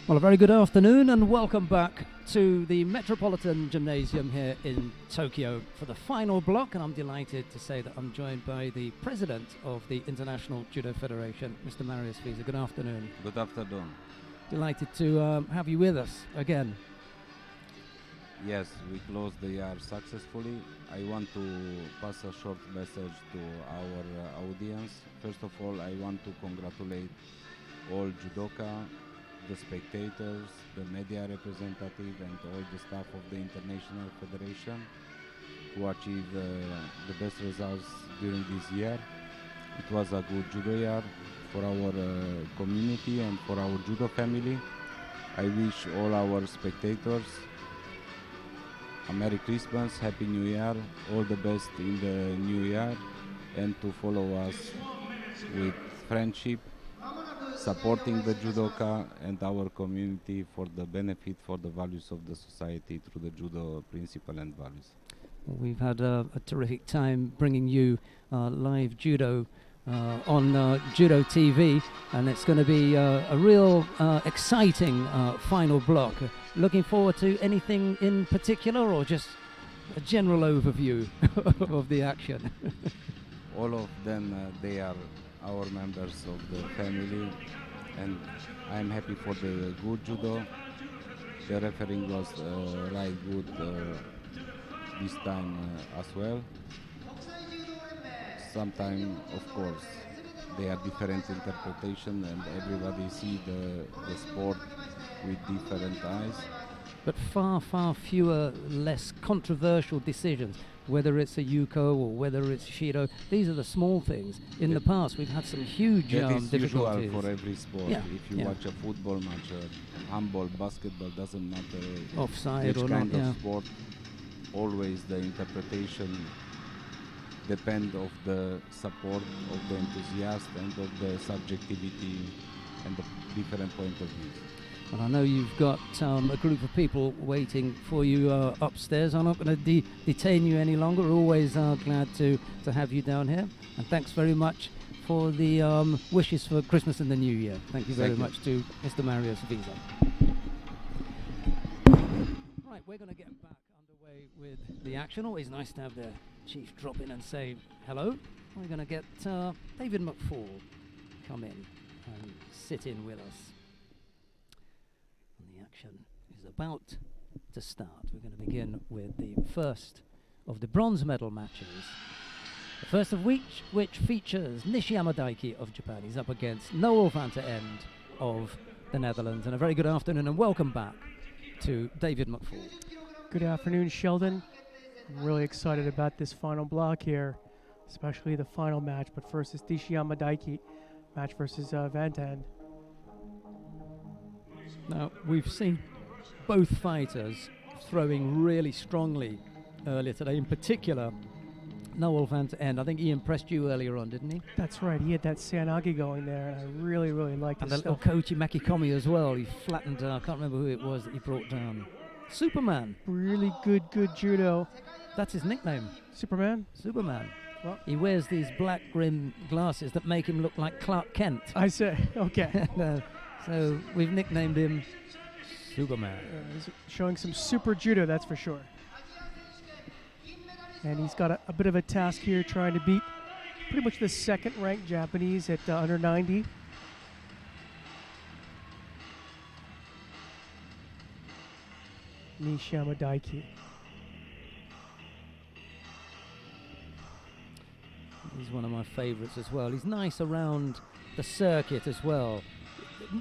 Well, a very good afternoon and welcome back to the Metropolitan Gymnasium here in Tokyo for the final block, and I'm delighted to say that I'm joined by the President of the International Judo Federation, Mr. Marius Visa. Good afternoon. Good afternoon. Delighted to have you with us again. Yes, we closed the year successfully. I want to pass a short message to our audience. First of all, I want to congratulate all judoka, the spectators, the media representative, and all the staff of the International Federation who achieved the best results during this year. It was a good judo year for our community and for our judo family. I wish all our spectators a Merry Christmas, Happy New Year, all the best in the new year, and to follow us with friendship, supporting the judoka and our community for the benefit, for the values of the society through the judo principle and values. We've had a terrific time bringing you live judo on Judo TV, and it's going to be a real exciting final block. Looking forward to anything in particular, or just a general overview of the action? All of them, they are our members of the family, and I'm happy for the good judo. The refereeing was right good this time as well. Sometimes, of course, they are different interpretation, and everybody see the sport with different eyes. But far, far fewer, less controversial decisions, whether it's a Yuko or whether it's Shido. These are the small things. In the past, we've had some huge difficulties. That is usual for every sport. Yeah. If you watch a football match, handball, basketball, doesn't matter offside which or kind not, of sport, always the interpretation depend of the support of the enthusiast and of the subjectivity and the different point of view. And I know you've got a group of people waiting for you upstairs. I'm not going to detain you any longer. Always glad to have you down here. And thanks very much for the wishes for Christmas and the New Year. Thank you very much to Mr. Marius Visa. Right, we're going to get back underway with the action. Always nice to have the chief drop in and say hello. We're going to get David McFall come in and sit in with us. And the action is about to start. We're going to begin with the first of the bronze medal matches. The first of which features Nishiyama Daiki of Japan. He's up against Noel van der End of the Netherlands. And a very good afternoon and welcome back to David McFall. Good afternoon, Sheldon. I'm really excited about this final block here, especially the final match. But first is Nishiyama Daiki match versus Van der End. Now, we've seen both fighters throwing really strongly earlier today. In particular, Noel van der End. I think he impressed you earlier on, didn't he? That's right. He had that Sanagi going there, and I really, really liked his stuff. And the little Kochi Makikomi as well. He flattened, I can't remember who it was that he brought down. Superman. Really good judo. That's his nickname. Superman? Superman. Well, he wears these black rim glasses that make him look like Clark Kent. I say, okay. So we've nicknamed him Superman. He's showing some super judo, that's for sure. And he's got a bit of a task here trying to beat pretty much the second-ranked Japanese at under 90. Nishiyama Daiki. He's one of my favorites as well. He's nice around the circuit as well.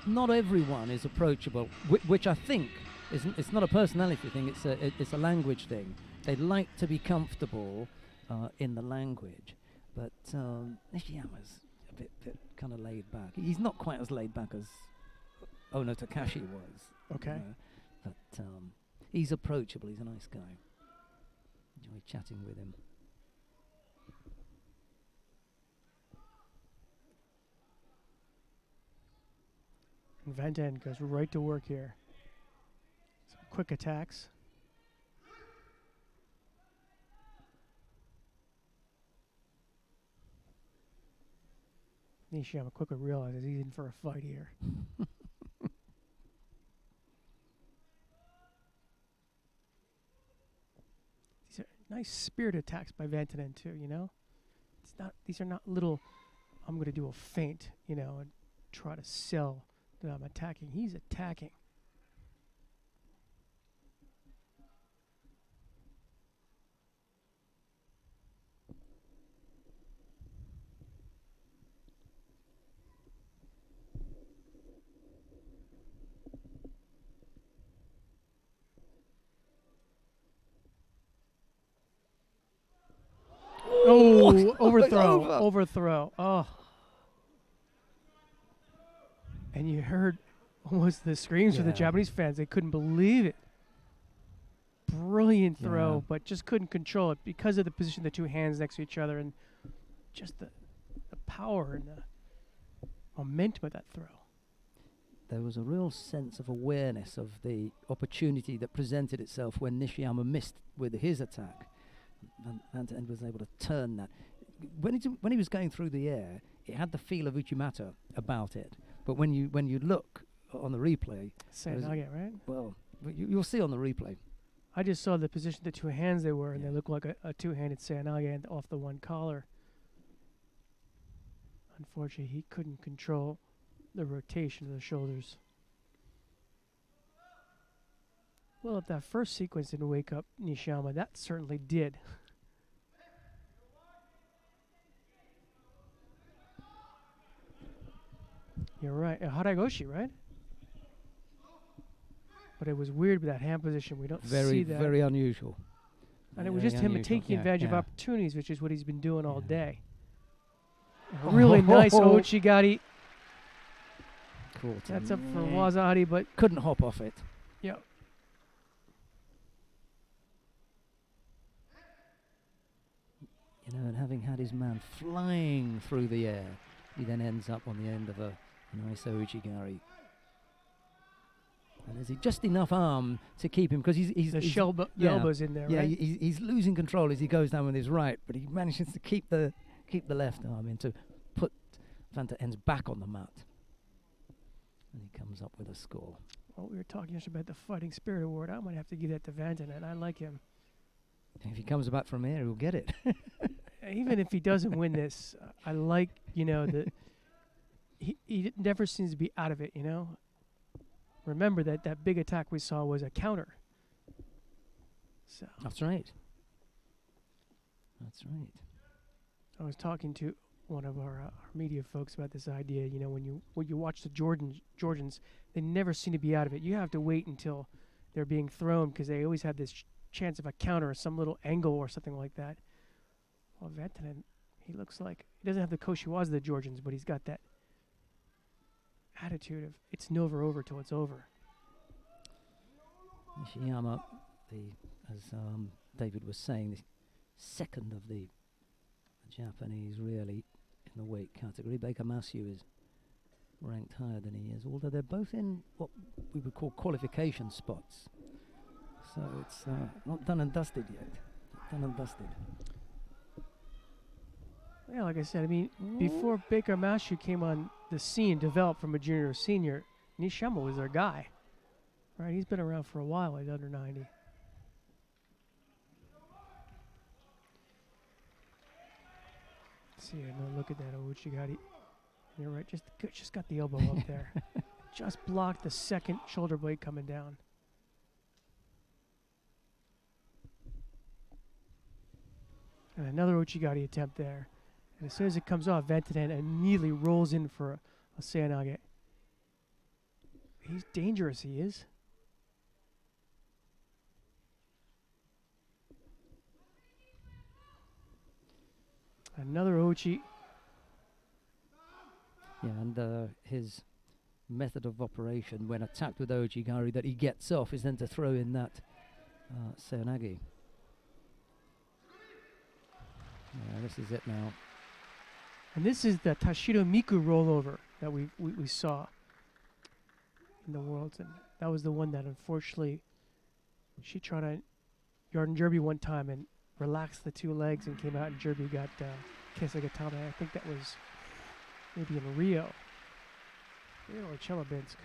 Not everyone is approachable, which I think it's not a personality thing. It's a language thing. They like to be comfortable in the language, but Nishiyama's a bit kind of laid back. He's not quite as laid back as Ono Takashi was. Okay. But he's approachable. He's a nice guy. Enjoy chatting with him. And Van der End goes right to work here. Some quick attacks. Nishiyama quickly realizes he's in for a fight here. Nice spirit attacks by Vatanen too, you know? It's not these are not little I'm gonna do a feint, you know, and try to sell that I'm attacking. He's attacking. Oh, overthrow. Over. Overthrow. Oh. And you heard almost the screams from the Yeah. Japanese fans. They couldn't believe it. Brilliant throw, Yeah. but just couldn't control it because of the position of the two hands next to each other and just the power and the momentum of that throw. There was a real sense of awareness of the opportunity that presented itself when Nishiyama missed with his attack, and was able to turn that. When he was going through the air, it had the feel of Uchimata about it. But when you look on the replay, Sanage, right? well, you'll see on the replay. I just saw the position the two hands they were, and they looked like a two-handed Sanage and off the one collar. Unfortunately, he couldn't control the rotation of the shoulders. Well, if that first sequence didn't wake up Nishiyama, that certainly did. You're right. Haragoshi, right? But it was weird with that hand position. We don't see that. Very unusual. And it was Very just him unusual. taking Yeah, advantage of yeah. opportunities, which is what he's been doing all Yeah. day. A really nice Oh. Ouchigari. Caught That's him. up for Wazahari, but Couldn't hop off it. yeah. You know, and having had his man flying through the air, he then ends up on the end of a nice Ouchigari. And is he just enough arm to keep him? Because he's The yeah. elbow's in there, yeah, right? he's losing control as he goes down with his right, but he manages to keep the left arm in to put Vatanen back on the mat. And he comes up with a score. Well, we were talking just about the Fighting Spirit Award. I might have to give that to Vatanen. I like him. And if he comes back from here, he'll get it. Even if he doesn't win this, I like, you know, that he never seems to be out of it, you know? Remember that big attack we saw was a counter. So That's right. That's right. I was talking to one of our media folks about this idea. You know, when you watch the Georgians, they never seem to be out of it. You have to wait until they're being thrown because they always have this chance of a counter or some little angle or something like that. Well, Vatanen, he looks like he doesn't have the Koshiwaza of the Georgians, but he's got that attitude of it's never over till it's over. Nishiyama, as David was saying, the second of the Japanese really in the weight category. Baker Masu is ranked higher than he is, although they're both in what we would call qualification spots. So it's not done and dusted yet. Done and dusted. Yeah, like I said, I mean, before Baker Mashu came on the scene, developed from a junior or senior, Nishiyama was their guy. Right, he's been around for a while at under 90. See, no, look at that Ouchigari. You're right, just got the elbow up there. Just blocked the second shoulder blade coming down. And another Ouchigari attempt there. And as soon as it comes off, Vatanen immediately rolls in for a Seanage. He's dangerous, he is. Another Ouchi. Yeah, and his method of operation when attacked with Ouchigari that he gets off is then to throw in that Seonagi. Yeah, this is it now. And this is the Tashiro Miku rollover that we saw in the Worlds. And that was the one that unfortunately she tried to yard and Derby one time and relaxed the two legs and came out and Derby got Kesagatame. I think that was maybe in Rio or Chelyabinsk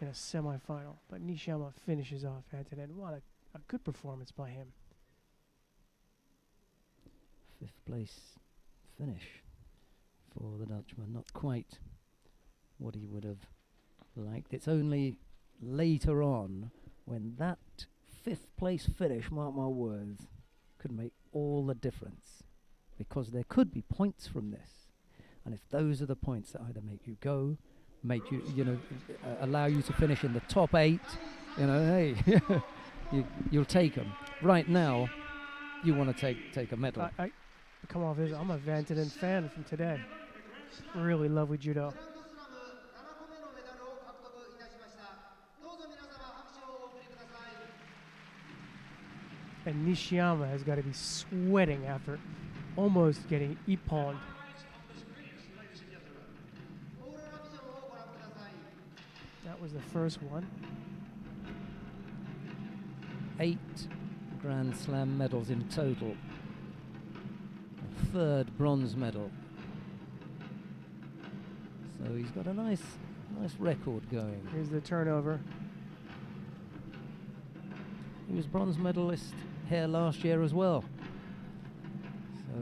in a semifinal. But Nishiyama finishes off Vatanen. What a good performance by him. Fifth place finish for the Dutchman. Not quite what he would have liked. It's only later on when that fifth place finish, mark my words, could make all the difference, because there could be points from this, and if those are the points that either make you go, make you, allow you to finish in the top 8, hey, you'll take them. Right now, you want to take a medal. I come off this. I'm a Vantinen fan from today. Really lovely judo. And Nishiyama has got to be sweating after almost getting ippon. That was the first one. 8 Grand Slam medals in total. A 3rd bronze medal. So he's got a nice record going. Here's the turnover. He was bronze medalist here last year as well. So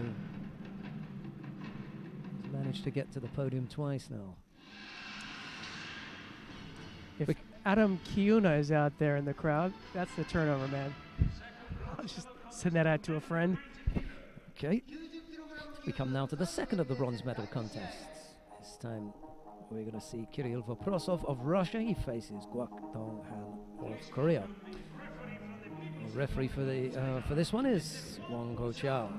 he's managed to get to the podium twice now. If Adam Kiuna is out there in the crowd, that's the turnover, man. I'll just send that out to a friend. Okay. We come now to the second of the bronze medal contests. This time we're going to see Kirill Voprosov of Russia. He faces Guak Dong-han of Korea. The referee for this one is Wang Ho-Chao.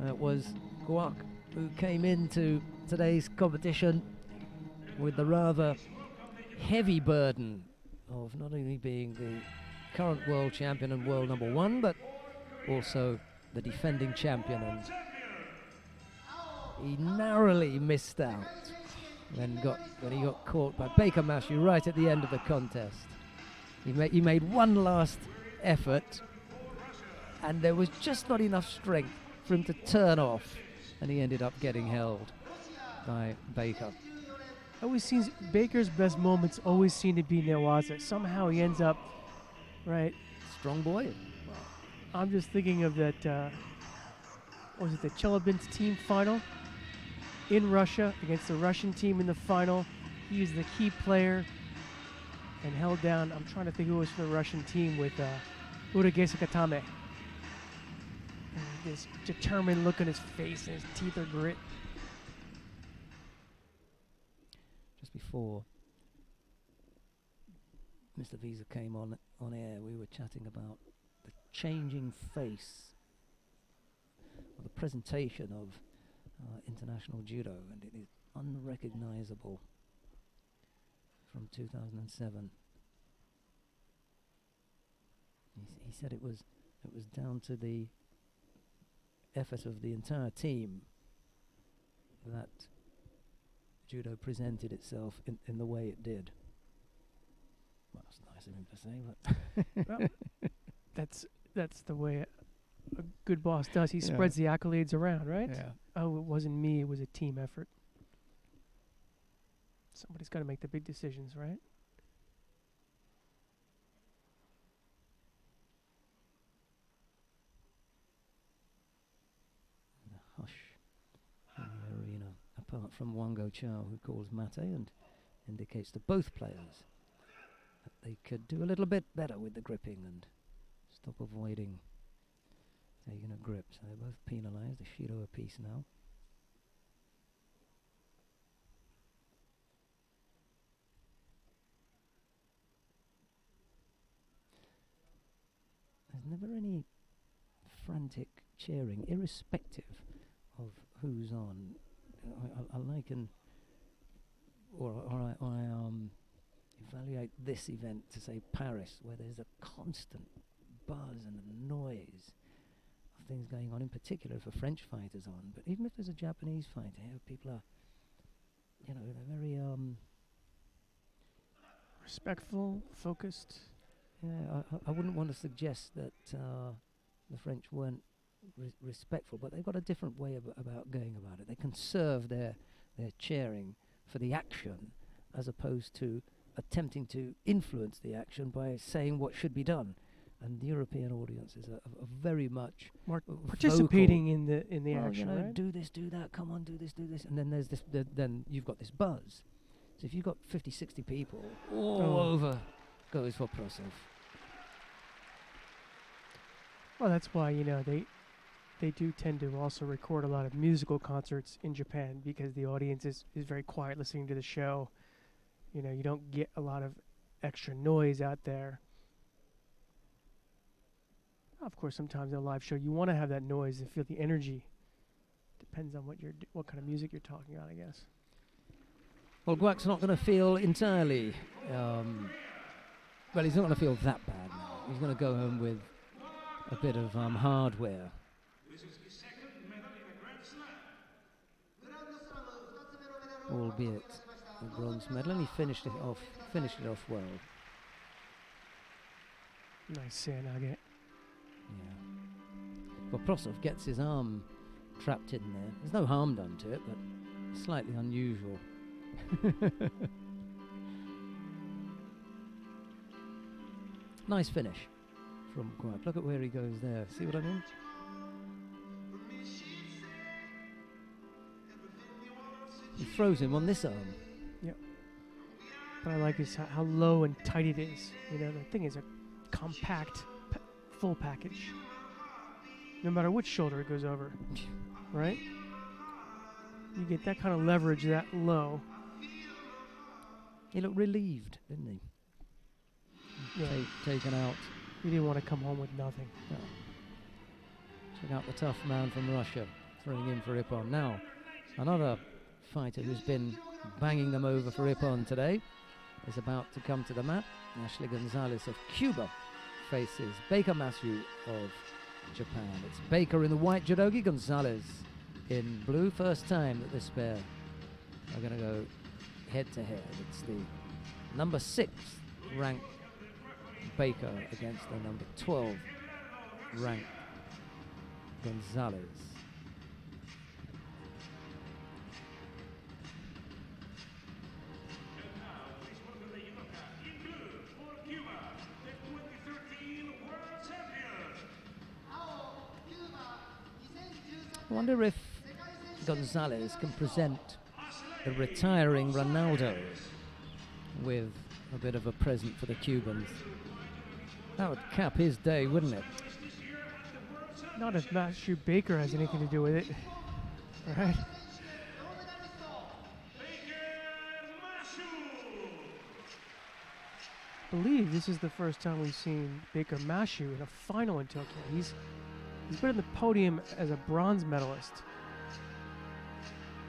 It was Guak who came into today's competition with the rather heavy burden of not only being the current world champion and world number 1, but also the defending champion, and he narrowly missed out when he got caught by Baker Mashu right at the end of the contest. He made one last effort, and there was just not enough strength for him to turn off, and he ended up getting held by Baker. Always seems Baker's best moments always seem to be Newaza. Somehow he ends up right. Strong boy. I'm just thinking of that. Was it the Chelobinsk team final in Russia against the Russian team in the final? He was the key player and held down. I'm trying to think who was from the Russian team with Uragesa Katame. And this determined look on his face, and his teeth are grit. Just before Mr. Visa came on air, we were chatting about the changing face of the presentation of international judo, and it is unrecognizable from 2007. He said it was down to the effort of the entire team that judo presented itself in the way it did. Well, that's nice of him to say, but Well, that's the way a good boss does. He spreads the accolades around, right? yeah. Oh, it wasn't me. It was a team effort. Somebody's got to make the big decisions, right? The hush in the arena, apart from Wang Ho-Chao, who calls mate and indicates to both players that they could do a little bit better with the gripping and stop avoiding taking a grip. So they're both penalised. A Shiro apiece now. There's never any frantic cheering, irrespective of who's on. I liken, or I evaluate this event to, say, Paris, where there's a constant buzz and a noise of things going on, in particular if a French fight is on. But even if there's a Japanese fight here, people are, they're very Respectful, focused. yeah, I wouldn't want to suggest that the French weren't respectful, but they've got a different way about going about it. They conserve their cheering for the action, as opposed to attempting to influence the action by saying what should be done. and the European audiences are very much Participating in the well, action, right? do this, do that, come on, do this, and then there's this. Then you've got this buzz. So if you've got 50, 60 people all over, goes for Prosov. Well, that's why they do tend to also record a lot of musical concerts in Japan because the audience is very quiet listening to the show. You don't get a lot of extra noise out there. Of course, sometimes in a live show you want to have that noise and feel the energy. Depends on what kind of music you're talking about, I guess. Well, Guak's not going to feel entirely. Well, he's not going to feel that bad now. He's going to go home with a bit of hardware. Albeit a bronze medal, and he finished it off well. Nice Sanage. Yeah. Well, Prosov gets his arm trapped in there. There's no harm done to it, but slightly unusual. Nice finish from Guak. Look at where he goes there. See what I mean? He throws him on this arm. Yep. What I like is how low and tight it is. The thing is a compact, full package. No matter which shoulder it goes over, right? You get that kind of leverage that low. He looked relieved, didn't he? Yeah. Taken out. He didn't want to come home with nothing. No. Took out the tough man from Russia, throwing in for Ippon. Now, another fighter who's been banging them over for Ippon today is about to come to the mat. Ashley Gonzalez of Cuba faces Baker Masu of Japan. It's Baker in the white judogi, Gonzalez in blue. First time that this pair are going to go head to head. It's the number 6 ranked Baker against the number 12 ranked Gonzalez. I wonder if Gonzalez can present the retiring Ronaldo with a bit of a present for the Cubans. That would cap his day, wouldn't it? Not if Matthew Baker has anything to do with it. Right? I believe this is the first time we've seen Baker Mashu in a final in Tokyo. He's been on the podium as a bronze medalist,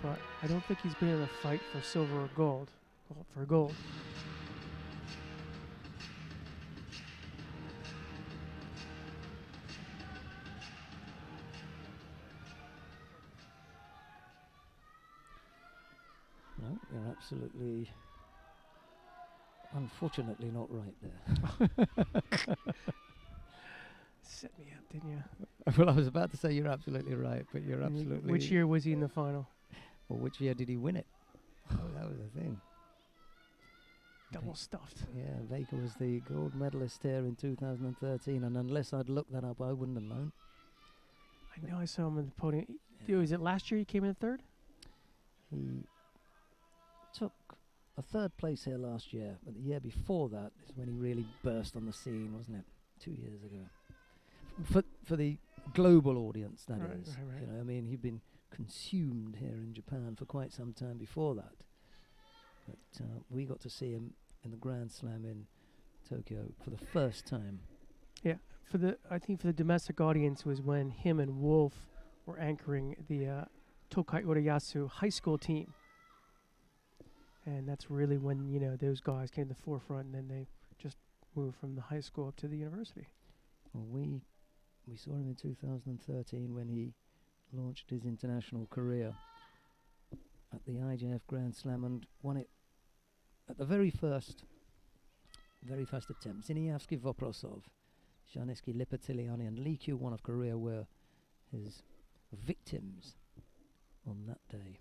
but I don't think he's been in a fight for silver or gold. Well, for gold. No, you're absolutely, unfortunately, not right there. Set me up, didn't you? Well, I was about to say you're absolutely right, but you're And absolutely... Which year was he in the final? Well, which year did he win it? Oh, that was the thing. Double stuffed. Yeah, Baker was the gold medalist here in 2013, and unless I'd looked that up, I wouldn't have known. I know I saw him on the podium. Dude, was it last year he came in third? He took a third place here last year, but the year before that is when he really burst on the scene, wasn't it? 2 years ago. For the global audience, that is. Right. You know, I mean, he'd been consumed here in Japan for quite some time before that. But we got to see him in the Grand Slam in Tokyo for the first time. Yeah, I think for the domestic audience was when him and Wolf were anchoring the Tokai Urayasu high school team. And that's really when, those guys came to the forefront, and then they just moved from the high school up to the university. Well, we saw him in 2013 when he launched his international career at the IJF Grand Slam and won it at the very first attempt. Ziniavsky Voprosov, Shaneski Lipatiliani and Lee Kyu-won of Korea were his victims on that day.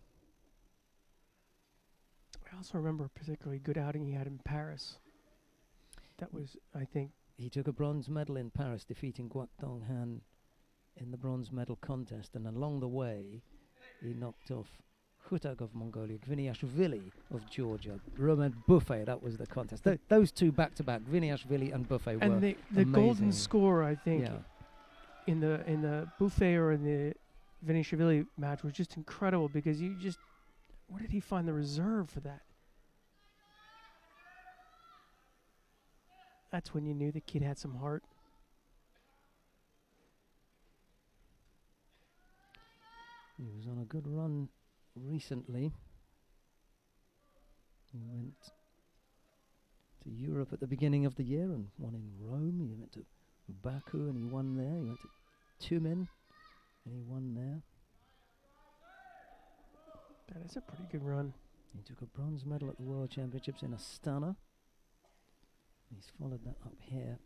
I also remember a particularly good outing he had in Paris. That was, I think, he took a bronze medal in Paris, defeating Guak Dong Han in the bronze medal contest, and along the way he knocked off Khutak of Mongolia, Gviniashvili of Georgia, Roman Buffet. That was the contest. Those two back-to-back, Gviniashvili and Buffet, And were the golden amazing. score, I think, Yeah. in the Buffet or in the Vinishvili match was just incredible, because where did he find the reserve for that? That's when you knew the kid had some heart. He was on a good run recently. He went to Europe at the beginning of the year and won in Rome. He went to Baku and he won there. He went to Tumen and he won there. That is a pretty good run. He took a bronze medal at the World Championships in Astana. He's followed that up here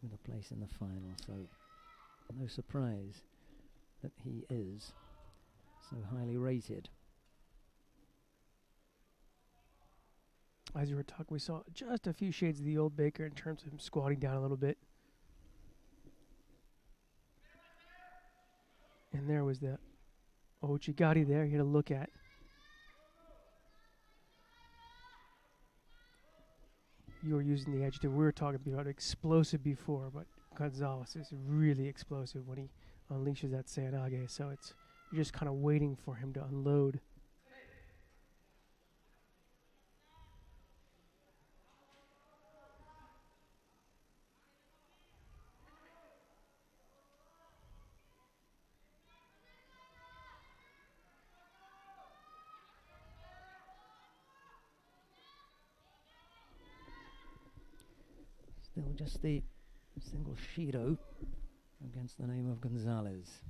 with a place in the final, so no surprise that he is so highly rated. As you were talking, we saw just a few shades of the old Baker in terms of him squatting down a little bit. And there was the Ochigari there, here to look at. You were using the adjective, we were talking about explosive before, but Gonzalez is really explosive when he unleashes that Seoinage, so you're just kind of waiting for him to unload. Still just the single Shido against the name of Gonzalez.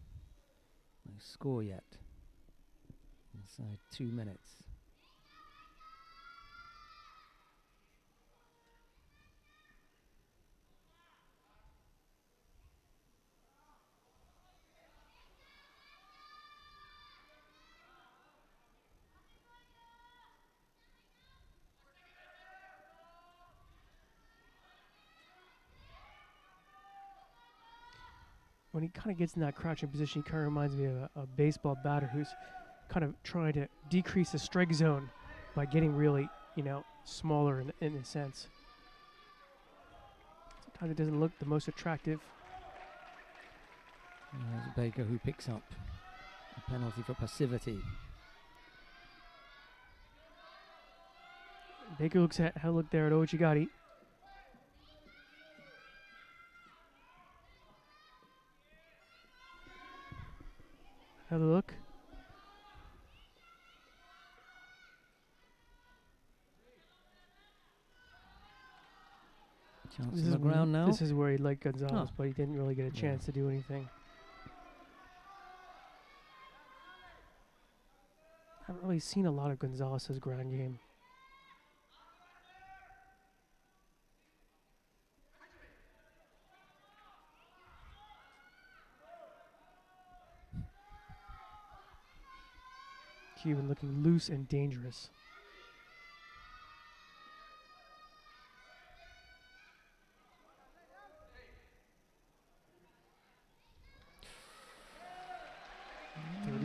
No score yet. Inside 2 minutes. When he kind of gets in that crouching position, he kind of reminds me of a baseball batter who's kind of trying to decrease the strike zone by getting really, smaller in a sense. Sometimes it doesn't look the most attractive. There's Baker who picks up a penalty for passivity. Baker looks there at Ochigari. Have a look. Chance on the ground now. This is where he liked Gonzalez, Oh. but he didn't really get a Yeah. chance to do anything. I haven't really seen a lot of Gonzalez's ground game. Cuban looking loose and dangerous.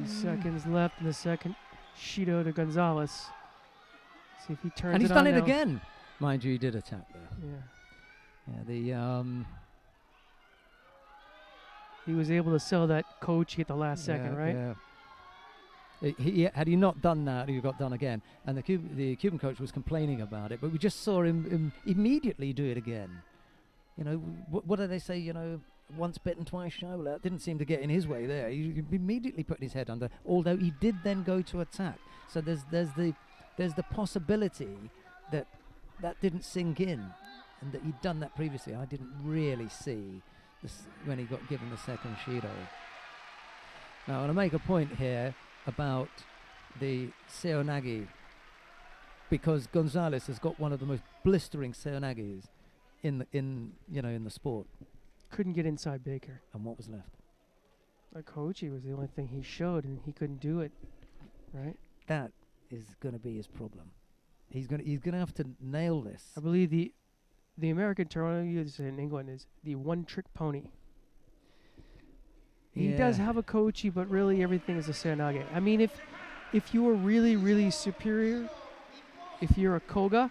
Seconds left in the second. Shido to Gonzalez. See if he turns it on. And he's done it now. again. Mind you, he did attack there. Yeah. Yeah, He was able to sell that coach at the last second, right? Yeah. Had he not done that, he got done again. And the Cuban coach was complaining about it, but we just saw him immediately do it again. What do they say? Once bitten, twice shy. Well, that didn't seem to get in his way there. He immediately put his head under. Although he did then go to attack. So there's the possibility that didn't sink in, and that he'd done that previously. I didn't really see this when he got given the second Shido. Now I want to make a point here about the Seoinage, because Gonzalez has got one of the most blistering Seoinages in the sport. Couldn't get inside Baker. And what was left? A Kochi was the only thing he showed, and he couldn't do it, right? That is going to be his problem. He's going to have to nail this. I believe the the American term used in England is the one-trick pony. He does Yeah. have a kochi, but really everything is a seoinage. I mean, if you are really, really superior, if you're a koga,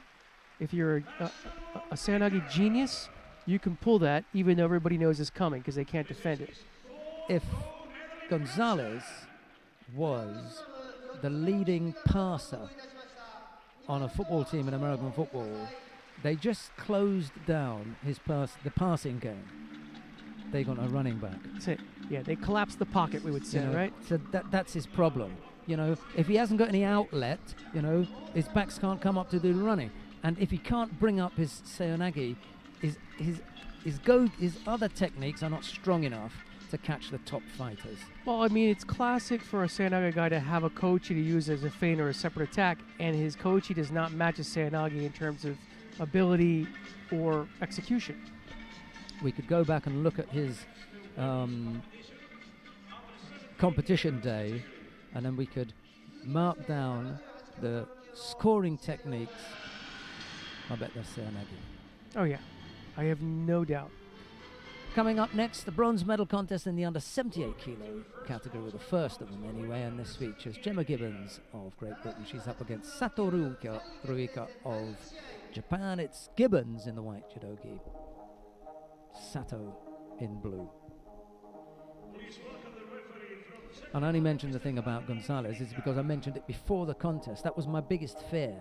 if you're a seoinage genius, you can pull that even though everybody knows it's coming because they can't defend it. If Gonzalez was the leading passer on a football team in American football, they just closed down the passing game. They got a running back. That's it. Yeah, they collapsed the pocket, we would say, You know, right? So that's his problem. You know, if he hasn't got any outlet, you know, his backs can't come up to do the running. And if he can't bring up his seoinage, his other techniques are not strong enough to catch the top fighters. Well, I mean, it's classic for a seoinage guy to have a kochi to use as a feint or a separate attack, and his kochi does not match his seoinage in terms of ability or execution. We could go back and look at his competition day, and then we could mark down the scoring techniques. I bet that's seoinage. Oh, yeah. I have no doubt. Coming up next, the bronze medal contest in the under 78 kilo category, the first of them anyway, and this features Gemma Gibbons of Great Britain. She's up against Sato Ruika of Japan. It's Gibbons in the white judogi, Sato in blue. And I only mentioned the thing about Gonzalez is because I mentioned it before the contest. That was my biggest fear,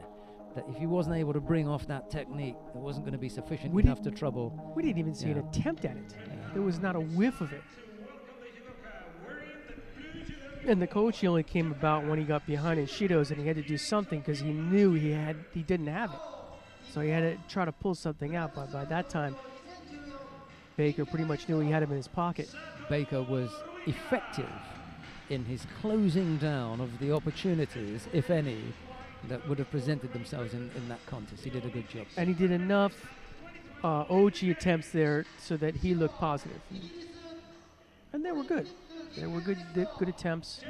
that if he wasn't able to bring off that technique, there wasn't going to be sufficient enough to trouble. We didn't even see an attempt at it. There was not a whiff of it. And the coach only came about when he got behind his shidos and he had to do something because he knew he didn't have it. So he had to try to pull something out. But by that time, Baker pretty much knew he had him in his pocket. Baker was effective in his closing down of the opportunities, if any, that would have presented themselves in that contest. He did a good job. And he did enough Ochi attempts there so that he looked positive. And they were good. They were good attempts.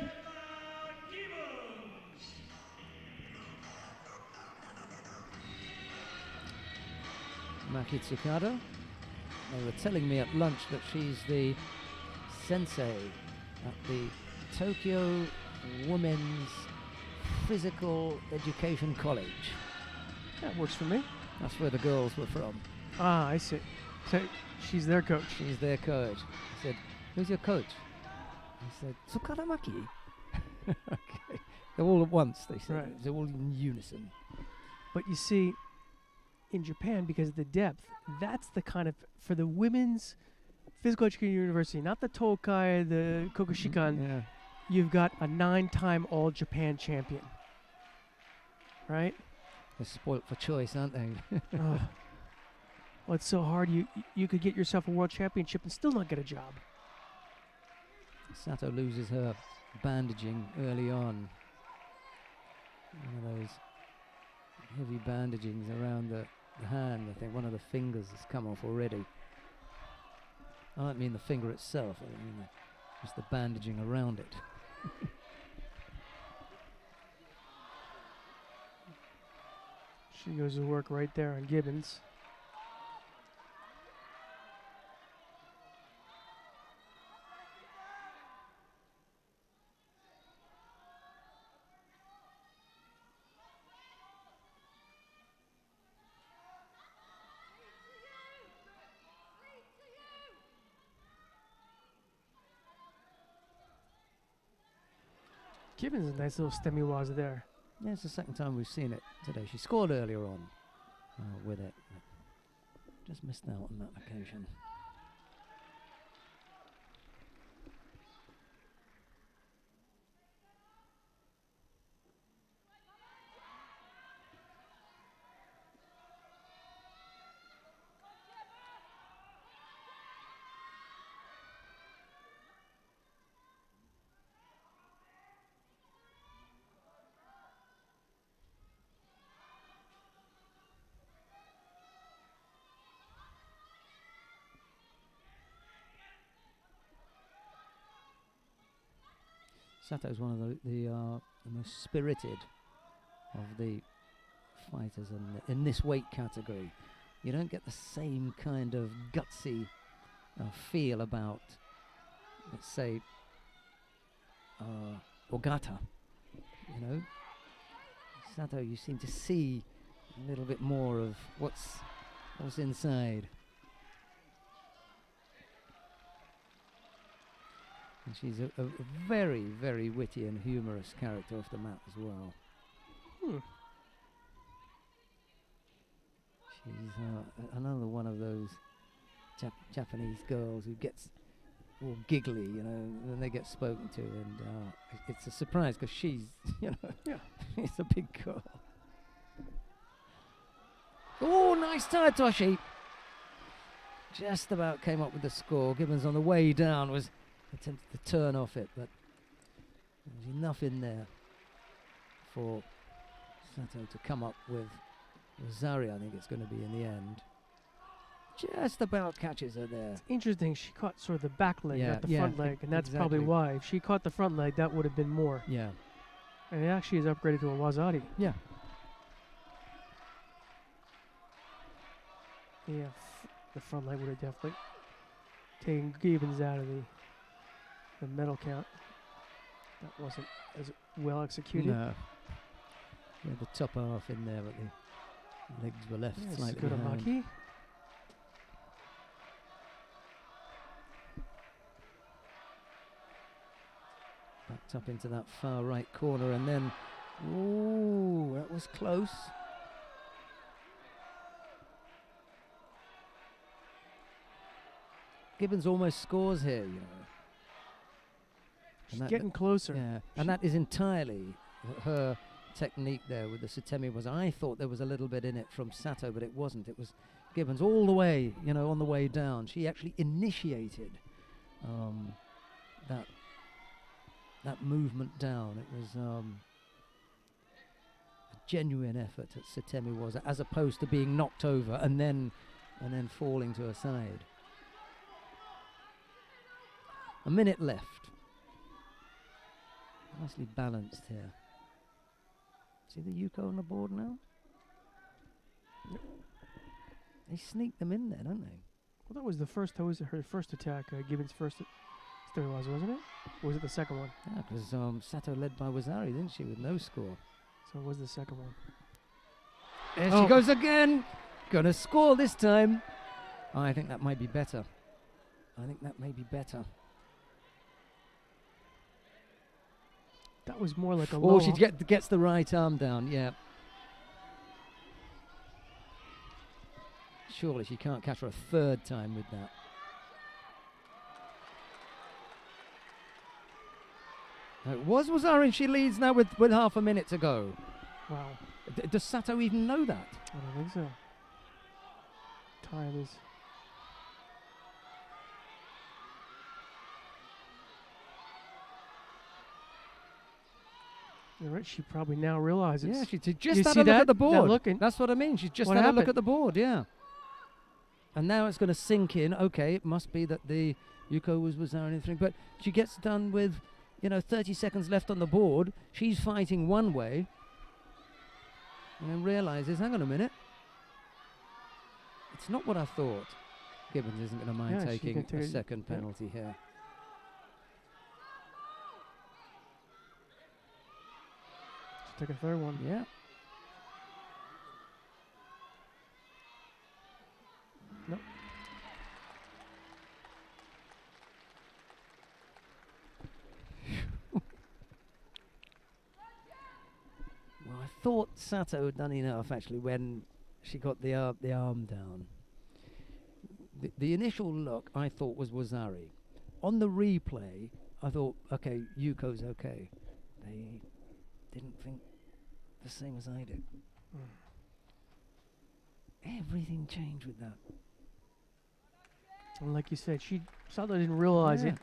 Maki Tsukada. They were telling me at lunch that she's the sensei at the Tokyo Women's Physical Education College. That works for me. That's where the girls were from. Ah, I see. So she's their coach. She's their coach. I said, who's your coach? He said, Tsukada Maki. Okay. They're all at once, they said. Right. They're all in unison. But you see, in Japan, because of the depth, that's the kind of, for the women's physical education university, not the Tokai, the Kokushikan, Yeah. you've got a 9-time All-Japan champion. Right? They're spoilt for choice, aren't they? Oh. Well, it's so hard. You could get yourself a world championship and still not get a job. Sato loses her bandaging early on. One of those heavy bandagings around the hand. I think one of the fingers has come off already. I don't mean the finger itself. I mean just the bandaging around it. She goes to work right there on Gibbons. Gibbons a nice little stemmy waza there. Yeah, it's the second time we've seen it today. She scored earlier on with it. Just missed out on that occasion. Sato's one of the most spirited of the fighters in this weight category. you don't get the same kind of gutsy feel about, let's say, Ogata. You know, Sato, you seem to see a little bit more of what's inside. And she's a very, very witty and humorous character off the mat as well. She's another one of those Japanese girls who gets all giggly, you know, when they get spoken to, and it's a surprise because she's, you know, she's a big girl. Oh, nice Taitoshi! Just about came up with the score. Gibbons on the way down was attempted to turn off it, but there's enough in there for Sato to come up with Rosario. I think it's going to be in the end. Just about catches her there. It's interesting. She caught sort of the back leg, not the yeah, front leg, and that's probably why. If she caught the front leg, that would have been more. Yeah. And it actually is upgraded to a Wazari. Yeah. Yeah, the front leg would have definitely taken Gibbons out of the medal count. That wasn't as well executed. No. Yeah, the top half in there, but the legs were left slightly good behind. Amaki. Backed up into that far right corner, and then, ooh, that was close. Gibbons almost scores here, you know. She's getting closer. Yeah, and that is entirely her technique there with the Sutemi. I thought there was a little bit in it from Sato, but it wasn't. It was Gibbons all the way, you know, on the way down. She actually initiated that movement down. It was a genuine effort at Sutemi, as opposed to being knocked over and then falling to her side. A minute left. Nicely balanced here. See the Yuko on the board now? Yep. They sneak them in there, don't they? Well, that was her first attack, Gibbons' first wasn't it? Or was it the second one? Yeah, because Sato led by Wazari, didn't she, with no score? So it was the second one. There she goes again! Gonna score this time! I think that might be better. That was more like a low. Oh, she gets the right arm down, yeah. Surely she can't catch her a third time with that. It was Wazari, she leads now with half a minute to go. Wow. Does Sato even know that? I don't think so. Time is... You're right, she probably now realizes. Yeah, she just had a look at the board. That That's what I mean. She just had a look at the board, yeah. And now it's going to sink in. Okay, it must be that the Yuko was there or anything. But she gets done with, 30 seconds left on the board. She's fighting one way. And then realizes, hang on a minute. It's not what I thought. Gibbons isn't going to mind taking a second penalty here. Take a third one. Yeah. Nope. Well, I thought Sato had done enough actually when she got the arm down. The initial look I thought was Wazari. On the replay, I thought, okay, Yuko's okay. They didn't think the same as I did. Everything changed with that. And like you said, Sato didn't realize it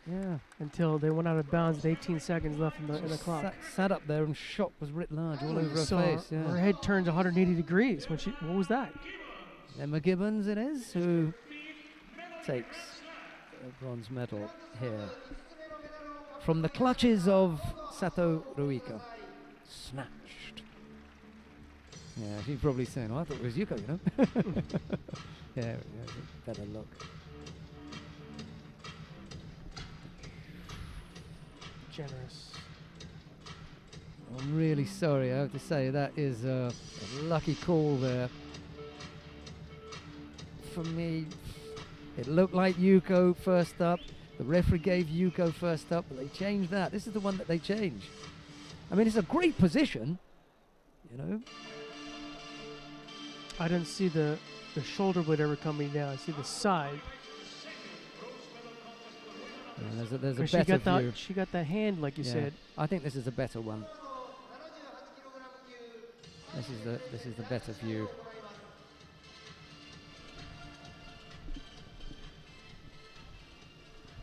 until they went out of bounds with 18 seconds left in the clock. Sat up there and shock was writ large all over her face. Yeah. Her head turns 180 degrees when what was that? Emma Gibbons it is, who takes a bronze medal here. From the clutches of Sato Ruika. Snatched. Yeah, she's probably saying, "Oh, I thought it was Yuko, you know." Yeah, better look. Generous. I'm really sorry, I have to say that is a lucky call there. For me, it looked like Yuko first up. The referee gave Yuko first up, but they changed that. This is the one that they changed. I mean, it's a great position, you know. I didn't see the shoulder blade ever coming down. I see the side. And there's a 'Cause better view. she got that hand, like you Yeah, said. I think this is a better one. This is the better view.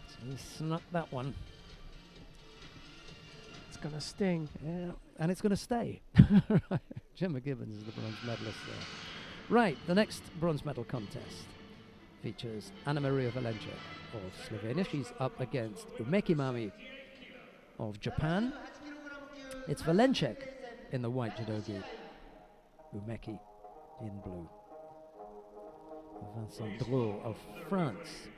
So he snuck that one. It's gonna sting. Yeah, and it's going to stay. Right. Gemma Gibbons is the bronze medalist there. Right, the next bronze medal contest features Anna Maria Valencic of Slovenia. She's up against Umeki Mami of Japan. It's Valencic in the white judogi, Umeki in blue. Vincent Dreux of France.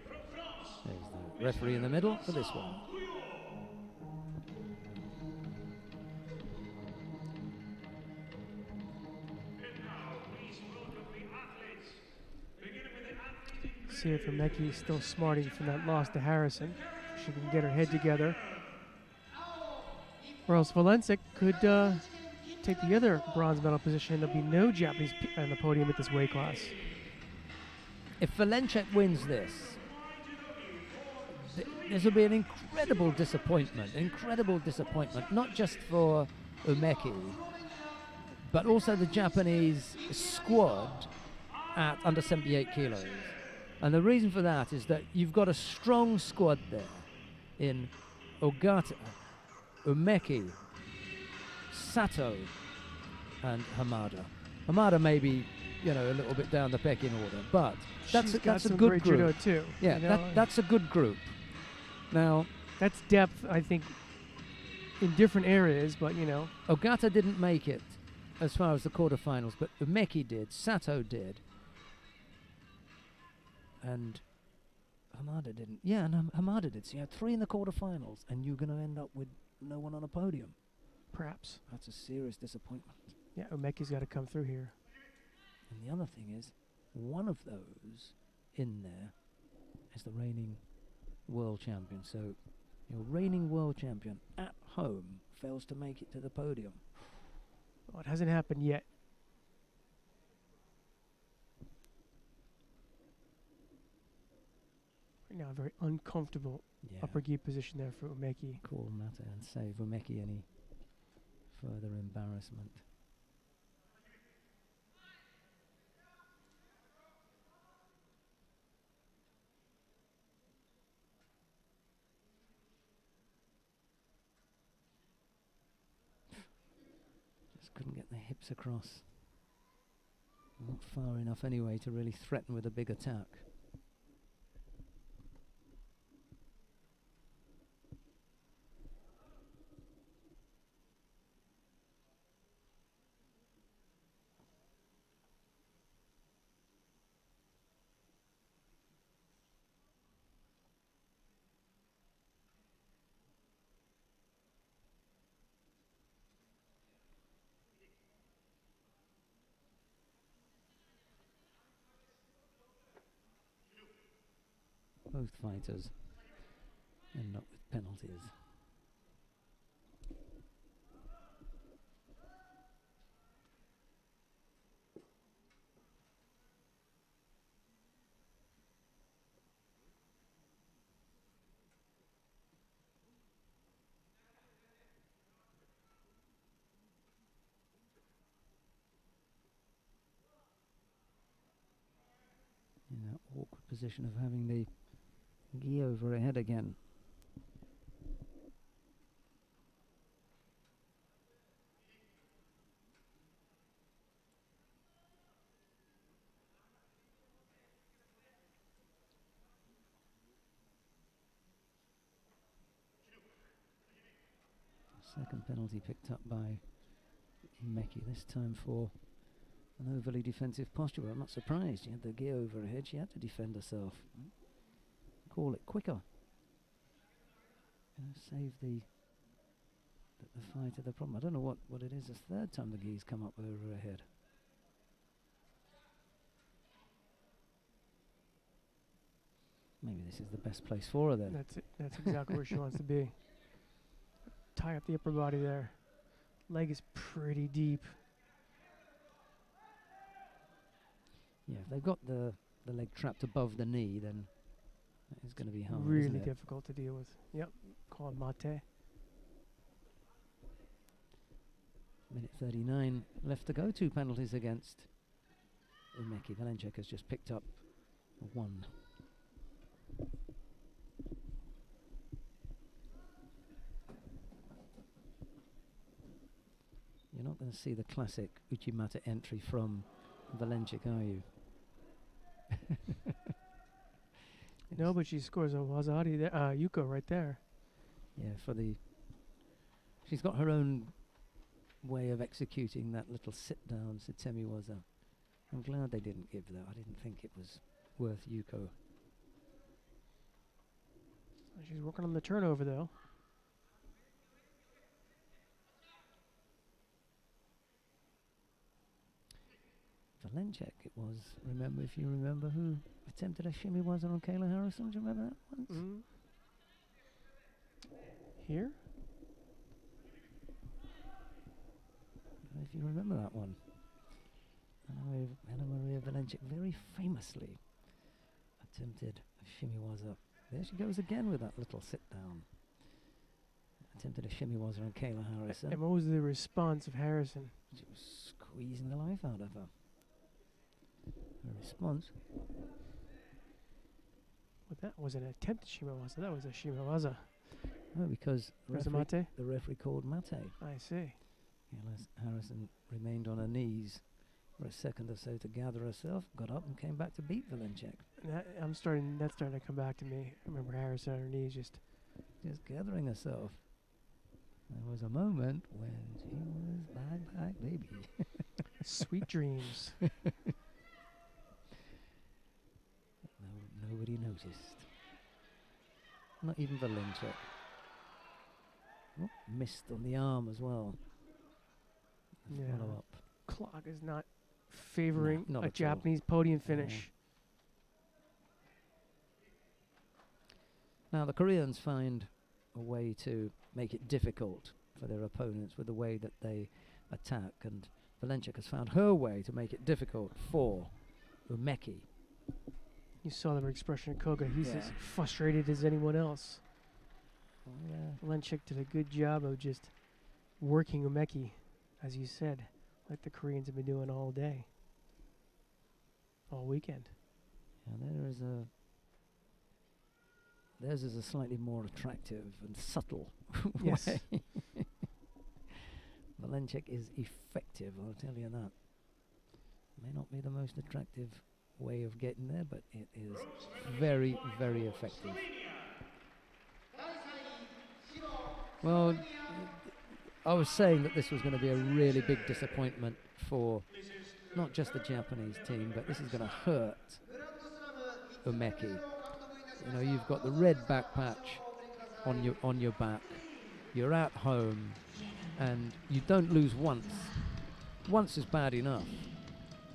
There's the referee in the middle for this one. See if Meki is still smarting from that loss to Harrison. She can get her head together. Or else Valencic could take the other bronze medal position. There'll be no Japanese on the podium at this weight class. If Valencic wins this, this will be an incredible disappointment. Not just for Umeki, but also the Japanese squad at under 78 kilos. And the reason for that is that you've got a strong squad there in Ogata, Umeki, Sato, and Hamada. Hamada may be, you know, a little bit down the pecking order, but that's a good great group. judo too. Yeah, you know? that's a good group. Now, That's depth, I think, in different areas, but you know. Ogata didn't make it as far as the quarterfinals, but Umeki did, Sato did, and Hamada didn't. Yeah, and Hamada did. So you had 3 in the quarterfinals, and you're going to end up with no one on a podium. Perhaps. That's a serious disappointment. Yeah, Umeki's got to come through here. And the other thing is, one of those in there is the reigning world champion. So your reigning world champion at home fails to make it to the podium. Well, it hasn't happened yet. Right now, a very uncomfortable Yeah. upper gi position there for Umeki. Call Mata and save Umeki any further embarrassment. Just couldn't get the hips across. Not far enough anyway to really threaten with a big attack. Both fighters end up with penalties. In that awkward position of having the gi over her head again. Second penalty picked up by Meki, this time for an overly defensive posture. But I'm not surprised. She had the gi over her head. She had to defend herself. Call it quicker. Save the fight of the problem. I don't know what it is. It's the third time the gi's come up over her head. Maybe this is the best place for her then. That's it. That's exactly where she wants to be. Tie up the upper body there. Leg is pretty deep. Yeah, if they've got the leg trapped above the knee, then it's going to be hard. Really isn't it? difficult to deal with. Yep. Called mate. Minute 39 left to go. 2 penalties against Umeki. Valencic has just picked up 1. You're not going to see the classic Uchimata entry from Valencic, are you? No, but she scores a Wazari there. Yuko right there. Yeah, she's got her own way of executing that little sit-down Setsemi Waza. I'm glad they didn't give that. I didn't think it was worth Yuko. She's working on the turnover, though. Valencic, it was. If you remember who attempted a shimmy was on Kayla Harrison. Do you remember that once? Mm. Here? If you remember that one. Anna Maria Valencic very famously attempted a shimmy was up. There she goes again with that little sit down. Attempted a shimmy was on Kayla Harrison. And what was the response of Harrison? She was squeezing the life out of her. Her response. What that was an attempted shimawaza. That was a shimawaza. Oh, because Was it mate? the referee called mate. I see. Harrison remained on her knees for a second or so to gather herself, got up and came back to beat Valencic. That's starting to come back to me. I remember Harrison on her knees just gathering herself. There was a moment when she was back, baby. sweet dreams. Nobody noticed. Not even Valencic. Oh, missed on the arm as well. Yeah. Follow up. Clock is not favoring not a at all. Japanese podium finish. Now the Koreans find a way to make it difficult for their opponents with the way that they attack, and Valencic has found her way to make it difficult for Umeki. You saw the expression of Koga. He's as frustrated as anyone else. Oh, yeah. Valencic did a good job of just working Umeki, as you said, like the Koreans have been doing all day, all weekend. Yeah, theirs is a slightly more attractive and subtle Yes. way. Valencic is effective, I'll tell you that. May not be the most attractive way of getting there, but it is very, very effective. Well, I was saying that this was going to be a really big disappointment for not just the Japanese team, but this is going to hurt Umeki. You know, you've got the red back patch on your back. You're at home, and you don't lose once. Once is bad enough,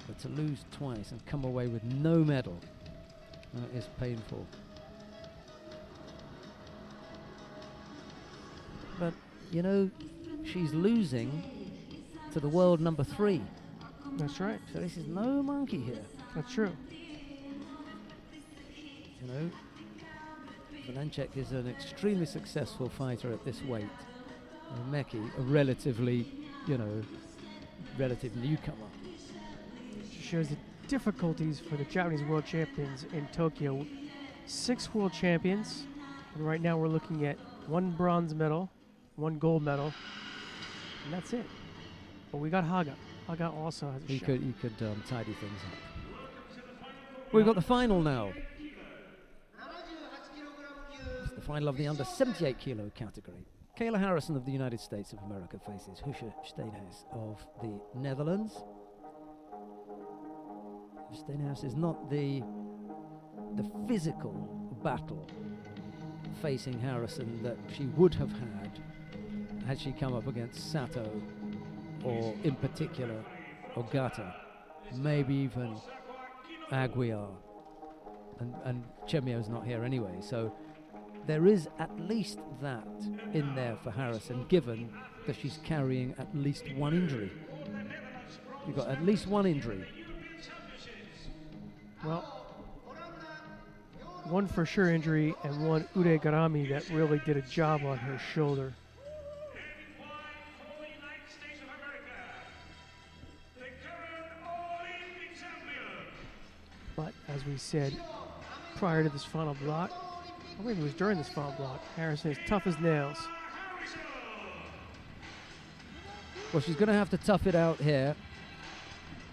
but to lose twice and come away with no medal is painful. But you know, she's losing to the world number 3. That's right. So this is no monkey here. That's true. You know, Valencic is an extremely successful fighter at this weight. Umeki, a relatively newcomer. She shows the difficulties for the Japanese world champions in Tokyo. 6 world champions, and right now we're looking at 1 bronze medal, 1 gold medal, and that's it. But we got Haga. Haga also has a shot. He could tidy things up. We've got the final now. It's the final of the under 78 kilo category. Kayla Harrison of the United States of America faces Husha Steenhuis of the Netherlands. Stenhouse is not the physical battle facing Harrison that she would have had she come up against Sato, or in particular Ogata, maybe even Aguiar, and Chemio's not here anyway, so there is at least that in there for Harrison, given that she's carrying at least one injury. You've got at least one injury. Well, one for sure injury and one Ude Garami that really did a job on her shoulder. But as we said prior to this final block, or maybe it was during this final block, Harrison is tough as nails. Well, she's going to have to tough it out here,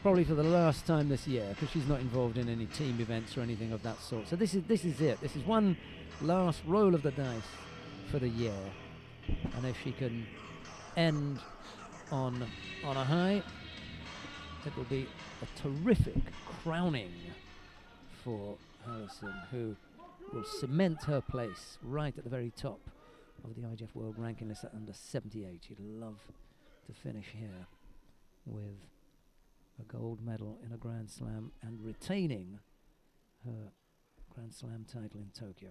probably for the last time this year, because she's not involved in any team events or anything of that sort. So this is it. This is one last roll of the dice for the year, and if she can end on a high, it will be a terrific crowning for Harrison, who will cement her place right at the very top of the IGF World Ranking list at under 78. She'd love to finish here with a gold medal in a Grand Slam and retaining her Grand Slam title in Tokyo.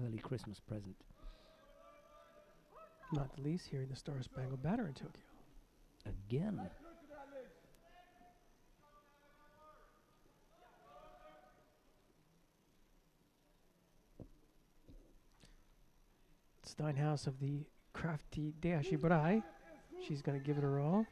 Early Christmas present. Not the least, hearing the Star Spangled Banner in Tokyo. Again. Steinhaus of the crafty Deashi Brai. She's going to give it her all.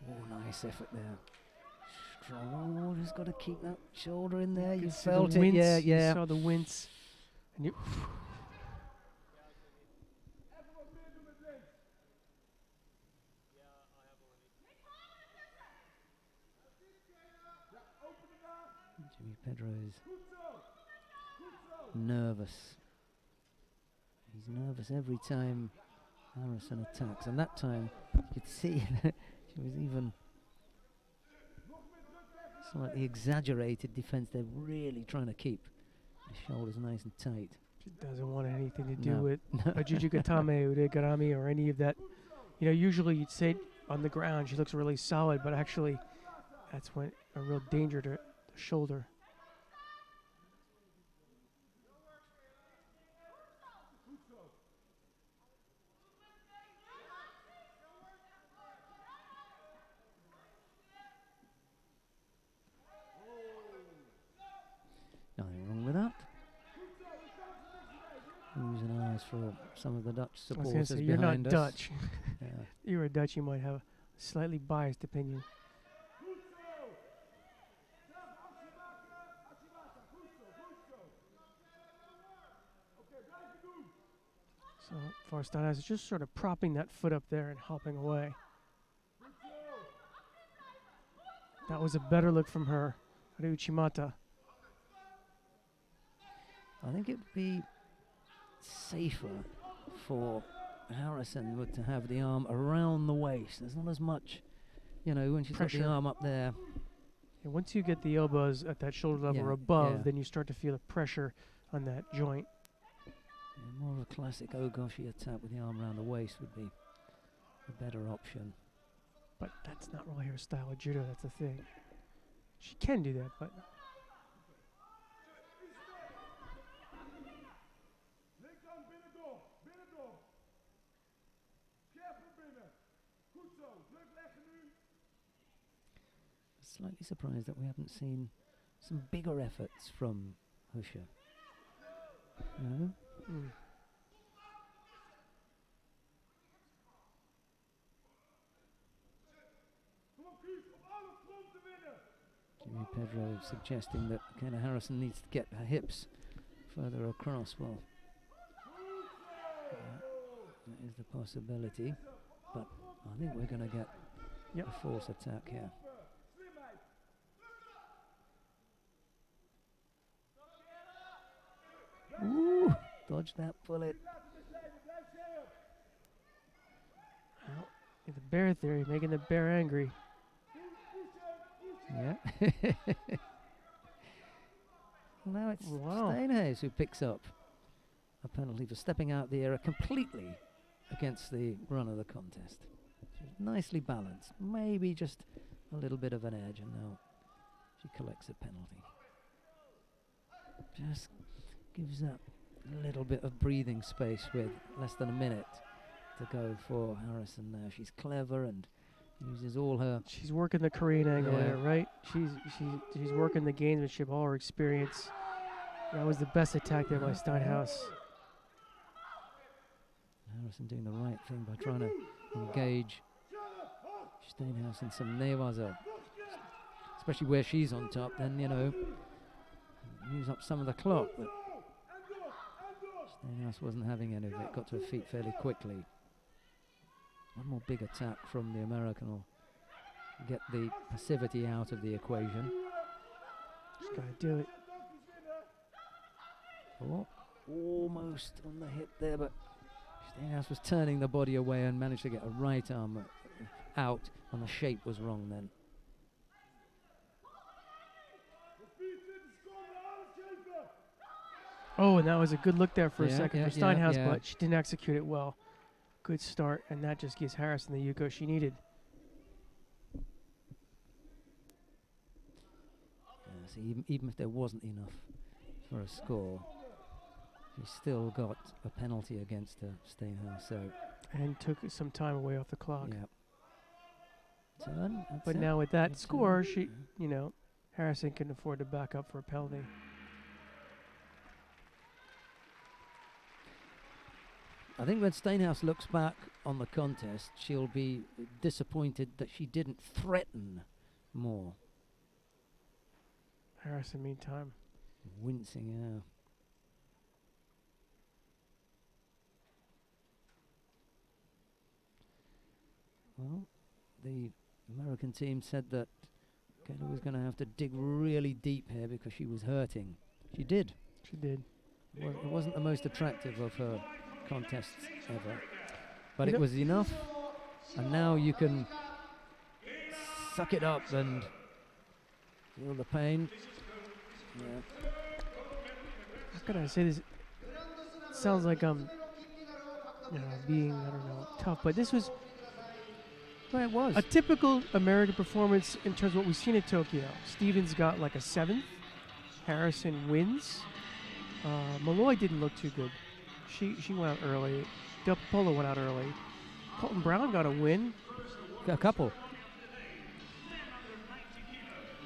Oh, nice effort there. Strong. Oh, just got to keep that shoulder in there. You can see felt the it. wince. Yeah, You yeah. saw the wince. And you Jimmy Pedro is nervous. He's nervous every time Harrison attacks, and that time you could see that she was even slightly exaggerated defense. They're really trying to keep the shoulders nice and tight. She doesn't want anything to do No. with a Jujikatame, Ude Garami, or any of that. You know, usually you'd say on the ground she looks really solid, but actually that's when a real danger to the shoulder. Nothing wrong with that. Losing eyes for some of the Dutch I was supporters going to say, you're not behind us. Dutch. Yeah. You're a Dutch, you might have a slightly biased opinion. So far, Steinhaus is just sort of propping that foot up there and hopping away. That was a better look from her, Uchimata. I think it would be safer for Harrison to have the arm around the waist. There's not as much, you know, when she's got Pressure. the arm up there. And once you get the elbows at that shoulder level or Yeah, above, yeah. then you start to feel the pressure on that joint. Yeah, more of a classic Ogoshi attack with the arm around the waist would be a better option. But that's not really her style of judo, that's the thing. She can do that, but Slightly surprised that we haven't seen some bigger efforts from Husha. No? Jimmy Pedro suggesting that Kayla Harrison needs to get her hips further across. Well, that is the possibility, but I think we're going to get Yep. a false attack here. Ooh, dodge that bullet. Well, the bear theory, making the bear angry. Yeah. Now it's Wow. Steinhaus who picks up a penalty for stepping out the area completely against the run of the contest. So nicely balanced. Maybe just a little bit of an edge, and now she collects a penalty. Just gives that little bit of breathing space with less than a minute to go for Harrison now. She's clever and uses all her... She's working the Korean angle Yeah. there, right? She's working the gamesmanship, all her experience. That was the best attack there by Steinhaus. Harrison doing the right thing by trying to engage Steinhaus in some newaza, especially where she's on top. Then, you know, use up some of the clock, but Steinhaus wasn't having any of it. Got to her feet fairly quickly. One more big attack from the American will get the passivity out of the equation. Just gotta do it. Oh, almost on the hit there, but Steinhaus was turning the body away and managed to get a right arm out, and the shape was wrong then. Oh, and that was a good look there for a Yeah, second yeah, for Steinhaus, yeah. but she didn't execute it well. Good start, and that just gives Harrison the yuko she needed. Yeah, so even if there wasn't enough for a score, she still got a penalty against Steinhaus. So And took some time away off the clock. yeah. Turn. That's But it. now with that Good score, turn. she, you know, Harrison can afford to back up for a penalty. I think when Steinhaus looks back on the contest, she'll be disappointed that she didn't threaten more. Harrison, meantime, Wincing, yeah. Well, the American team said that Kayla was going to have to dig really deep here because she was hurting. She did. she did. It wasn't the most attractive of her contests ever, but You it know- was enough, and now you can suck it up and feel the pain. Yeah. How can I say this? Sounds like I'm, being, I don't know, tough, but this was Well, it was. a typical American performance in terms of what we've seen at Tokyo. Stevens got like a 7th. Harrison wins. Malloy didn't look too good. She went out early. Del Polo went out early. Colton Brown got a win. A couple.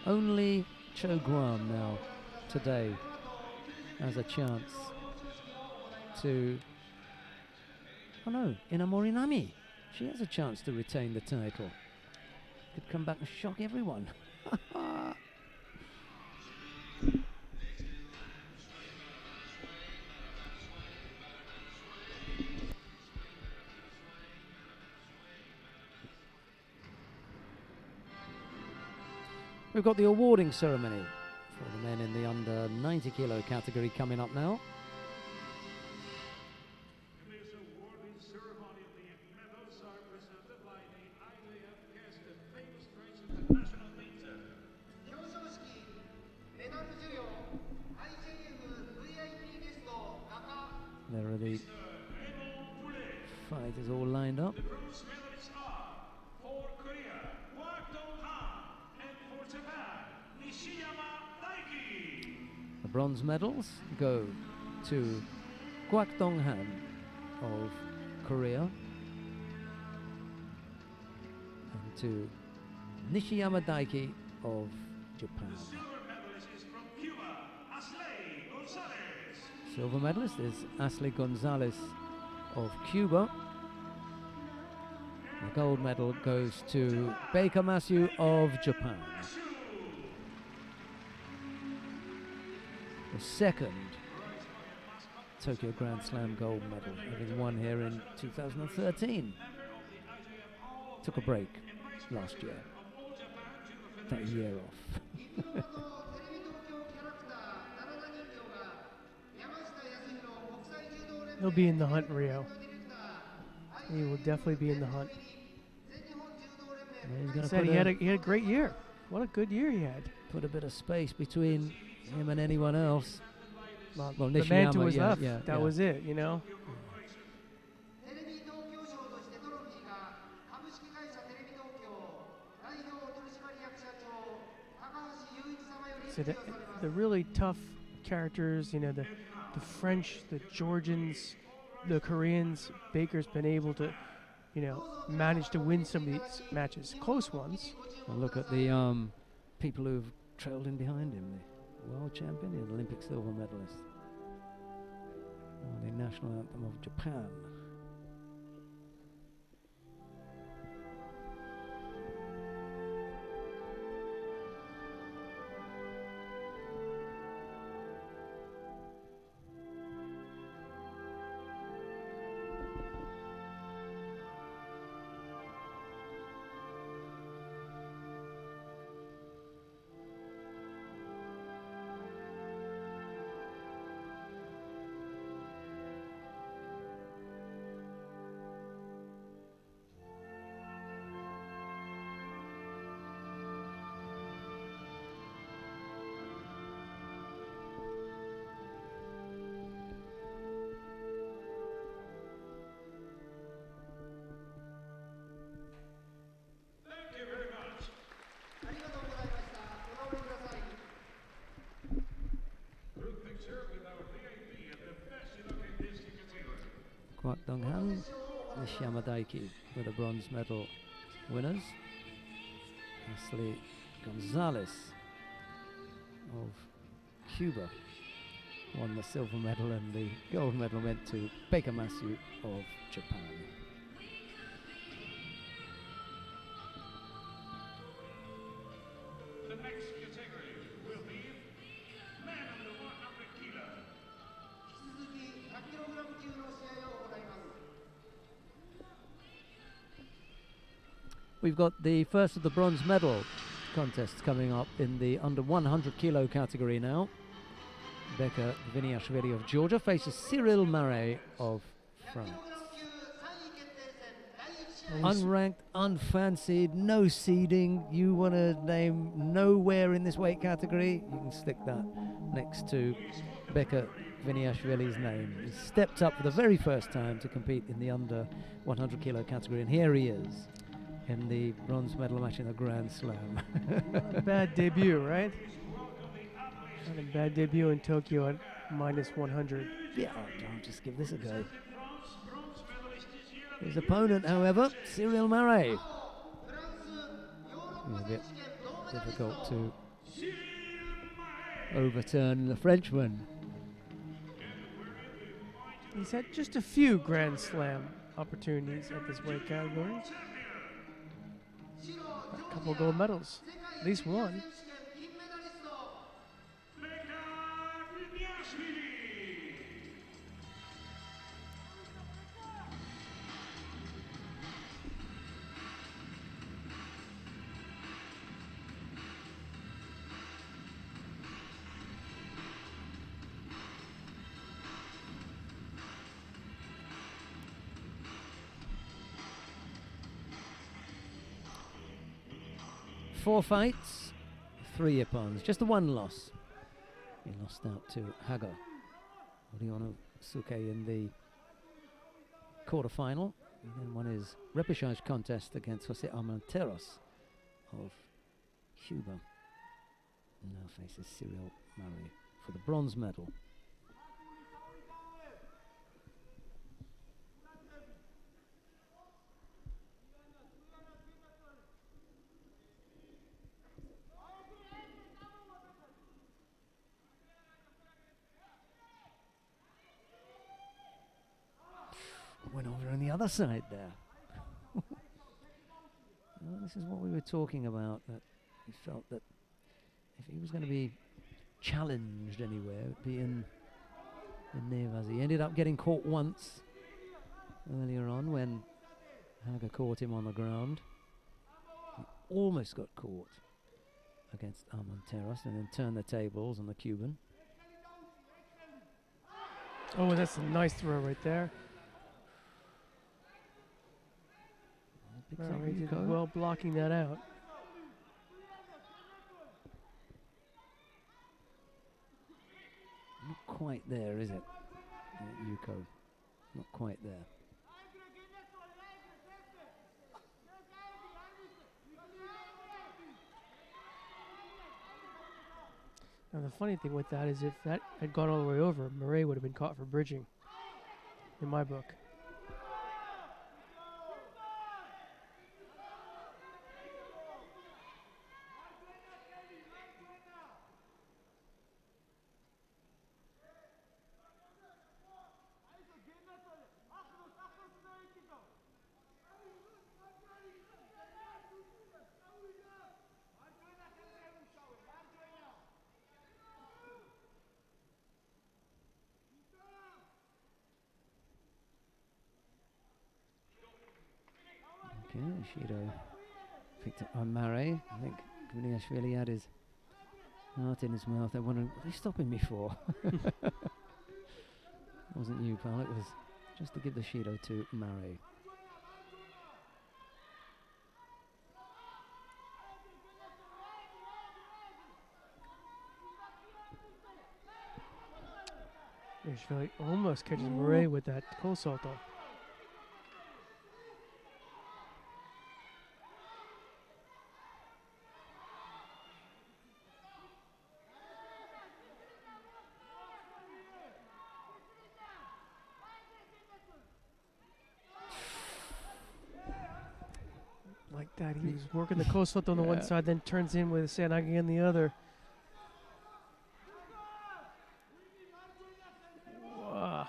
Only Cho Guam now, today, has a chance to... Oh no, Ina Morinami. She has a chance to retain the title. Could come back and shock everyone. We've got the awarding ceremony for the men in the under 90 kilo category coming up now. Today's awarding ceremony of the medals are presented by the IWF guest and famous French international painter. 表彰式メダル授与 IJF VIP ゲスト中 There are the fighters all lined up. The bronze medalists are for Korea, Kwak Dong-han, and for Japan, Nishiyama Daiki. The bronze medals go to Kwak Dong-han of Korea and to Nishiyama Daiki of Japan. Silver medalist is from Cuba, Asley Gonzalez. Silver medalist is Ashley Gonzalez of Cuba. The gold medal goes to Baker Masu of Japan. The second Tokyo Grand Slam gold medal, having won here in 2013. Took a break. last year. That year off. 日テレビ東京キャラクター奈良田人形が山下康弘国際柔道連盟 He'll be in the hunt, Rio. ディレクター He will definitely be in the hunt. 全日本柔道連 And 盟 he's going to Said put he had a great year. What a good year he had. put a bit of space between him and anyone else. Well, Well, the man to Nishiyama, his yeah, left. yeah, that yeah. was it, you know. テレビ東京賞としてトロフィーが株式会社テレビ東京代表取締役社長高橋雄一様より So 授 the, 与されます the really tough characters, you know, the French, the Georgians, the Koreans, Baker's been able to, you know, manage to win some of these matches, close ones. Well, look at the people who've trailed in behind him. The world champion, the Olympic silver medalist. The national anthem of Japan. Thank you very much. ありがとうございましたお直りください Group picture with our VIP and the best you look in this category. Kwak Donghan, Nishiyama Daiki were the bronze medal winners. Ashley Gonzalez of Cuba won the silver medal, and the gold medal went to Baker Masu of Japan. The next category will be man under 100 kilo. 引き続き 100kg 級の試合を行います We've got the first of the bronze medal contests coming up in the under 100 kilo category now. Becca Viniashvili of Georgia faces Cyril Marais of France. 100kg 級3位決定戦第1試合 Unranked, unfancied, no seeding. You want to name nowhere in this weight category? You can stick that next to Becca Viniashvili's name. He stepped up for the very first time to compete in the under 100 kilo category, and here he is in the bronze medal match in the Grand Slam. Not a bad debut, right? Not a bad debut in Tokyo at minus 100. Yeah, I'll just give this a go. His opponent, however, Cyril Marais. フランスヨーロッ It's パ a 選 bit 手権銅メダリス difficult ト to overturn the Frenchman. He's had just a few Grand Slam opportunities at this weight category. A couple gold medals, at least one. 選手権銀メダリスト 4 fights, 3 Ippons, just the 1 loss. He lost out to Haga Orionosuke in the quarter-final. And then won his repechage contest against Jose Armenteros of Cuba. And now faces Cyril Marais for the bronze medal. Went over on the other side there. Well, this is what we were talking about, that he felt that if he was going to be challenged anywhere, it would be in Nevers. He ended up getting caught once earlier on when Haga caught him on the ground. almost got caught against Armenteros and then turned the tables on the Cuban. Oh, that's a nice throw right there. Picks up He did Yuko. well blocking that out. Not quite there, is it? Yuko. Not quite there. Now the funny thing with that is if that had gone all the way over, Murray would have been caught for bridging, in my book. Okay, Shido picked up by Murray. I think Gviniashvili had his heart in his mouth. They're wondering, what are you stopping me for? Wasn't you, pal. It was just to give the Shido to Murray. Gviniashvili almost catches Murray with that cold salto. Like that, he was working the cold salto on the one Yeah. side, then turns in with Sanagi on the other. Wow.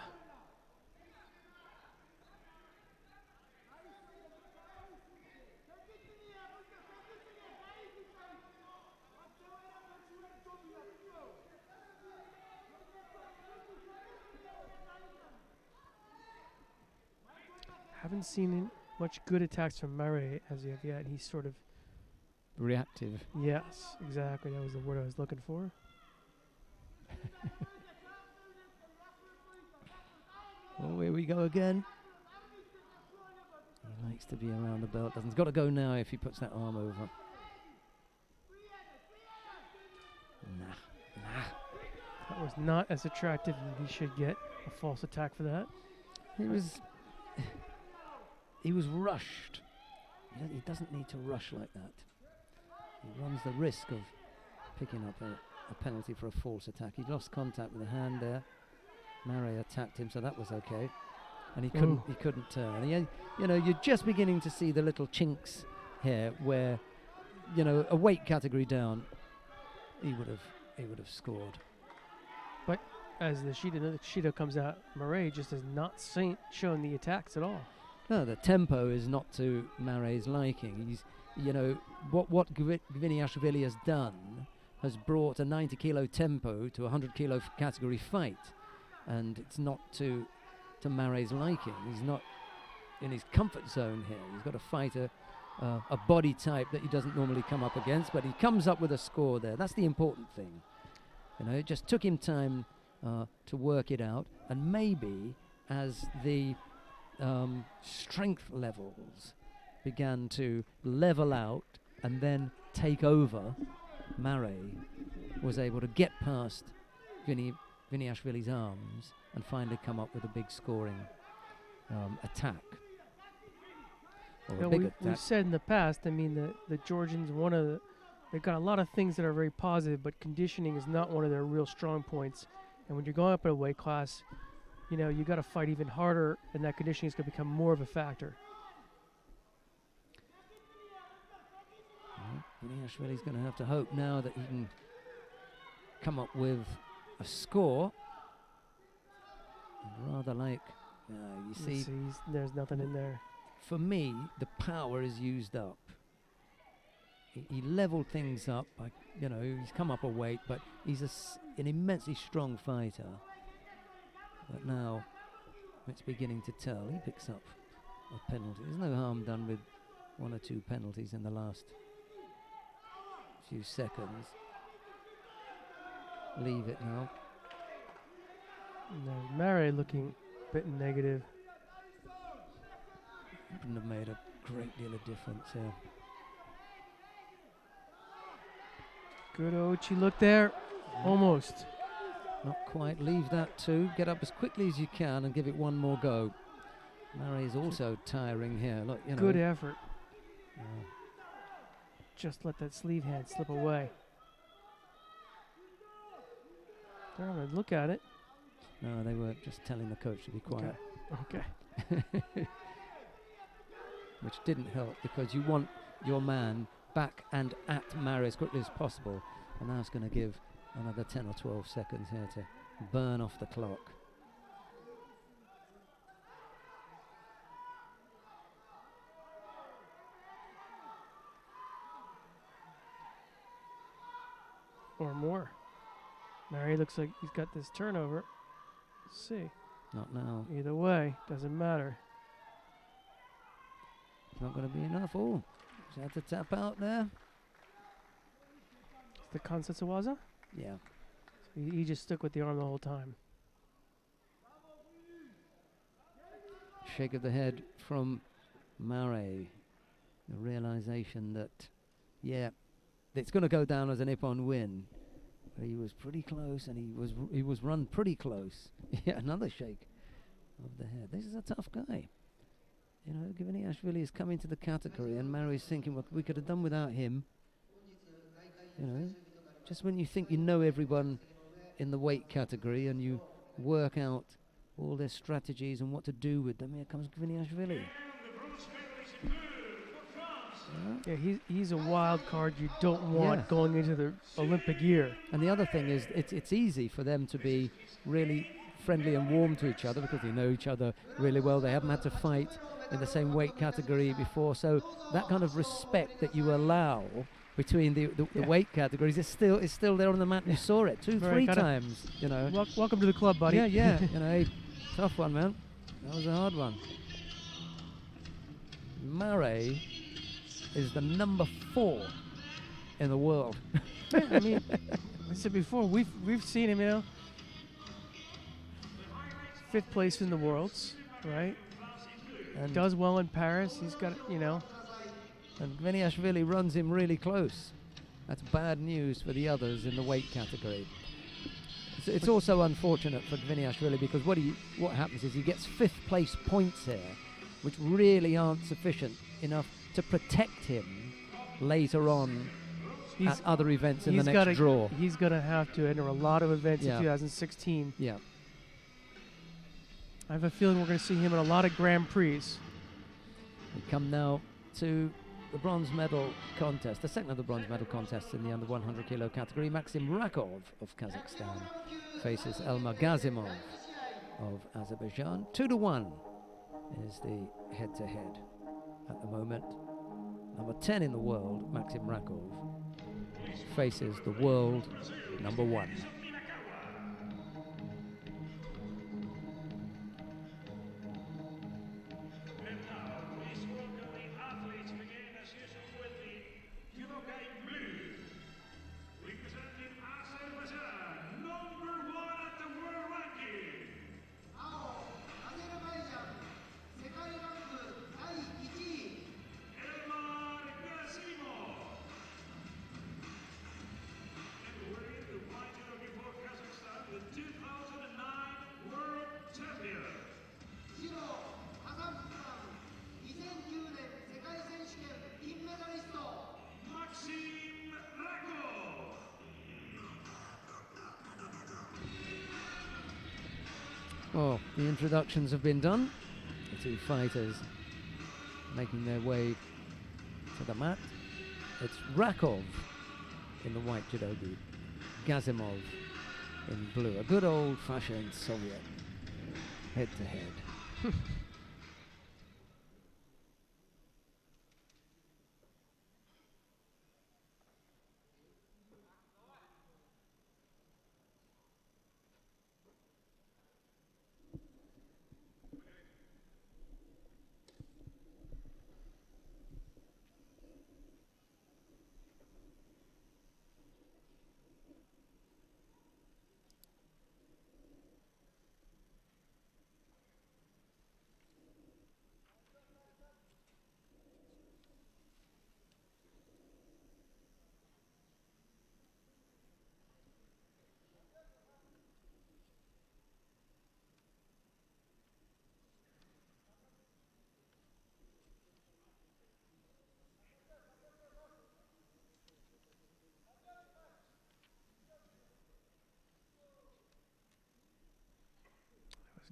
Haven't seen much good attacks from Murray as of yet. He's sort of, Reactive. yes, exactly. That was the word I was looking for. Oh, here we go again. He likes to be around the belt. He's got to go now if he puts that arm over. Nah. That was not as attractive, and he should get a false attack for that. He was rushed. He doesn't need to rush like that. He runs the risk of picking up a penalty for a false attack. He lost contact with the hand there. Murray attacked him, so that was okay. And he couldn't turn. You're just beginning to see the little chinks here where, a weight category down, he would have scored. As the Shido comes out, Murray just has not shown the attacks at all. No, the tempo is not to Murray's liking. He's, what Gviniashvili has done has brought a 90 kilo tempo to a 100 kilo category fight, and it's not to Murray's liking. He's not in his comfort zone here. He's got to fight a body type that he doesn't normally come up against, but he comes up with a score there. That's the important thing. It just took him time to work it out, and maybe as the strength levels began to level out and then take over, Murray was able to get past Gviniashvili's arms and finally come up with a big scoring attack. Or a big attack. We've said in the past, the Georgians, they've got a lot of things that are very positive, but conditioning is not one of their real strong points. And when you're going up in a weight class, you got to fight even harder, and that conditioning is going to become more of a factor. Gviniashvili's going to have to hope now that he can come up with a score. Rather like, you see, There's nothing in there. for me, the power is used up. He leveled things up. He's come up a weight, but he's an immensely strong fighter. But now it's beginning to tell. He picks up a penalty. There's no harm done with one or two penalties in the last few seconds. Leave it now. No, Mare looking a bit negative. Wouldn't have made a great deal of difference here. Good Ochi look there. Almost. Not quite. Leave that too. Get up as quickly as you can and give it one more go. Murray is also tiring here. Look, you know. Good effort. Yeah. Just let that sleeve hand slip away. They're going to look at it. No, they were just telling the coach to be quiet. Okay. Which didn't help because you want your man back and at Murray as quickly as possible. And now it's going to give another 10 or 12 seconds here to burn off the clock. Or more. Murray looks like he's got this turnover. Let's see. Not now. Either way, doesn't matter. It's not going to be enough. Oh, he's had to tap out there. It's the Kansatsuwaza? Yeah. So he just stuck with the arm the whole time. Shake of the head from Murray. The realization that, yeah, it's going to go down as a Nippon win. But he was pretty close, and he was run pretty close. Yeah, another shake of the head. This is a tough guy. You know, Gviniashvili is coming to the category, and Murray's thinking, what we could have done without him. You know, just when you think you know everyone in the weight category, and you work out all their strategies and what to do with them, here comes Gviniashvili. Yeah, he's a wild card you don't want going into the Olympic year. And the other thing is, it's easy for them to be really friendly and warm to each other because they know each other really well. They haven't had to fight in the same weight category before, so that kind of respect that you allow between the weight categories is still there on the mat. You saw it three times. You know. Welcome to the club, buddy. Yeah. You know, hey, tough one, man. That was a hard one. Murray is the number 4 in the world. Yeah, I mean, I said before, we've seen him, you know, 5th place in the Worlds, right? And does well in Paris. He's got, you know. And Gviniashvili runs him really close. That's bad news for the others in the weight category. It's also unfortunate for Gviniashvili because what happens is he gets 5th place points here, which really aren't sufficient enough to protect him later on at other events in the next draw. He's going to have to enter a lot of events in 2016. Yeah. I have a feeling we're going to see him in a lot of Grand Prix. We come now to the bronze medal contest, the second of the bronze medal contests in the under 100 kilo category. Maxim Rakov of Kazakhstan faces Elmar Gazimov of Azerbaijan. 2-1 is the head-to-head at the moment. Number 10 in the world, Maxim Rakov, faces the world number 1. And now, please welcome the athletes beginning as usual with the Judo blue. Representing Azerbaijan, number 1 at the world ranking. 青アゼルバイジャン世界ランク第1位 Elmar Gazimov. And wearing the white jersey for Kazakhstan, the 2009 world champion. 白カザフスタン2009年世界選手権銀メダリスト Maxim Rakov. Oh, the introductions have been done. The two fighters making their way to the mat. It's Rakov in the white judo gi, Gazimov in blue. A good old-fashioned Soviet head-to-head.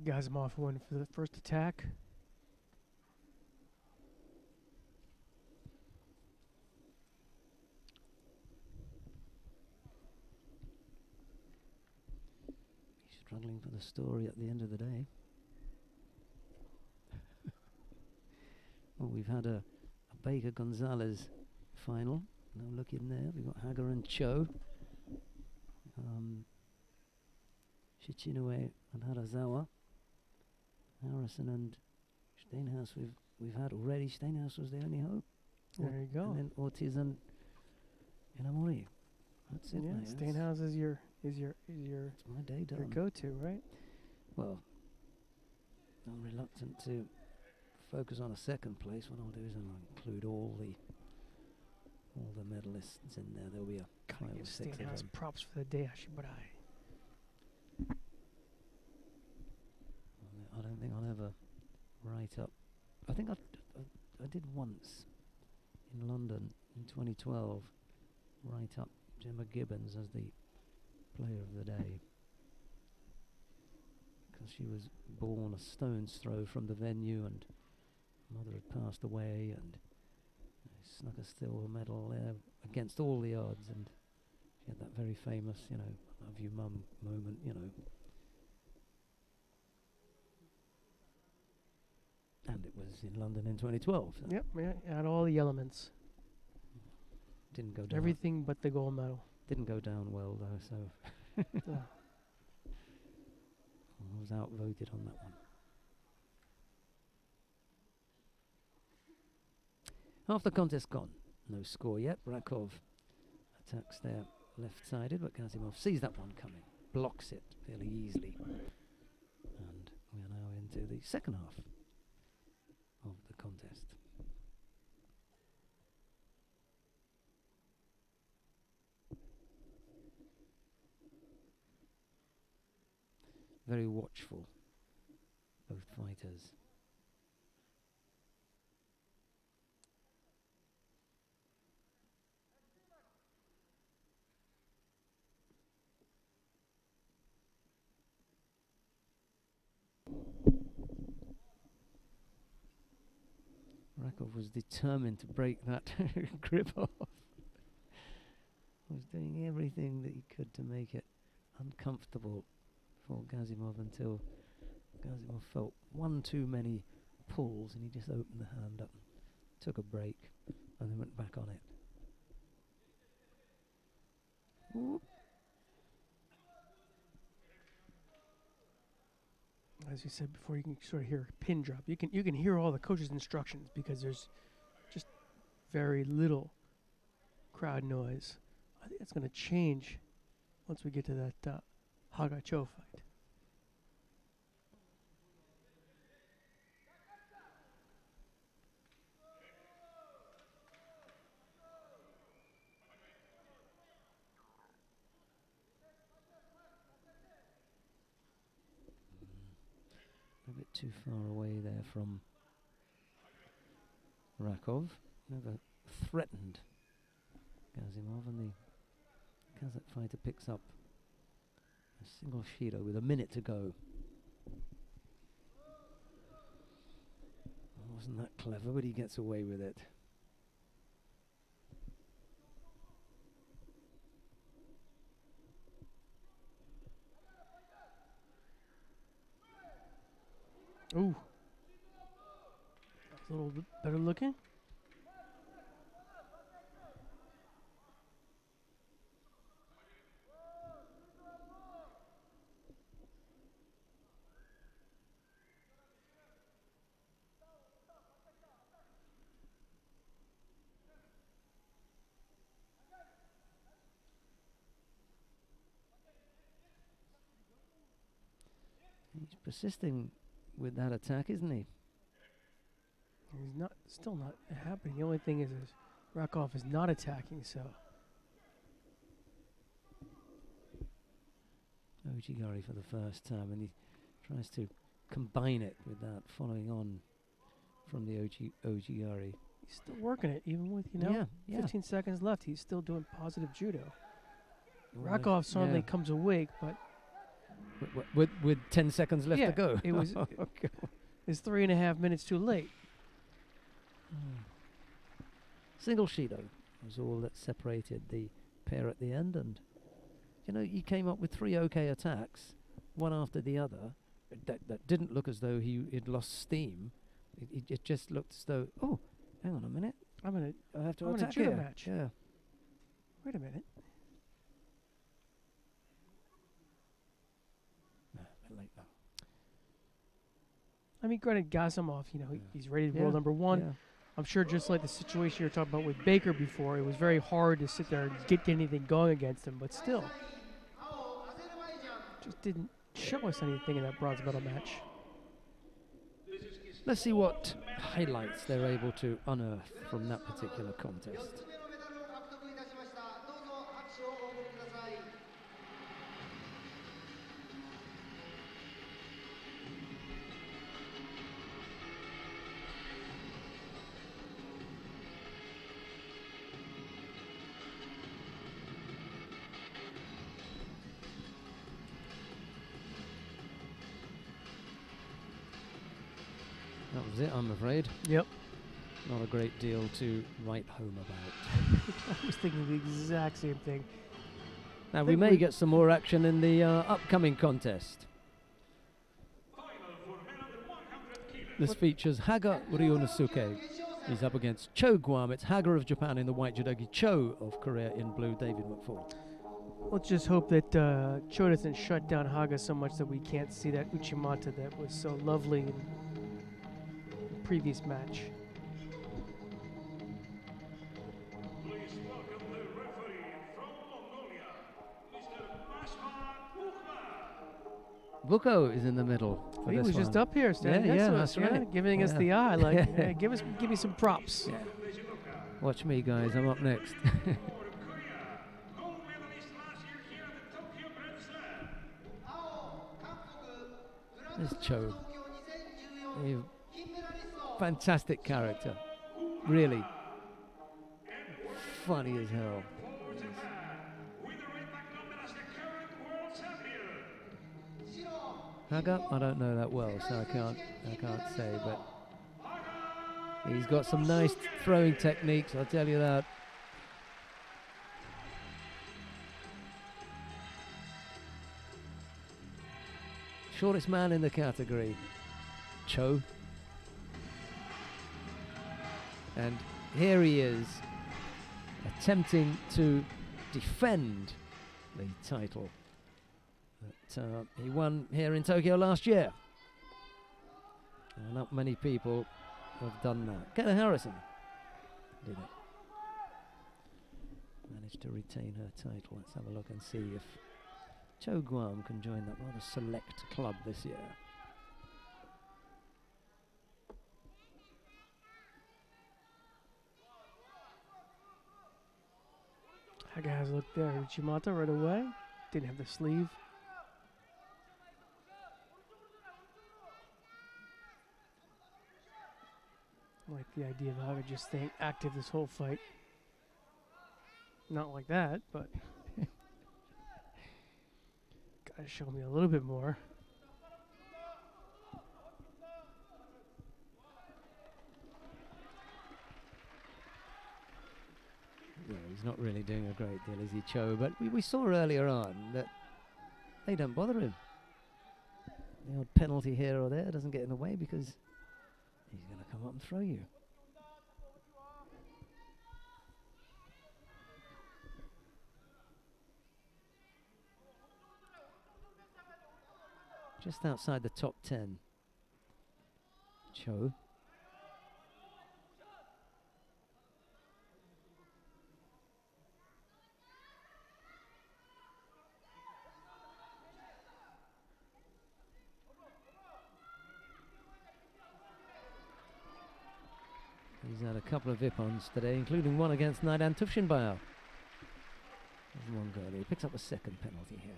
Gazimov went for the first attack. He's struggling for the story at the end of the day. Well, we've had a Baker Gonzalez final. Now look in there. We've got Hager and Cho. Shichinue and Harazawa. Harrison and Steinhaus we've had already. Steinhaus was the only hope. There you go. And then Ortiz and Inamori. That's it. Yeah, mate. Steinhaus is your It's my day your done. go-to, right? Well, I'm reluctant to focus on a second place. What I'll do is I'll include all the medalists in there. There'll be a Gotta 5 or give 6 of Steinhaus them. props for the day, Ashibarai. I don't think I'll ever write up. I think I did once in London in 2012 write up Gemma Gibbons as the player of the day, because she was born a stone's throw from the venue and mother had passed away, and snuck a silver medal there against all the odds, and she had that very famous, love you mum moment, and it was in London in 2012. So Yep, yeah, had all the elements. didn't go down. Everything but the gold medal. Didn't go down well though, so Yeah. I was outvoted on that one. Half the contest gone. No score yet. Rakov attacks there left-sided, but Gazimov sees that one coming, blocks it fairly easily. And we are now into the second half of the contest. Very watchful, both fighters. Rakov was determined to break that grip off. Was doing everything that he could to make it uncomfortable for Gazimov until Gazimov felt one too many pulls and he just opened the hand up and took a break and then went back on it. Whoop. As you said before, you can sort of hear a pin drop. You can hear all the coach's instructions because there's just very little crowd noise. I think it's going to change once we get to that Haga Cho fight. A bit too far away there from Rakov. Never threatened Gazimov, and the Kazakh fighter picks up a single Shido with a minute to go. Wasn't that clever, but he gets away with it. Ooh. That's a little bit better looking. He's persisting with that attack, isn't he? He's still not happening. The only thing is Rakov is not attacking, so Ojigari for the first time, and he tries to combine it with that, following on from the Ojigari. he's still working it, even with, Yeah. 15 seconds left. He's still doing positive judo. Almost- Rakov suddenly yeah. comes awake, but With 10 seconds left Yeah, to go. it was- Oh, God. It's 3.5 minutes too late. Single Shido was all that separated the pair at the end, and he came up with 3 okay attacks, one after the other. That didn't look as though he'd lost steam. It just looked as though, oh, hang on a minute, I'm gonna I have to I'm gonna attack judo here. match. Yeah. wait a minute. No, a bit late now. I mean, granted, Gasimov, he's rated Yeah, world number 1. yeah. I'm sure just like the situation you were talking about with Baker before, it was very hard to sit there and get anything going against him, but still, just didn't show us anything in that bronze medal match. Let's see what highlights they're able to unearth from that particular contest. 4つ目のメダルを獲得いたしました。どうぞ拍手をお送りください。 That was it, I'm afraid. Yep. Not a great deal to write home about. I was thinking the exact same thing. Now, we think may we- get some more action in the upcoming contest. Final for men under 100 kilos. This features Haga Ryonosuke. He's up against Cho Guam. It's Haga of Japan in the white judogi, Cho of Korea in blue, David McFall. Let's just hope that Cho doesn't shut down Haga so much that we can't see that Uchimata that was so lovely in the previous match. Please welcome the referee from Mongolia, Mr. Mashma Buchma. Buko is in the middle. For He this was just one. up here standing Yeah, next yeah, to us, that's right. giving us Yeah. the eye, like, hey, give me some props. Yeah. Watch me, guys. I'm up next. For Korea, gold medalist last year here at the Tokyo Grand Slam. 青、韓国、グラン This ドス Cho. ラム東京2014 A 金メダリスト fantastic character. Really. Funny as hell. For Japan, with the red back number as the current world champion. 白、 Haga, I don't know that well, so I can't say, but he's got some nice throwing techniques, I'll tell you that. Shortest man in the category, Cho. And here he is, attempting to defend the title that he won here in Tokyo last year. Not many people have done that. Kenna Harrison did it. Managed to retain her title. Let's have a look and see if Cho Guam can join that rather select club this year. Haga has a look there. Uchimata right away. Didn't have the sleeve. I like the idea of Haga just staying active this whole fight. Not like that, but gotta show me a little bit more. Yeah, he's not really doing a great deal, is he, Cho? But we saw earlier on that they don't bother him. The odd penalty here or there doesn't get in the way because he's going to come up and throw you. Just outside the top 10. Cho. He's had a couple of Vippons today, including one against Naidan Tufshinbao of Mongolia. He picks up a second penalty here.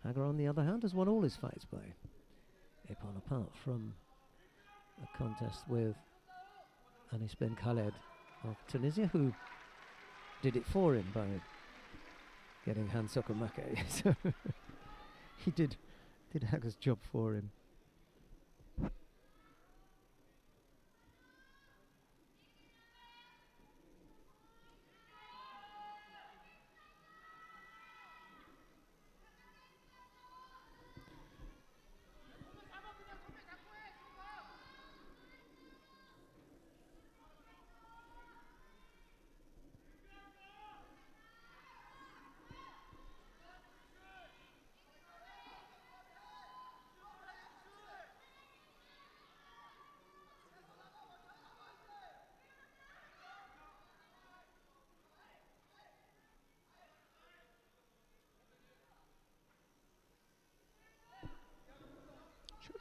Haga, on the other hand, has won all his fights by Ippon, apart from a contest with Anis Ben Khaled of Tunisia, who did it for him by getting Hansoko Make. So he did Haga's job for him.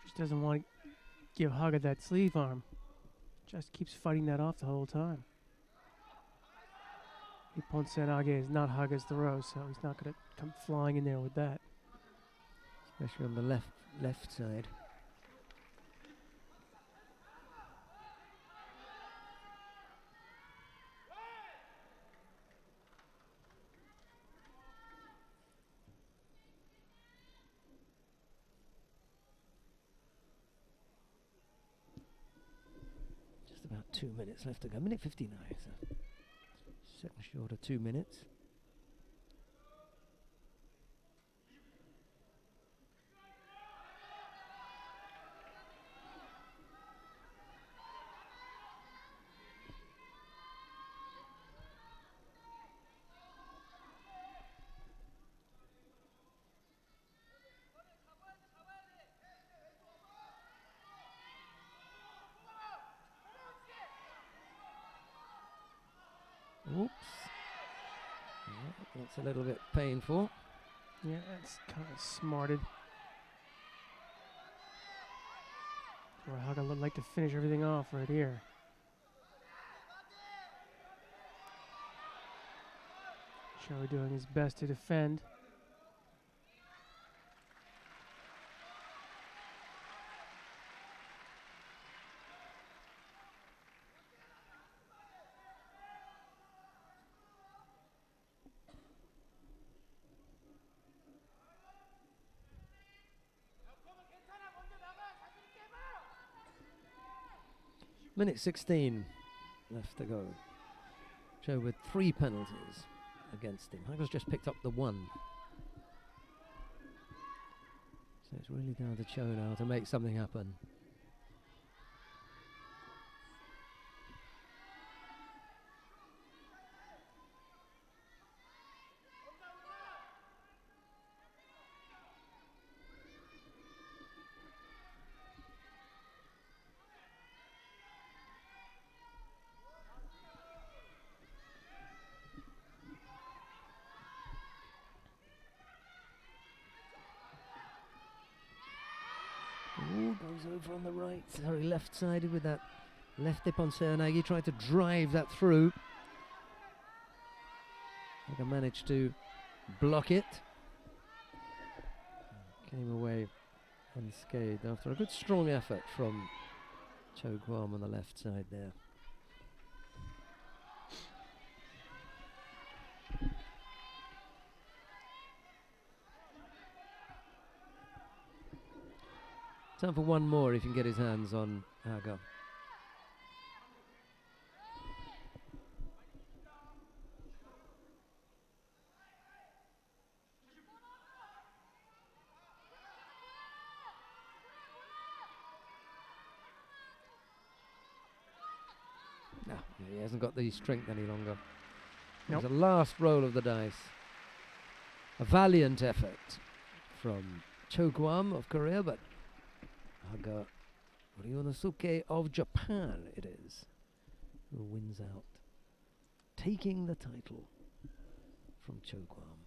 Just doesn't want to give Haga that sleeve arm. Just keeps fighting that off the whole time. Ippon Senage is not Haga's throw, so he's not going to come flying in there with that. Especially on the left side. Just about 2 minutes left to go. Minute 59. So second short of 2 minutes. Oops. Yeah, that's a little bit painful. Yeah, that's kind of smarted. Where Haga would like to finish everything off right here. Shoei doing his best to defend. Minute 16 left to go. Joe with 3 penalties against him. Haga's just picked up the 1. So it's really down to Cho now to make something happen. Ooh, goes over on the right, sorry, left-sided with that left hip on Seoinage. Tried to drive that through. Haga managed to block it. Came away unscathed after a good strong effort from Cho Guam on the left side there. Time for one more if he can get his hands on Haga. No, he hasn't got the strength any longer. Nope. It was a last roll of the dice. A valiant effort from Cho Guam of Korea, but Haga Ryonosuke of Japan it is who wins out, taking the title from Cho Guam.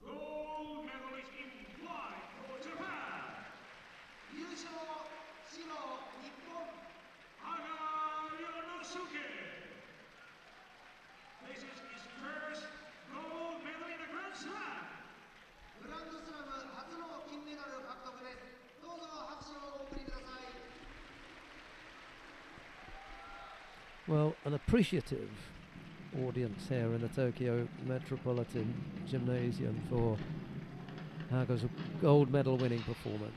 Gold medalist in white for Japan, 優勝白日本 Haga Ryonosuke. This is his first gold medal in a Grand Slam. グランドス Well, an appreciative audience here in the Tokyo Metropolitan Gymnasium for Hago's gold medal winning performance.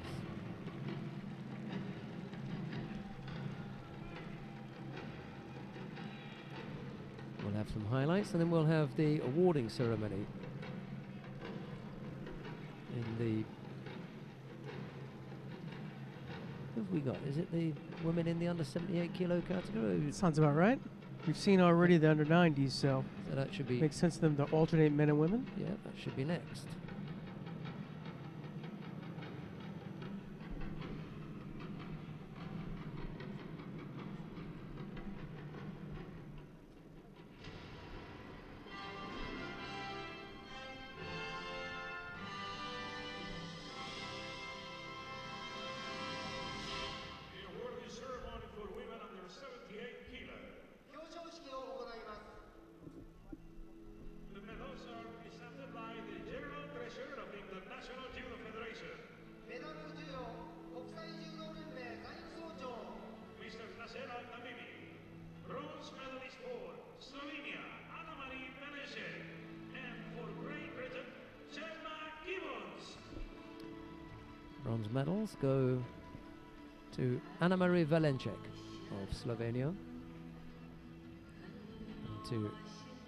We'll have some highlights and then we'll have the awarding ceremony in the... Who have we got? Is it the women in the under 78 kilo category? Sounds about right. We've seen already the under 90s, so So that should be... makes sense for them to alternate men and women. Yeah, that should be next. The awarding ceremony for women under 78 kilo. 表彰式を行います。 The medals are presented by the General Treasurer of the International Judo Federation, メダル授与国際柔道連盟会議総長 Mr. Nasser Al-Tamimi. Bronze medalist for Slovenia, Anna Marie Beneshe. And for Great Britain, Gemma Gibbons. Bronze medals go to Anna Marie Valencek of Slovenia and to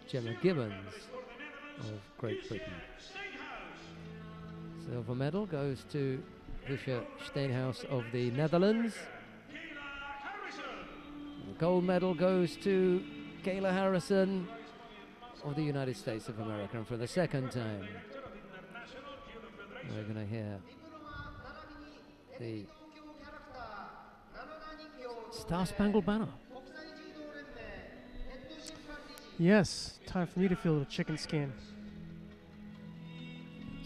Gemma Gibbons For the Netherlands, of Great Britain. Steenhuis. Silver medal goes to Husha Steenhuis of the Netherlands. Kayla Harrison. The gold medal goes to Kayla Harrison of the United States of America. And for the second time, we're going to hear ディプロマ並びにテレビ the 東京キャラクター7人形を Star Spangled Banner. 国際柔道連盟ヘッド審判理事 Yes, time for me to feel a chicken skin.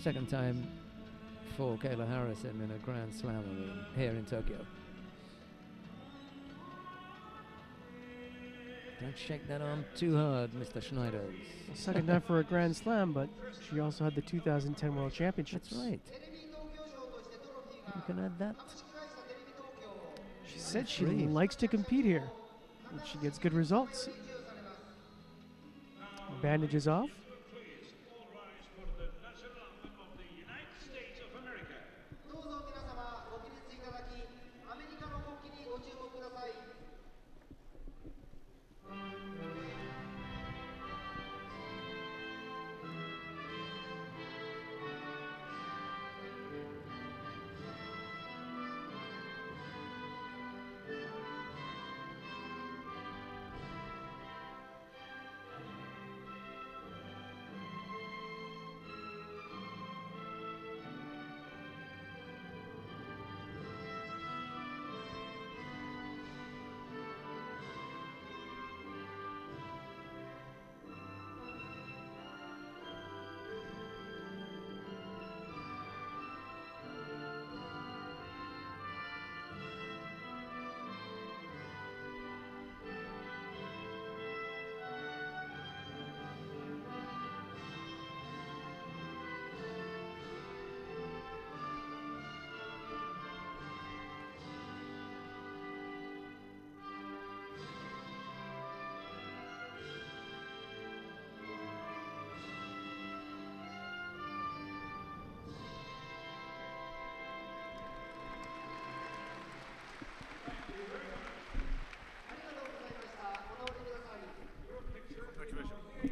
Second time for Kayla Harrison in a Grand Slam here in Tokyo. Don't shake that arm too hard, Mr. Schneiders. Second time for a Grand Slam, but she also had the 2010 World Championships. That's right. テレビ東京賞としてトロフィー You が can add that. 株式会社テレビ東京 She said she Great. likes to compete here. And she gets good results. 授与されます。 Bandages off. Please all rise for the national anthem of the United States of America. どうぞ皆様ご起立いただき、アメリカの国旗にご注目ください。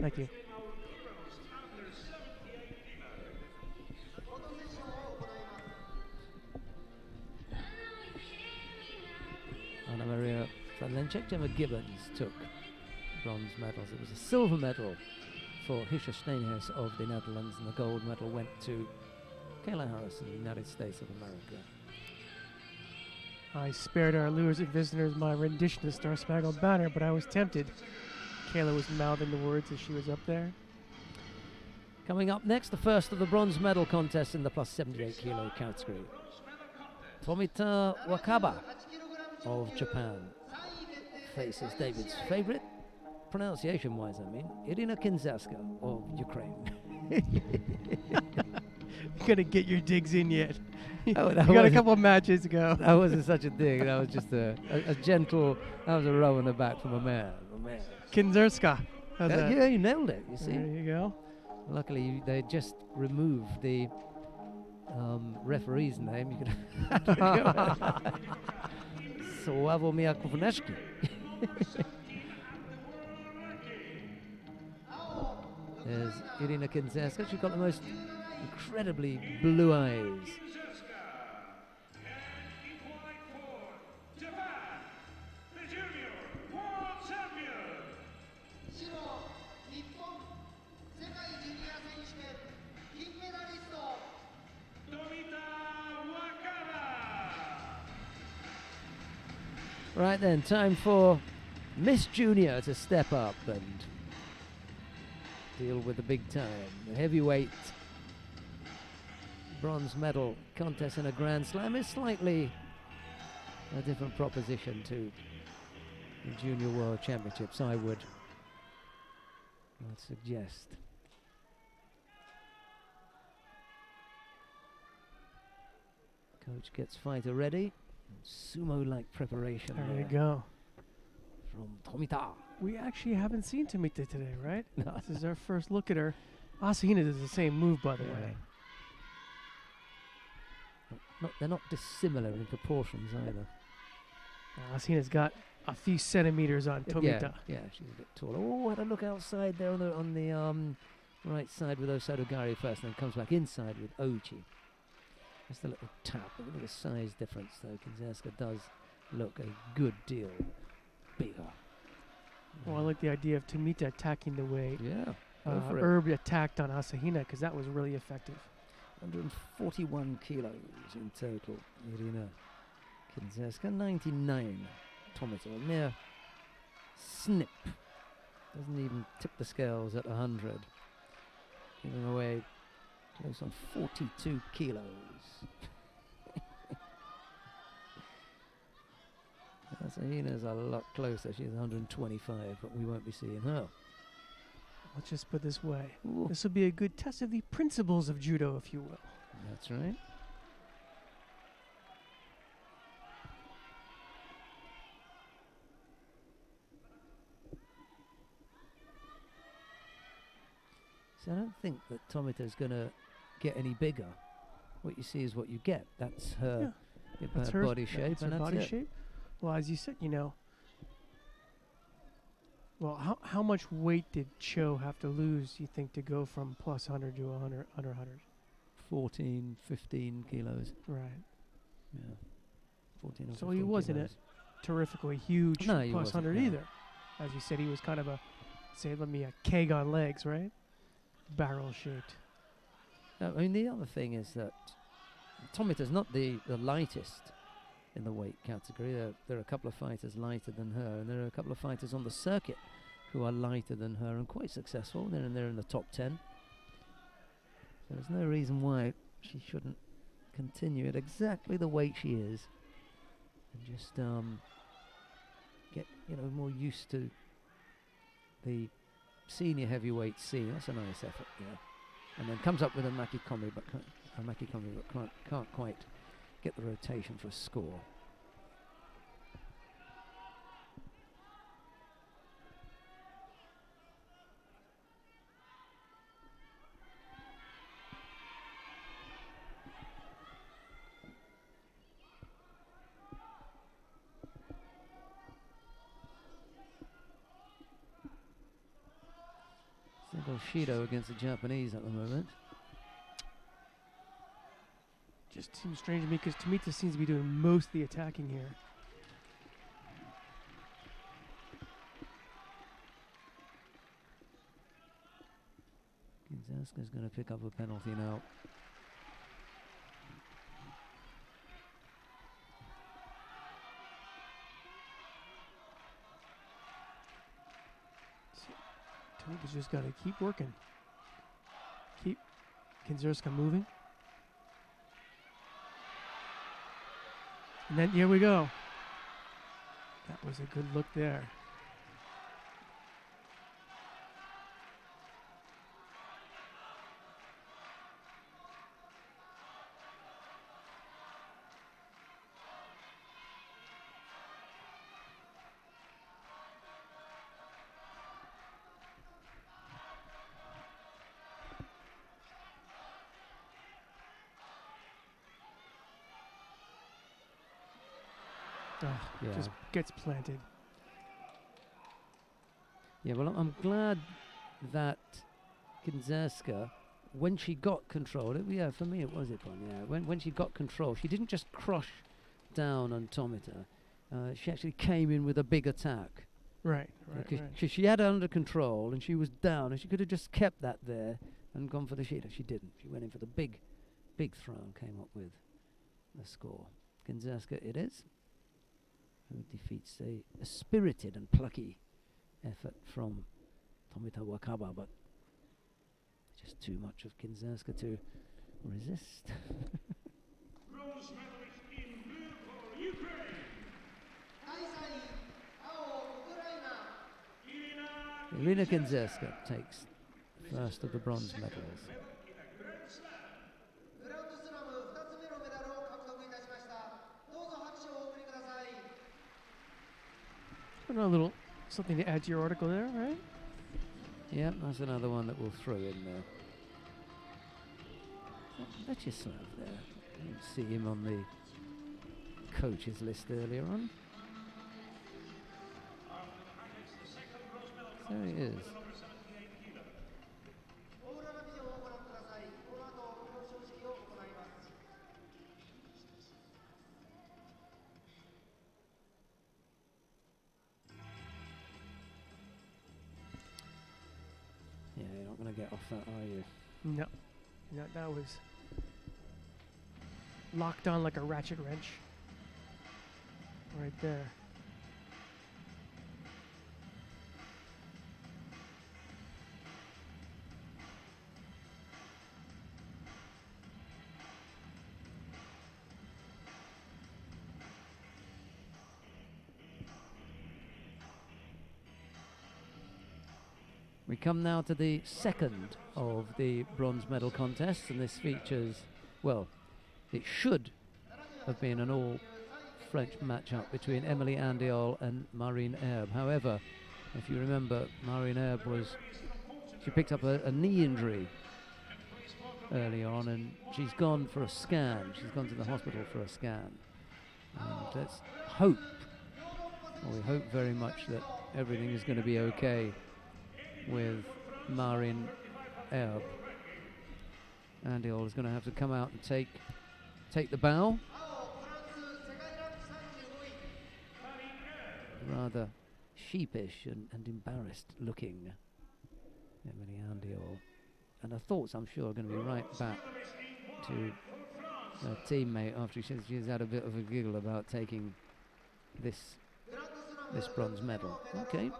Thank you. フォトセッションを行います。 Anna Maria Valencek, Gemma Gibbons took bronze medals. It was a silver medal for Husha Steenhuis of the Netherlands, and the gold medal went to Kayla Harrison, the United States of America. I spared our lures and visitors my rendition of the Star Spangled Banner, but I was tempted. Kayla was mouthing the words as she was up there. Coming up next, the first of the bronze medal contests in the plus 78 kilo category. Tomita Wakaba 8キログラム of Japan 3位決定 faces David's favorite, pronunciation-wise I mean, Irina Kinzaska of Ukraine. You gotta get your digs in yet. Oh, You that got a wasn't- couple of matches to go. That wasn't such a dig, that was just a gentle, that was a row in the back from a man. man. Kinzerska. How's that? Yeah, you nailed it, you see. There you go. Luckily, they just removed the referee's name. You could Sławomir Kowalski. There's Irina Kinzerska. She's got the most incredibly blue eyes. Japan, the junior world champion. 白日本世界ジュニア選手権金メダリスト Tomita Wakara. Right then, time for Miss Junior to step up and deal with the big time. The heavyweight bronze medal contest in a Grand Slam is slightly a different proposition to the Junior World Championships, I would suggest. Coach gets fighter ready. Sumo-like preparation There you there go. from Tomita. We actually haven't seen Tomita today, right? No. This is our first look at her. Asahina does the same move, by the Yeah. way. They're not dissimilar in proportions either. Asahina's got a few centimeters on Tomita. Yeah, she's a bit taller. Oh, had a look outside there on the right side with Osodogari first, and then comes back inside with Ochi. Just a little tap. Look at the size difference, though. Kinzerska does look a good deal bigger. Well, I like the idea of Tomita attacking the way Yeah, go for it. Herb attacked on Asahina, because that was really effective. 141 kilos in total. Irina Kinzerska, 99. Tomita, a mere snip. Doesn't even tip the scales at 100. Giving away close on 42 kilos. Asahina's a lot closer. She's 125, but we won't be seeing her. Let's just put it this way. Ooh, This will be a good test of the principles of judo, if you will. that's right. So I don't think that Tomita's going to get any bigger. What you see is what you get. That's her, That's her her body shape, That's and her that's body it. shape. Well, as you said, well, how much weight did Cho have to lose, you think, to go from plus 100 to 100, under 100? 14, 15 kilos. Right. Yeah. 14 or So he 15 wasn't kilos. Terrifically huge No, he plus wasn't, 100 no. either. As you said, he was kind of a keg on legs, right? Barrel shaped. No, I mean, the other thing is that Tomita's not the lightest in the weight category. There are a couple of fighters lighter than her, and there are a couple of fighters on the circuit who are lighter than her and quite successful. They're in the top 10. So there's no reason why she shouldn't continue at exactly the weight she is, and just get more used to the senior heavyweight scene. That's a nice effort, yeah. And then comes up with a Makikomi, but can't quite get the rotation for a score. Single Shido against the Japanese at the moment. Just seems strange to me because Tomita seems to be doing most of the attacking here. Kinzerska's going to pick up a penalty now. Tomita's just got to keep working. Keep Kinzerska moving. And then here we go. That was a good look there. Yeah. Just gets planted. Yeah, well, I'm glad that Kinzerska, when she got control, for me it was Ippon, yeah. When she got control, she didn't just crush down on Tomita. She actually came in with a big attack. Right. Because she had it under control and she was down, and she could have just kept that there and gone for the Shida. She didn't. She went in for the big throw and came up with the score. Kinzerska it is, who defeats a spirited and plucky effort from Tomita Wakaba, but just too much of Kinzerska to resist. Bronze medalist in blue for Ukraine, 第3位青ウクライナ Irina Kinzerska takes first of the bronze medals. グランドスラム2つ目のメダルを獲得いたしました。どうぞ拍手をお送りください。 Put a little something to add to your article there, right? Yep, that's another one that we'll throw in there. Vyacheslav there. I didn't see him on the coaches list earlier on. There he is. 大浦のビデオをご覧ください。この後表彰式を行います。 Yeah, you're not going to get off that, are you? No. That was locked on like a ratchet wrench. Right there. We come now to the second of the bronze medal contests, and this features, well, it should have been an all-French matchup between Emily Andiol and Marine Herbe. However, if you remember, Marine Herbe she picked up a knee injury early on, and she's gone for a scan. She's gone to the hospital for a scan. And let's hope, or we hope very much, that everything is going to be okay with Marine Herbe. Andiol is going to have to come out and take the bow. Rather sheepish and embarrassed looking, Emily Andiol. And her thoughts, I'm sure, are going to be right back to her teammate after she's had a bit of a giggle about taking this bronze medal. Okay.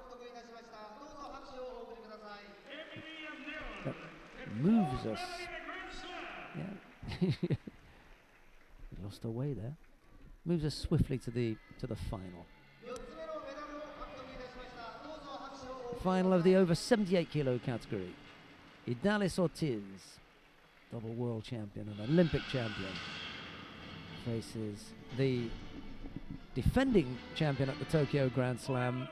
That moves us. Yeah. We lost our way there. Moves us swiftly to the final. Final of the over 78 kilo category. Idalis Ortiz, double world champion and Olympic champion, faces the defending champion at the Tokyo Grand Slam,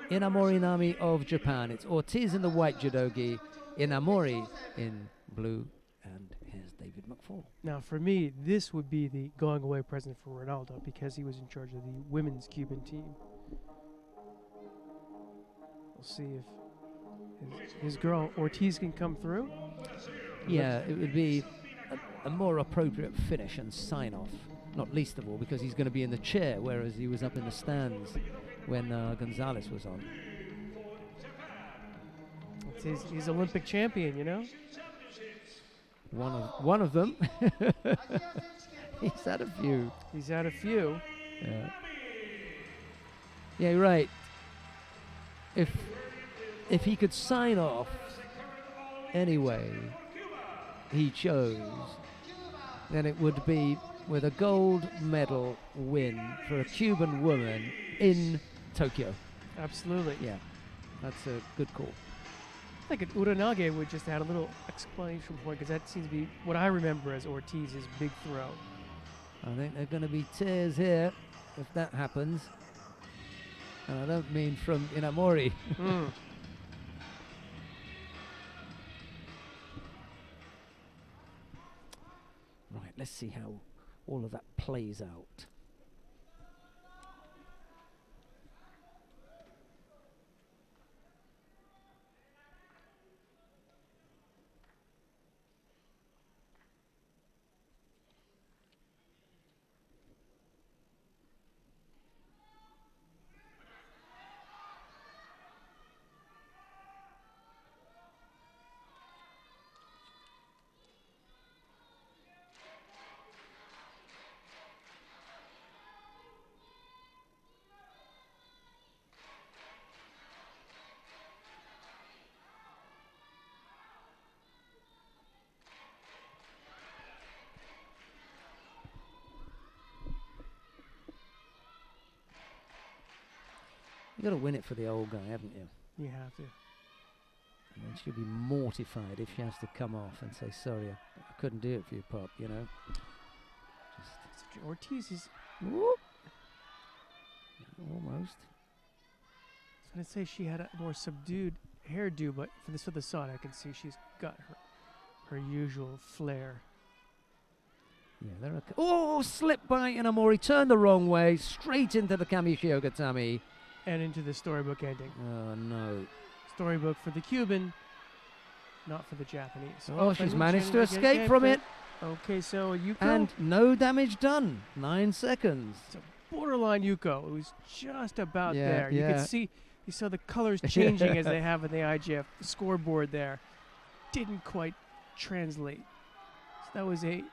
Inamori Nami of Japan. It's Ortiz in the white judogi, Inamori in blue, and here's David McFall. Now, for me, this would be the going away present for Ronaldo because he was in charge of the women's Cuban team. We'll see if his girl Ortiz can come through. Yeah, it would be a more appropriate finish and sign off, not least of all because he's going to be in the chair, whereas he was up in the stands when Gonzalez was on. It's his Olympic champion, you know? One of them. He's had a few. He's had a few. Yeah. Yeah, you're right. If he could sign off anyway he chose, then it would be with a gold medal win for a Cuban woman in Tokyo. Absolutely. Yeah, that's a good call. I think Uranage would just add a little exclamation point because that seems to be what I remember as Ortiz's big throw. I think there are going to be tears here if that happens. And I don't mean from Inamori. Right, let's see how all of that plays out. You got to win it for the old guy, haven't you? You have to. And then she'll be mortified if she has to come off and say, sorry, I couldn't do it for you, Pop, you know. Just Ortiz is. whoop. Almost. I was gonna say she had a more subdued hairdo, but for this other side, I can see she's got her usual flair. Yeah, there are. Oh, slip by Inamori, turned the wrong way, straight into the Kamishio Gatami. And into the storybook ending. Oh no! Storybook for the Cuban, not for the Japanese. Oh, she's managed to escape from it, Okay, so Yuko. and no damage done. 9 seconds. It's a borderline Yuko. It was just about Yeah, there. You yeah. could see, you saw the colors changing as they have in the IGF scoreboard there. Didn't quite translate. So that was a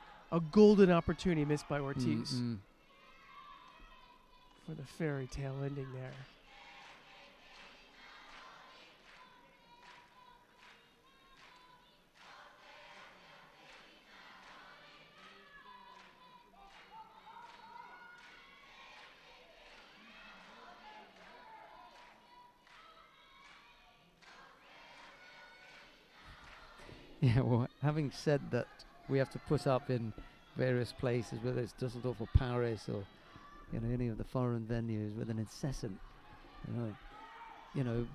golden opportunity missed by Ortiz for the fairy tale ending there. Yeah, well, having said that, we have to put up in various places, whether it's Dusseldorf or Paris or, you know, any of the foreign venues, with an incessant,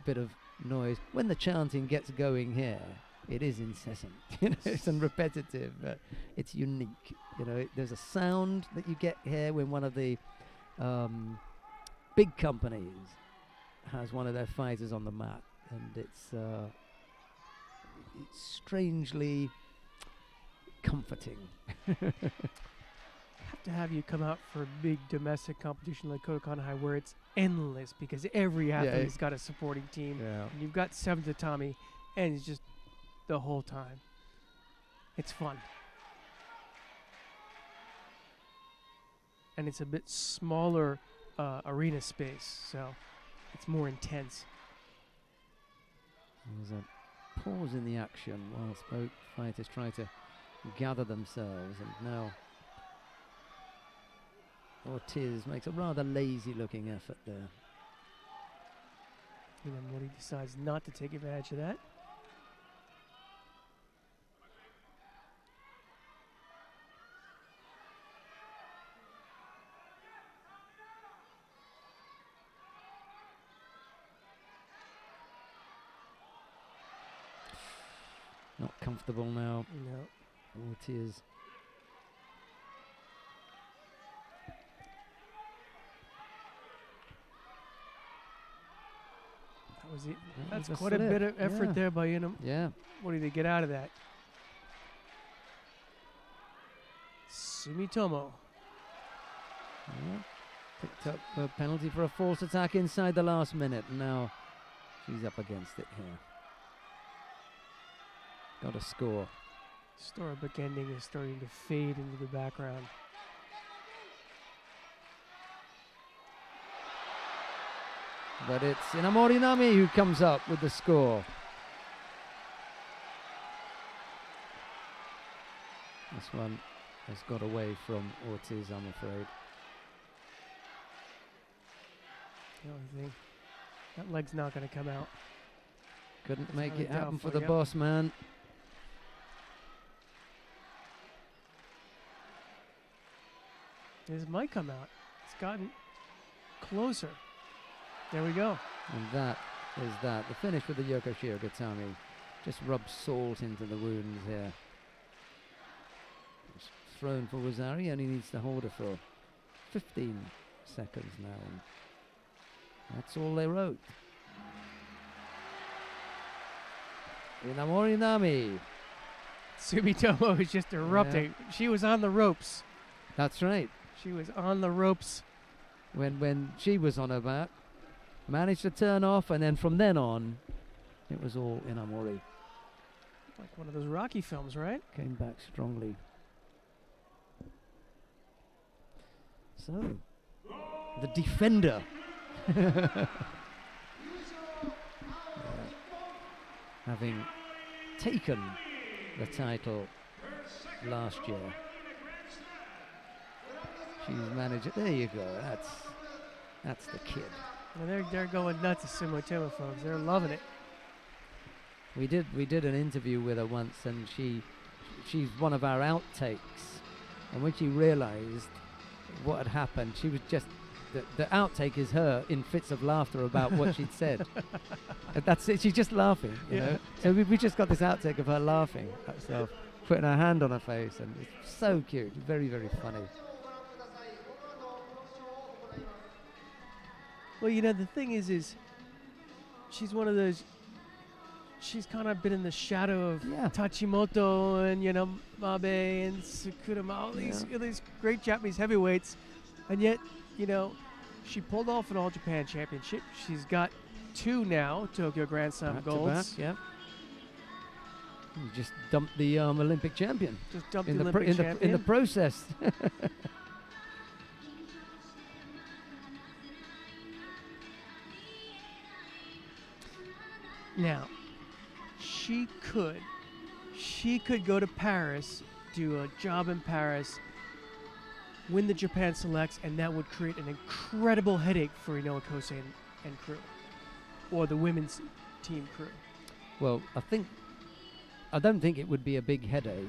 bit of noise. When the chanting gets going here, it is incessant. You know, it's repetitive. It's unique. You know, there's a sound that you get here when one of the big companies has one of their fighters on the mat, and it's strangely comforting. Have to have you come out for a big domestic competition like Kodokan High where it's endless because every athlete's got a supporting team. Yeah. And you've got 7 tatami, and it's just the whole time. It's fun. And it's a bit smaller arena space, so it's more intense. There's a pause in the action whilst both fighters try to gather themselves, and now Ortiz makes a rather lazy looking effort there. Inamori decides not to take advantage of that. Not comfortable now, No. Ortiz. That was it. That That's was quite a slip, bit of effort yeah. there by Inam. Yeah. What do they get out of that? Sumitomo. Yeah. Picked up a penalty for a false attack inside the last minute, and now she's up against it here. Got a score. Storybook ending is starting to fade into the background. But it's Inamori Nami who comes up with the score. This one has got away from Ortiz, I'm afraid. The only thing, that leg's not going to come out. Couldn't That's make another it happen doubtful, for the yep. boss man. This might come out. It's gotten closer. There we go. And that is that. The finish with the Yokoshiro Gatami just rubs salt into the wounds here. It's thrown for Rosari, only needs to hold her for 15 seconds now. And that's all they wrote. Inamori Nami. Sumitomo is just erupting. She was on the ropes. That's right. She was on the ropes. When she was on her back, managed to turn off, and then from then on, it was all Inamori. Like one of those Rocky films, right? Came back strongly. So, the defender. Having taken the title last year, she's managed it. There you go. That's the kid. And they're going nuts at Sumo Timo, folks. They're loving it. We did an interview with her once, and she's one of our outtakes. And when she realised what had happened, she was just the outtake is her in fits of laughter about what she'd said. And that's it. She's just laughing, you know. So we just got this outtake of her laughing at herself, putting her hand on her face, and it's so cute, very, very funny. Well, you know, the thing is she's one of those. She's kind of been in the shadow of Tachimoto and, you know, Mabe and Sakurama, all these great Japanese heavyweights, and yet, you know, she pulled off an All Japan Championship. She's got 2 now Tokyo Grand Slam golds. You just dumped the Olympic champion. Just dumped in the Olympic champion in the process. Now, she could go to Paris, do a job in Paris, win the Japan Selects, and that would create an incredible headache for Inoue Kosei and crew, or the women's team crew. Well, I don't think it would be a big headache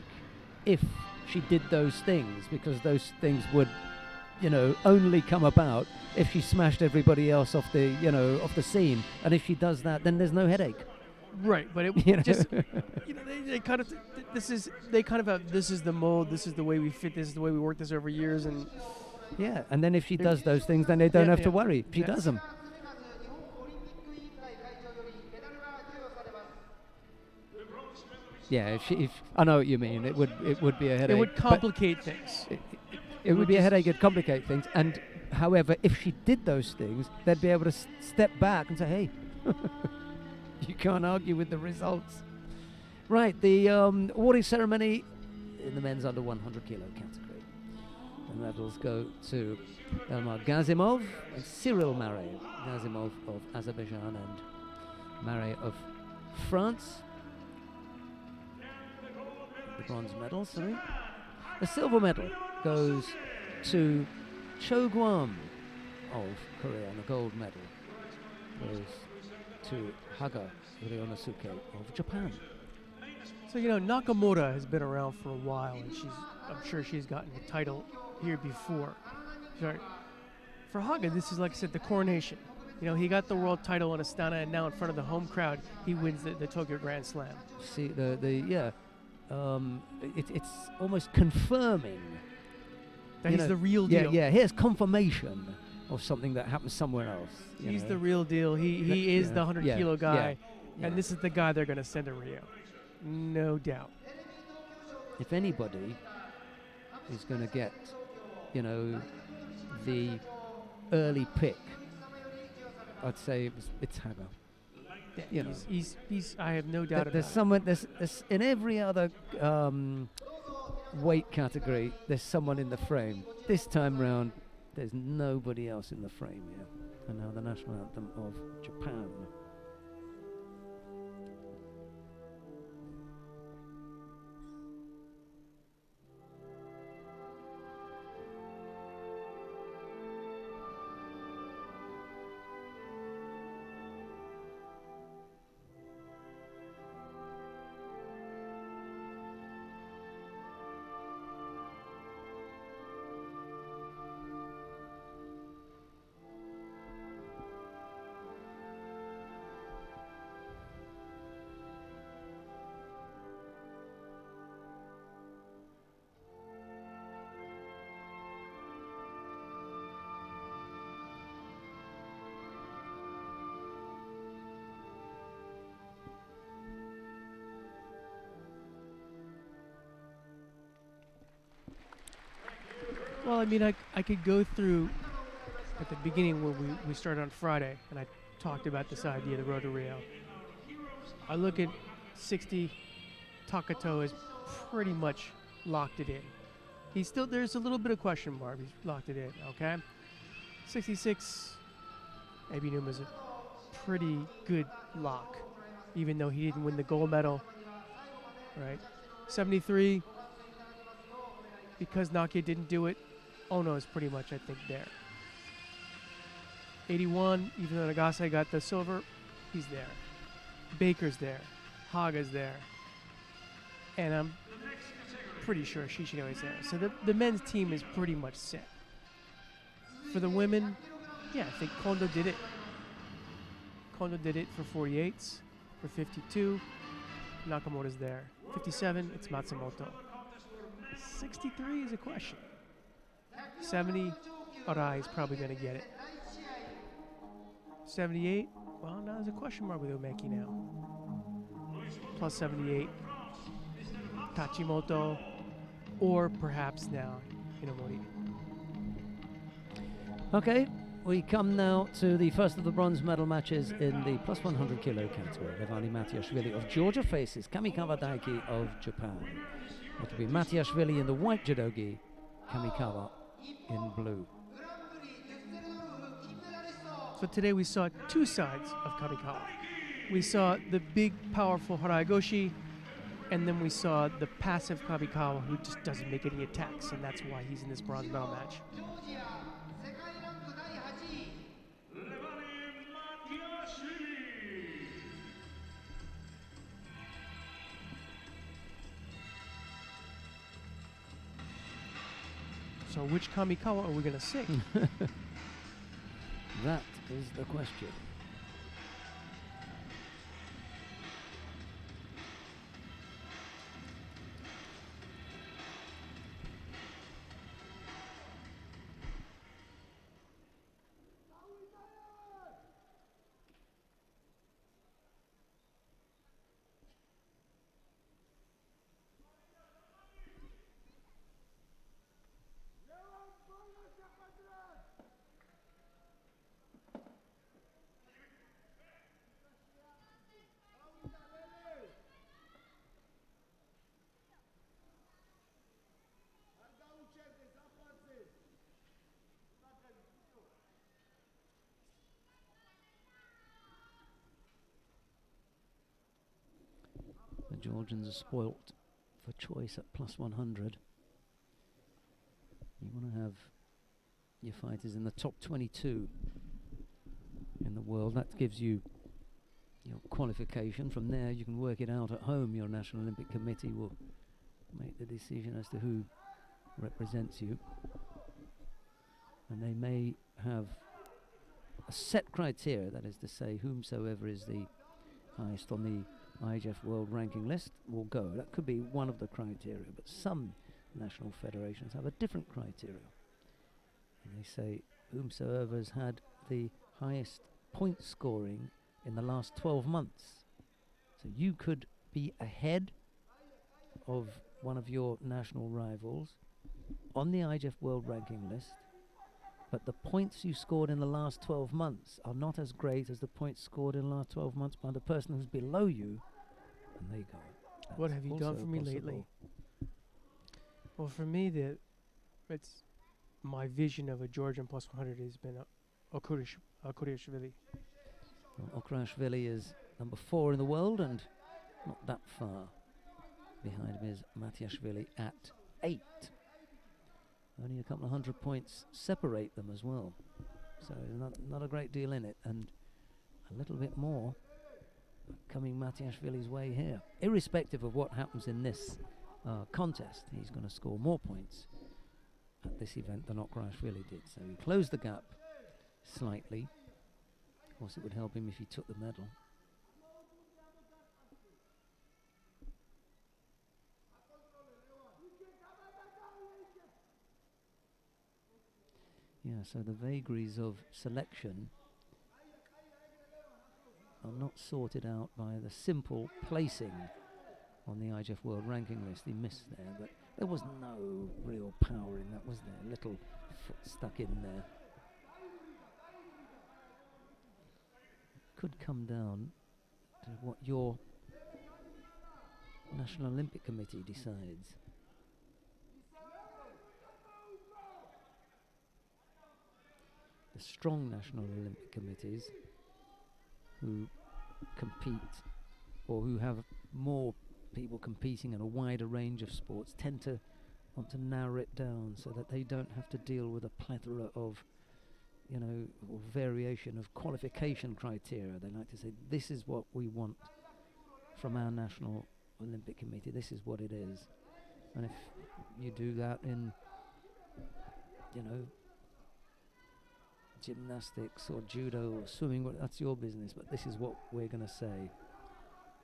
if she did those things, because those things would, you know, only come about if she smashed everybody else off the, you know, off the scene. And if she does that, then there's no headache. Right, but it You know? just, you know, they kind of, this is the mold, this is the way we fit, this is the way we work this over years, and Yeah, and then if she does those things, then they don't have to worry. She does them. Yeah, if I know what you mean, it would be a headache. it would complicate things. It would be a headache. It'd complicate things. And however, if she did those things, they'd be able to step back and say, "Hey, you can't argue with the results." Right, the awarding ceremony in the men's under 100 kilo category. The medals go to Elmar Gazimov and Cyril Marais. Gazimov of Azerbaijan and Marais of France. The bronze medal, sorry. The silver medal goes to Cho Guam of Korea, and the gold medal goes to Haga Ryonosuke of Japan. So, you know, Nakamura has been around for a while, and I'm sure she's gotten the title here before. Sorry. For Haga, this is, like I said, the coronation. You know, he got the world title in Astana, and now in front of the home crowd, he wins the Tokyo Grand Slam. See, it's almost confirming That he's the real deal. Yeah, here's confirmation of something that happened somewhere else. He's the real deal. He is the 100 kilo guy, and this is the guy they're going to send to Rio. No doubt. If anybody is going to get, you know, the early pick, I'd say it's Haga. You know, he's I have no doubt there's about someone there's in every other weight category there's someone in the frame. This time round there's nobody else in the frame yet. And now the national anthem of Japan. Well, I mean, I could go through at the beginning where we started on Friday, and I talked about this idea, the Road to Rio. I look at 60, Takato has pretty much locked it in. There's a little bit of question mark, he's locked it in, okay? 66, Ebinuma's a pretty good lock, even though he didn't win the gold medal, right? 73, because Nakia didn't do it, Ono is pretty much, I think, there. 81, even though Nagase got the silver, he's there. Baker's there. Haga's there. And I'm pretty sure Shishino's there. So the men's team is pretty much set. For the women, yeah, I think Kondo did it. Kondo did it for 48s. For 52, Nakamura's there. 57, it's Matsumoto. 63 is a question. 70, Arai is probably going to get it. 78, well, now there's a question mark with Umeki now. Plus 78, Tachimoto, or perhaps now Inomori. Okay, we come now to the first of the bronze medal matches in the plus 100 kilo category. Levani Matiashvili of Georgia faces Kamikawa Daiki of Japan. It will be Matiashvili in the white judogi, Kamikawa in blue. So today we saw two sides of Kamikawa. We saw the big, powerful Haraigoshi, and then we saw the passive Kamikawa who just doesn't make any attacks, and that's why he's in this bronze medal match. So which Kamikawa are we going to see? That is the question. The Georgians are spoilt for choice at plus 100. You want to have your fighters in the top 22 in the world. That gives you your qualification. From there, you can work it out at home. Your National Olympic Committee will make the decision as to who represents you. And they may have a set criteria, that is to say, whomsoever is the highest on the IHF World Ranking List will go. That could be one of the criteria, but some national federations have a different criteria. And they say whomsoever's had the highest point scoring in the last 12 months. So you could be ahead of one of your national rivals on the IHF World Ranking List, but the points you scored in the last 12 months are not as great as the points scored in the last 12 months by the person who's below you. And there you go. What have you done for me lately? Well, for me, it's my vision of a Georgian plus 100 has been Okuriashvili. Well, Okuriashvili is number 4 in the world and not that far behind him is Matiashvili at 8. Only a couple of 100 points separate them as well. So not a great deal in it, and a little bit more coming Matiashvili's way here. Irrespective of what happens in this contest, he's going to score more points at this event than Okuriashvili did. So he closed the gap slightly. Of course, it would help him if he took the medal. Yeah, so the vagaries of selection are not sorted out by the simple placing on the IHF World Ranking List. He missed there, but there was no real power in that, was there? Little foot stuck in there. Could come down to what your National Olympic Committee decides. The strong National Olympic Committees who compete or who have more people competing in a wider range of sports tend to want to narrow it down so that they don't have to deal with a plethora of or variation of qualification criteria. They like to say, this is what we want from our National Olympic Committee. This is what it is. And if you do that in, gymnastics or judo or swimming, that's your business. But this is what we're going to say.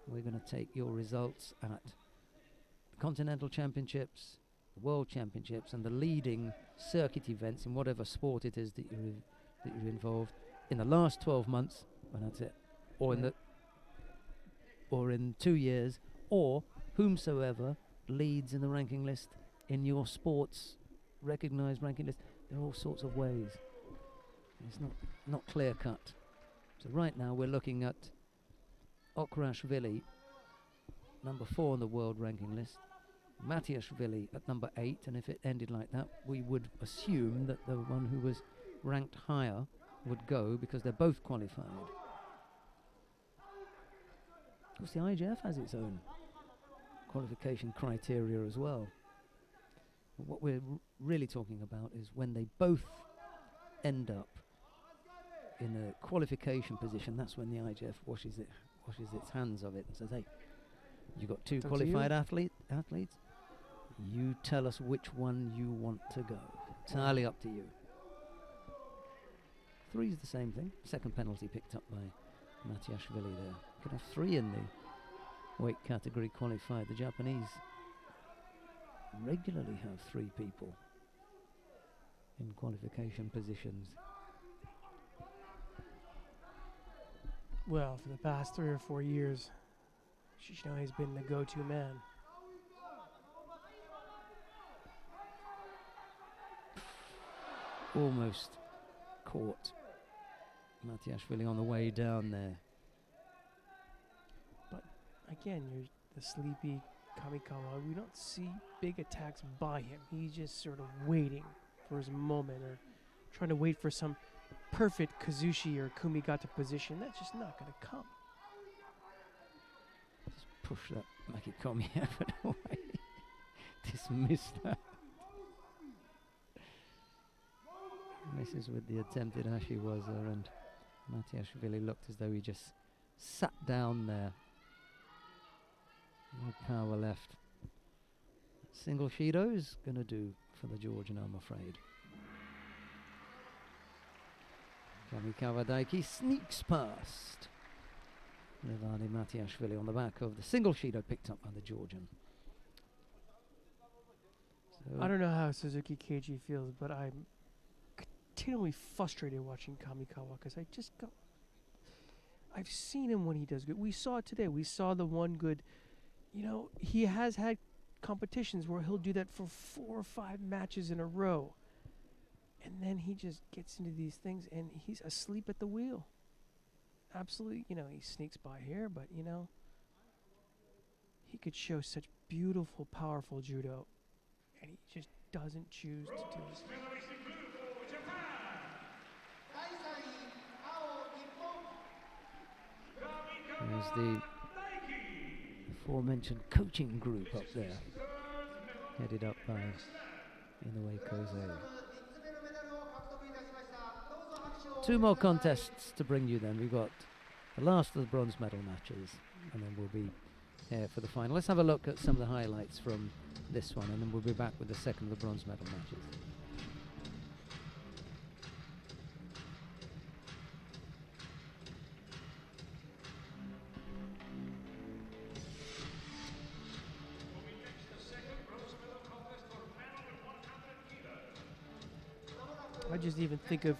We're going to take your results at the Continental Championships, the World Championships, and the leading circuit events in whatever sport it is that you're involved in the last 12 months, and that's it, or in 2 years, or whomsoever leads in the ranking list in your sports recognized ranking list. There are all sorts of ways. It's not clear cut. So right now we're looking at Okrashvili, number 4 on the world ranking list, Matiashvili at number 8, and if it ended like that, we would assume that the one who was ranked higher would go, because they're both qualified. Of course, the IJF has its own qualification criteria as well. But what we're really talking about is when they both end up in a qualification position, that's when the IJF washes its hands of it and says, hey, you got 2 qualified athletes, you tell us which one you want to go. Entirely up to you. 3 is the same thing. Second penalty picked up by Matiashvili there. Could have 3 in the weight category qualified. The Japanese regularly have 3 people in qualification positions. Well, for the past 3 or 4 years, Shishino has been the go-to man. Almost caught Matiashvili on the way down there. But again, you're the sleepy Kamikawa. We don't see big attacks by him. He's just sort of waiting for his moment, or trying to wait for some perfect Kazushi or Kumigata position. That's just not going to come. Just push that Makikomi effort away. Dismiss that. Misses with the attempted Ashiwaza, and Matiashvili looked as though he just sat down there. No power left. Single Shido's going to do for the Georgian, I'm afraid. Kamikawa Daiki sneaks past Levani Matiashvili on the back of the single Shido picked up by the Georgian. So I don't know how Suzuki Keiji feels, but I'm continually frustrated watching Kamikawa, because I've seen him when he does good. We saw it today. We saw the one good, he has had competitions where he'll do that for 4 or 5 matches in a row. And then he just gets into these things and he's asleep at the wheel. Absolutely, he sneaks by here, but, he could show such beautiful, powerful judo, and he just doesn't choose to do it. there's the aforementioned coaching group up there, headed up by Inoue Koze. 2 more contests to bring you then. We've got the last of the bronze medal matches, and then we'll be here for the final. Let's have a look at some of the highlights from this one, and then we'll be back with the second of the bronze medal matches. I just even think of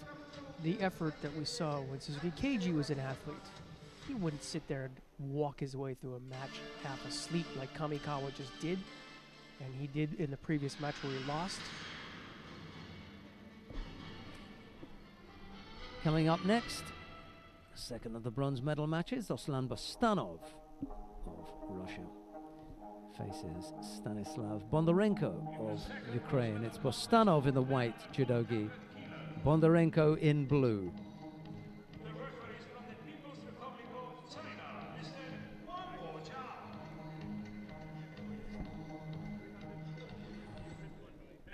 the effort that we saw when Suzuki Keiji was an athlete. He wouldn't sit there and walk his way through a match half asleep like Kamikawa just did, and he did in the previous match where he lost. Coming up next, second of the bronze medal matches, Ruslan Bostanov of Russia faces Stanislav Bondarenko of Ukraine. It's Bostanov in the white judogi, Bondarenko in blue. The referee is from the People's Republic of China, Mr. Wang Bojiao.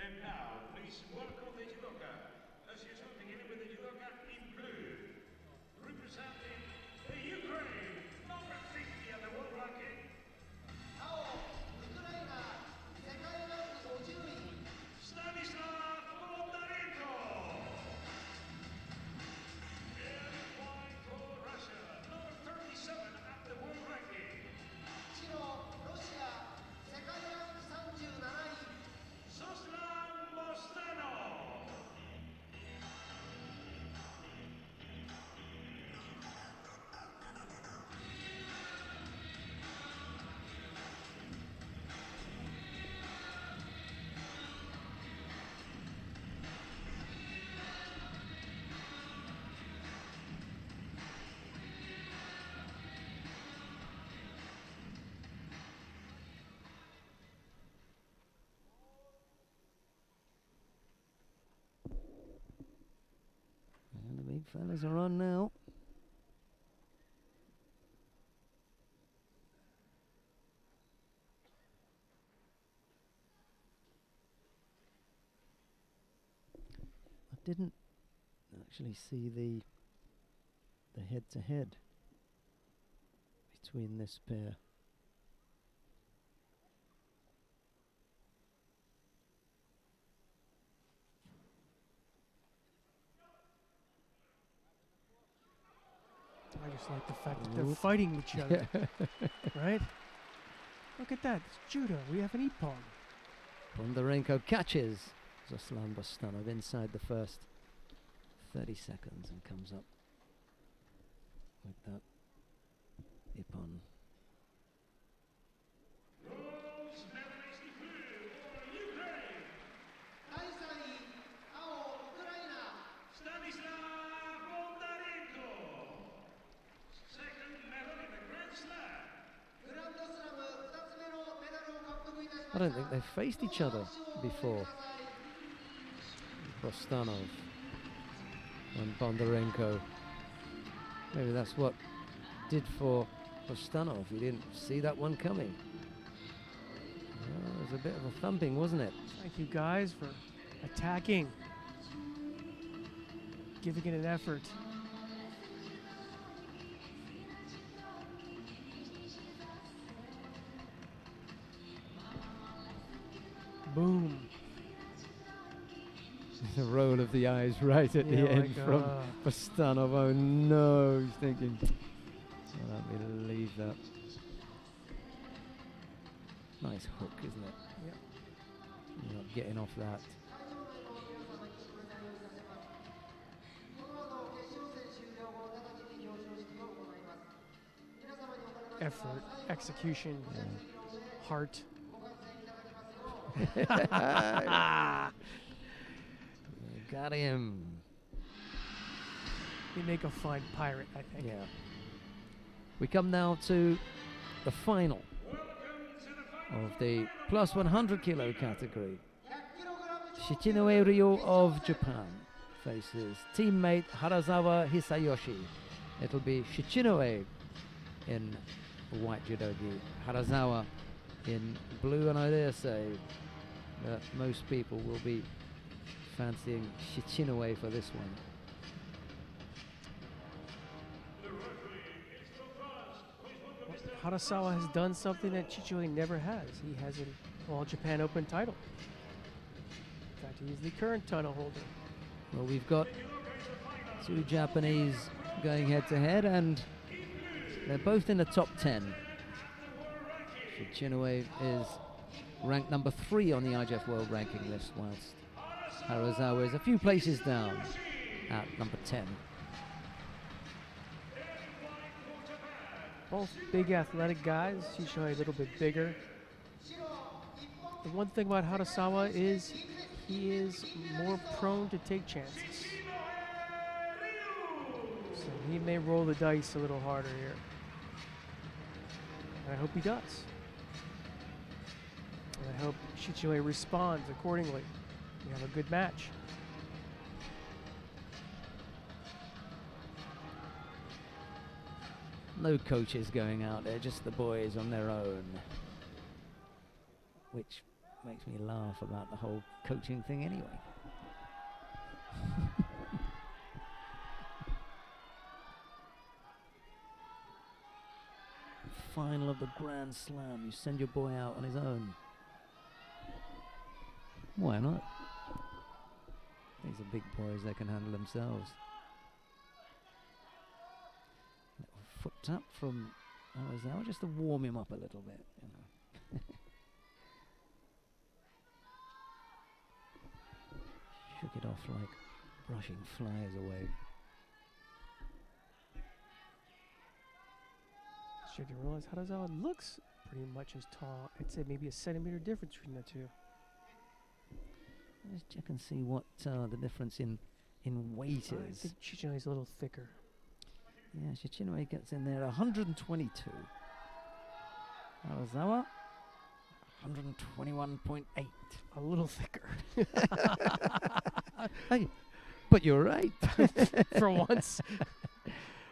And now, please welcome the judoka. As usual, beginning with the judoka Fellas are on now. I didn't actually see the head-to-head between this pair. I just like the fact that they're Oop. fighting each other, right? Look at that. It's judo. We have an ippon. Bondarenko catches Ruslan Bostanov inside the first 30 seconds and comes up with that ippon. Bronze medalist in blue for Ukraine, 第3位青ウクライナ Stanislav Bondarenko. Second medal in the Grand Slam. グランドスラム2つ目のメダルを獲得いたしました I don't think they've faced each other before. Bostanov and Bondarenko. Maybe that's what did for Bostanov. He didn't see that one coming. Well, it was a bit of a thumping, wasn't it? Thank you guys for attacking, giving it an effort. Boom. The roll of the eyes right at the Yeah, end like, from Bostanov. Oh no, he's thinking, I don't believe that. Nice hook, isn't it? Yep. You're not getting off that. この後決勝戦終了後直ちに表彰式を行います皆様にお体に Effort, execution, Yeah. heart. ご観戦いただきますよう You got him. You make a fine pirate, I think. Yeah. We come now to the final of the plus 100 kilo category. 100キログラム Shichinoe Ryo of Japan faces teammate Harazawa Hisayoshi. It'll be Shichinoe in white judogi, Harazawa in blue, and I dare say that most people will be fancying Shichinoe for this one. Harasawa has done something that Chichoi never has. He has an All Japan Open title. In fact, he's the current title holder. Well, we've got two Japanese going head to head, and they're both in the top 10. Shichinoe is ranked number 3 on the IJF World Ranking list, whilst Harazawa is a few places down at number 10. Both big athletic guys. Chichoi a little bit bigger. The one thing about Harasawa is he is more prone to take chances. So he may roll the dice a little harder here. And I hope he does. And I hope Shichoi responds accordingly. We have a good match. No coaches going out there, just the boys on their own. Which makes me laugh about the whole coaching thing anyway. Final of the Grand Slam, you send your boy out on his own. Why not? These are big boys, they can handle themselves. Little foot tap from Harazawa just to warm him up a little bit, you know. Shook it off like brushing flies away. Should you realize Harazawa looks pretty much as tall? I'd say maybe a centimeter difference between the two. Let's check and see what the difference in weight I is. think Chichinoi's a little thicker. Yeah, Shichinoe gets in there 122. Harazawa 121.8. A little thicker. Hey, But you're right. for once.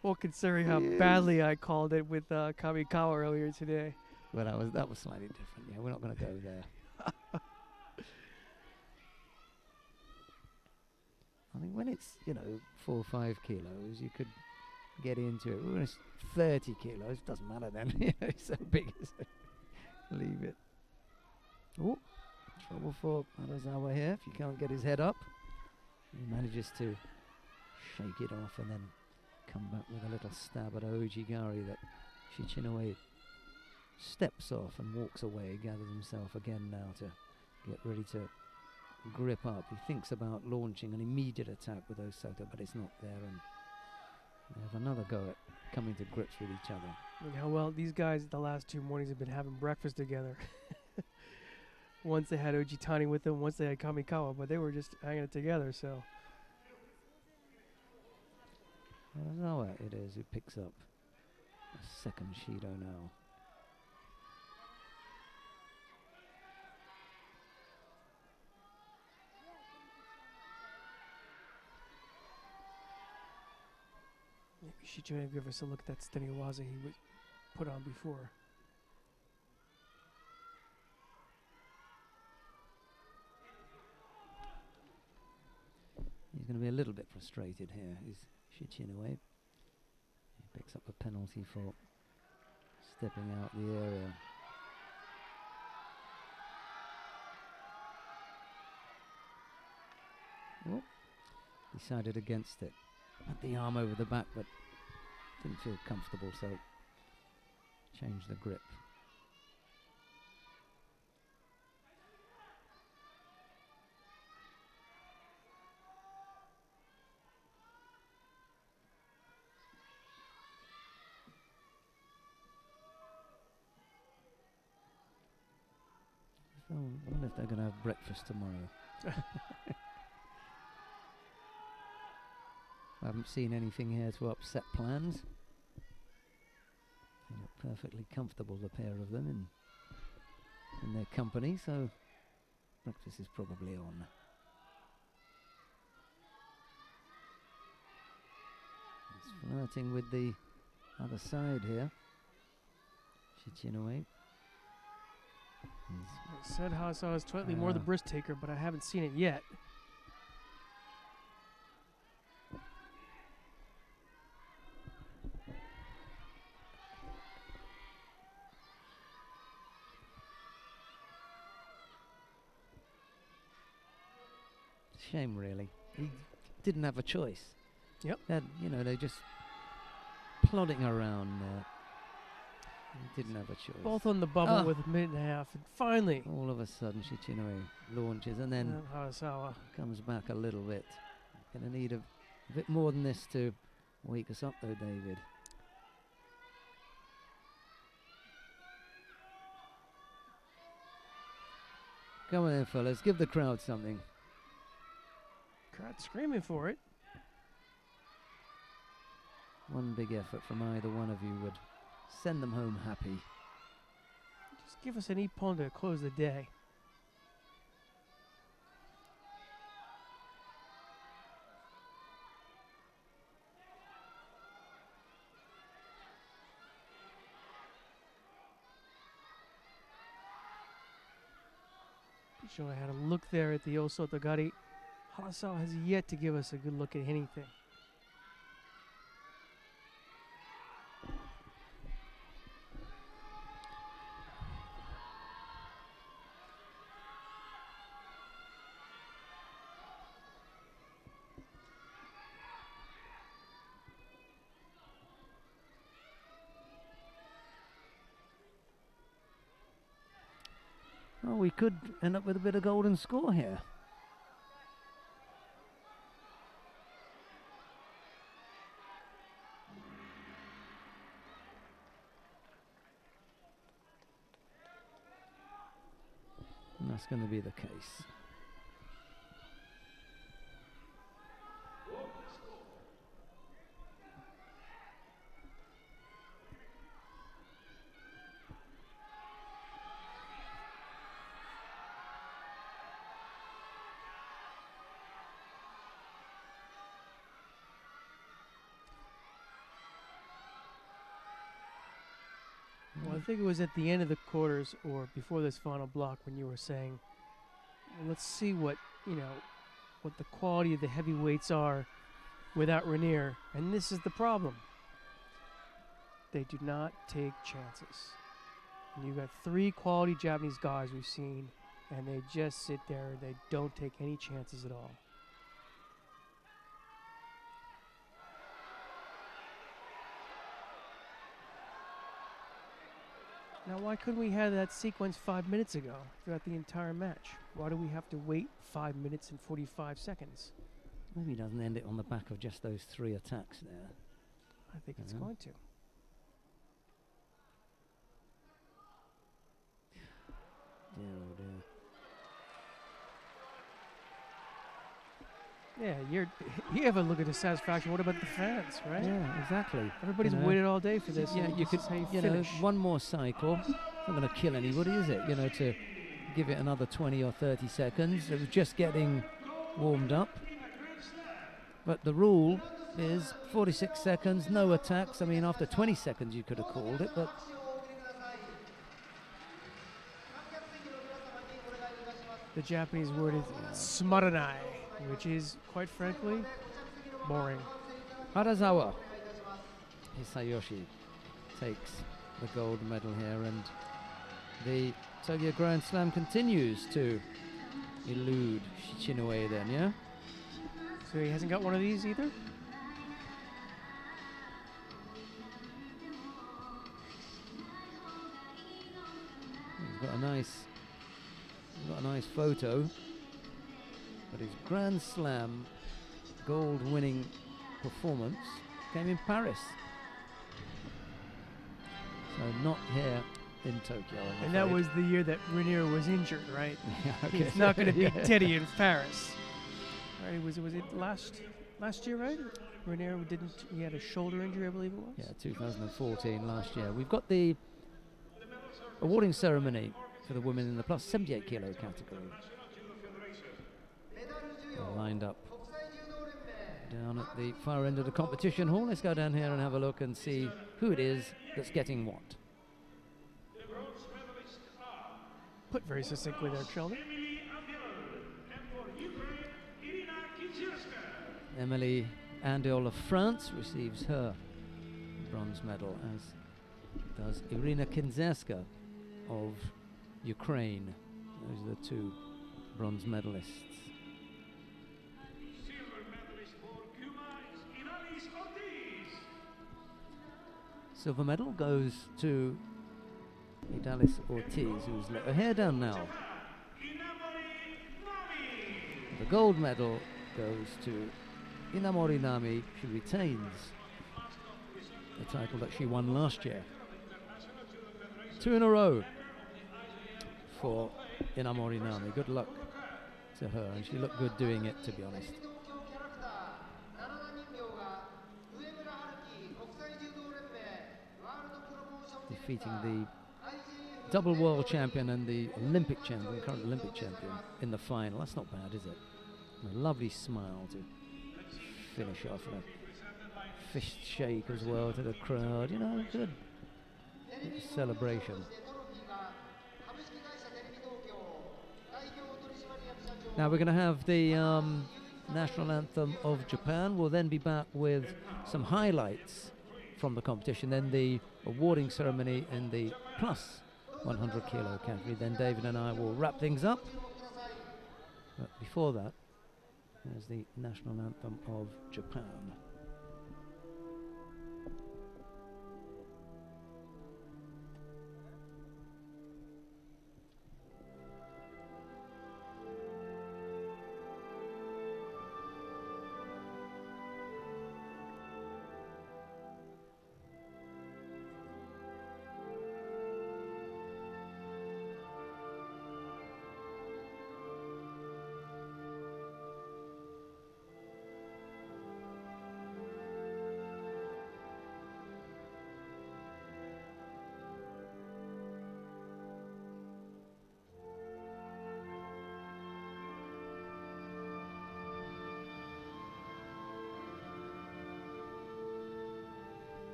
Well, considering how Yes. badly I called it with Kamikawa earlier today. Well, that was slightly different. Yeah, we're not going to go there. I mean, when it's 4 or 5 kilos, you could get into it. When it's 30 kilos, doesn't matter then. It's so big, leave it. Oh, trouble for Harazawa here. If you can't get his head up, he manages to shake it off and then come back with a little stab at Ojigari that Shichinoe steps off and walks away, gathers himself again now to get ready to grip up. He thinks about launching an immediate attack with Osoto, but it's not there, and they have another go at coming to grips with each other. Look how well these guys the last 2 mornings have been having breakfast together. Once they had Ojitani with them, once they had Kamikawa, but they were just hanging it together, so. Harazawa it is who picks up a second Shido now. Maybe Shichinoe give us a look at that Steniwaza he was put on before. He's going to be a little bit frustrated here, is Shichinoe. He picks up a penalty for stepping out the area. Oh, decided against it. Had the arm over the back, but didn't feel comfortable, so changed the grip. So I wonder if they're going to have breakfast tomorrow. I haven't seen anything here to upset plans. They look perfectly comfortable, the pair of them, in their company, so breakfast is probably on. He's flirting with the other side here. Shichinoe. I said how I saw is slightly more the brisk taker, but I haven't seen it yet. Shame, really. He didn't have a choice. Yep. They just plodding around there. He didn't have a choice. Both on the bubble with a minute and a half, and finally, All of a sudden, Shichinoe launches and then Harasawa. comes back a little bit. Going to need a bit more than this to wake us up, though, David. Come on then, fellas. Give the crowd something. Crowd screaming for it. One big effort from either one of you would send them home happy. Just give us an ippon to close the day. Sure, I had a look there at the Osotogari. Harasawa has yet to give us a good look at anything. Well, we could end up with a bit of golden score here. And that's going to be the case. Well, I think it was at the end of the quarters or before this final block when you were saying, well, let's see what the quality of the heavyweights are without Rainier, and this is the problem. They do not take chances. And you've got 3 quality Japanese guys we've seen, and they just sit there. They don't take any chances at all. Now, why couldn't we have that sequence 5 minutes ago throughout the entire match? Why do we have to wait 5 minutes and 45 seconds? Maybe he doesn't end it on the back of just those 3 attacks there. I think it's going to. Dear, oh dear. Yeah, you have a look at the satisfaction. What about the fans, right? Yeah, exactly. Everybody's You know, waited all day for this. Yeah, and you this could, is how you you know, finish. one more cycle. It's not going to kill anybody, is it? You know, to give it another 20 or 30 seconds. It was just getting warmed up. But the rule is 46 seconds, no attacks. I mean, after 20 seconds you could have called it, but The Japanese word is smaranai, which is, quite frankly, boring. Harazawa Hisayoshi takes the gold medal here, and the Tokyo Grand Slam continues to elude Shichinue then, yeah? So he hasn't got one of these either? He's got a nice photo, but his Grand Slam gold-winning performance came in Paris, so not here in Tokyo. I'm And that afraid. was the year that Rainier was injured, right? Yeah, okay. He's not going to beat Yeah. Teddy in Paris. Right? Was it last year, right? Rainier he had a shoulder injury, I believe it was. Yeah, 2014 last year. We've got the awarding ceremony for the women in the plus 78 kilo category. They're lined up down at the far end of the competition hall. Let's go down here and have a look and see who it is that's getting what. Put very succinctly there, Sheldon. Emily Andiol of France receives her bronze medal, as does Irina Kinzerska of Ukraine. Those are the 2 bronze medalists. Silver medal goes to Idalis Ortiz, who's let her hair down now. The gold medal goes to Inamori Nami. She retains the title that she won last year. 2 in a row for Inamori Nami. Good luck to her, and she looked good doing it, to be honest. Defeating the double world champion and the Olympic champion, current Olympic champion, in the final. That's not bad, is it? And a lovely smile to finish off, and a fist shake as well to the crowd. You know, good celebration. Now we're going to have the national anthem of Japan. We'll then be back with some highlights from the competition, then the awarding ceremony in the plus 100 kilo category. Then David and I will wrap things up. But before that, there's the national anthem of Japan.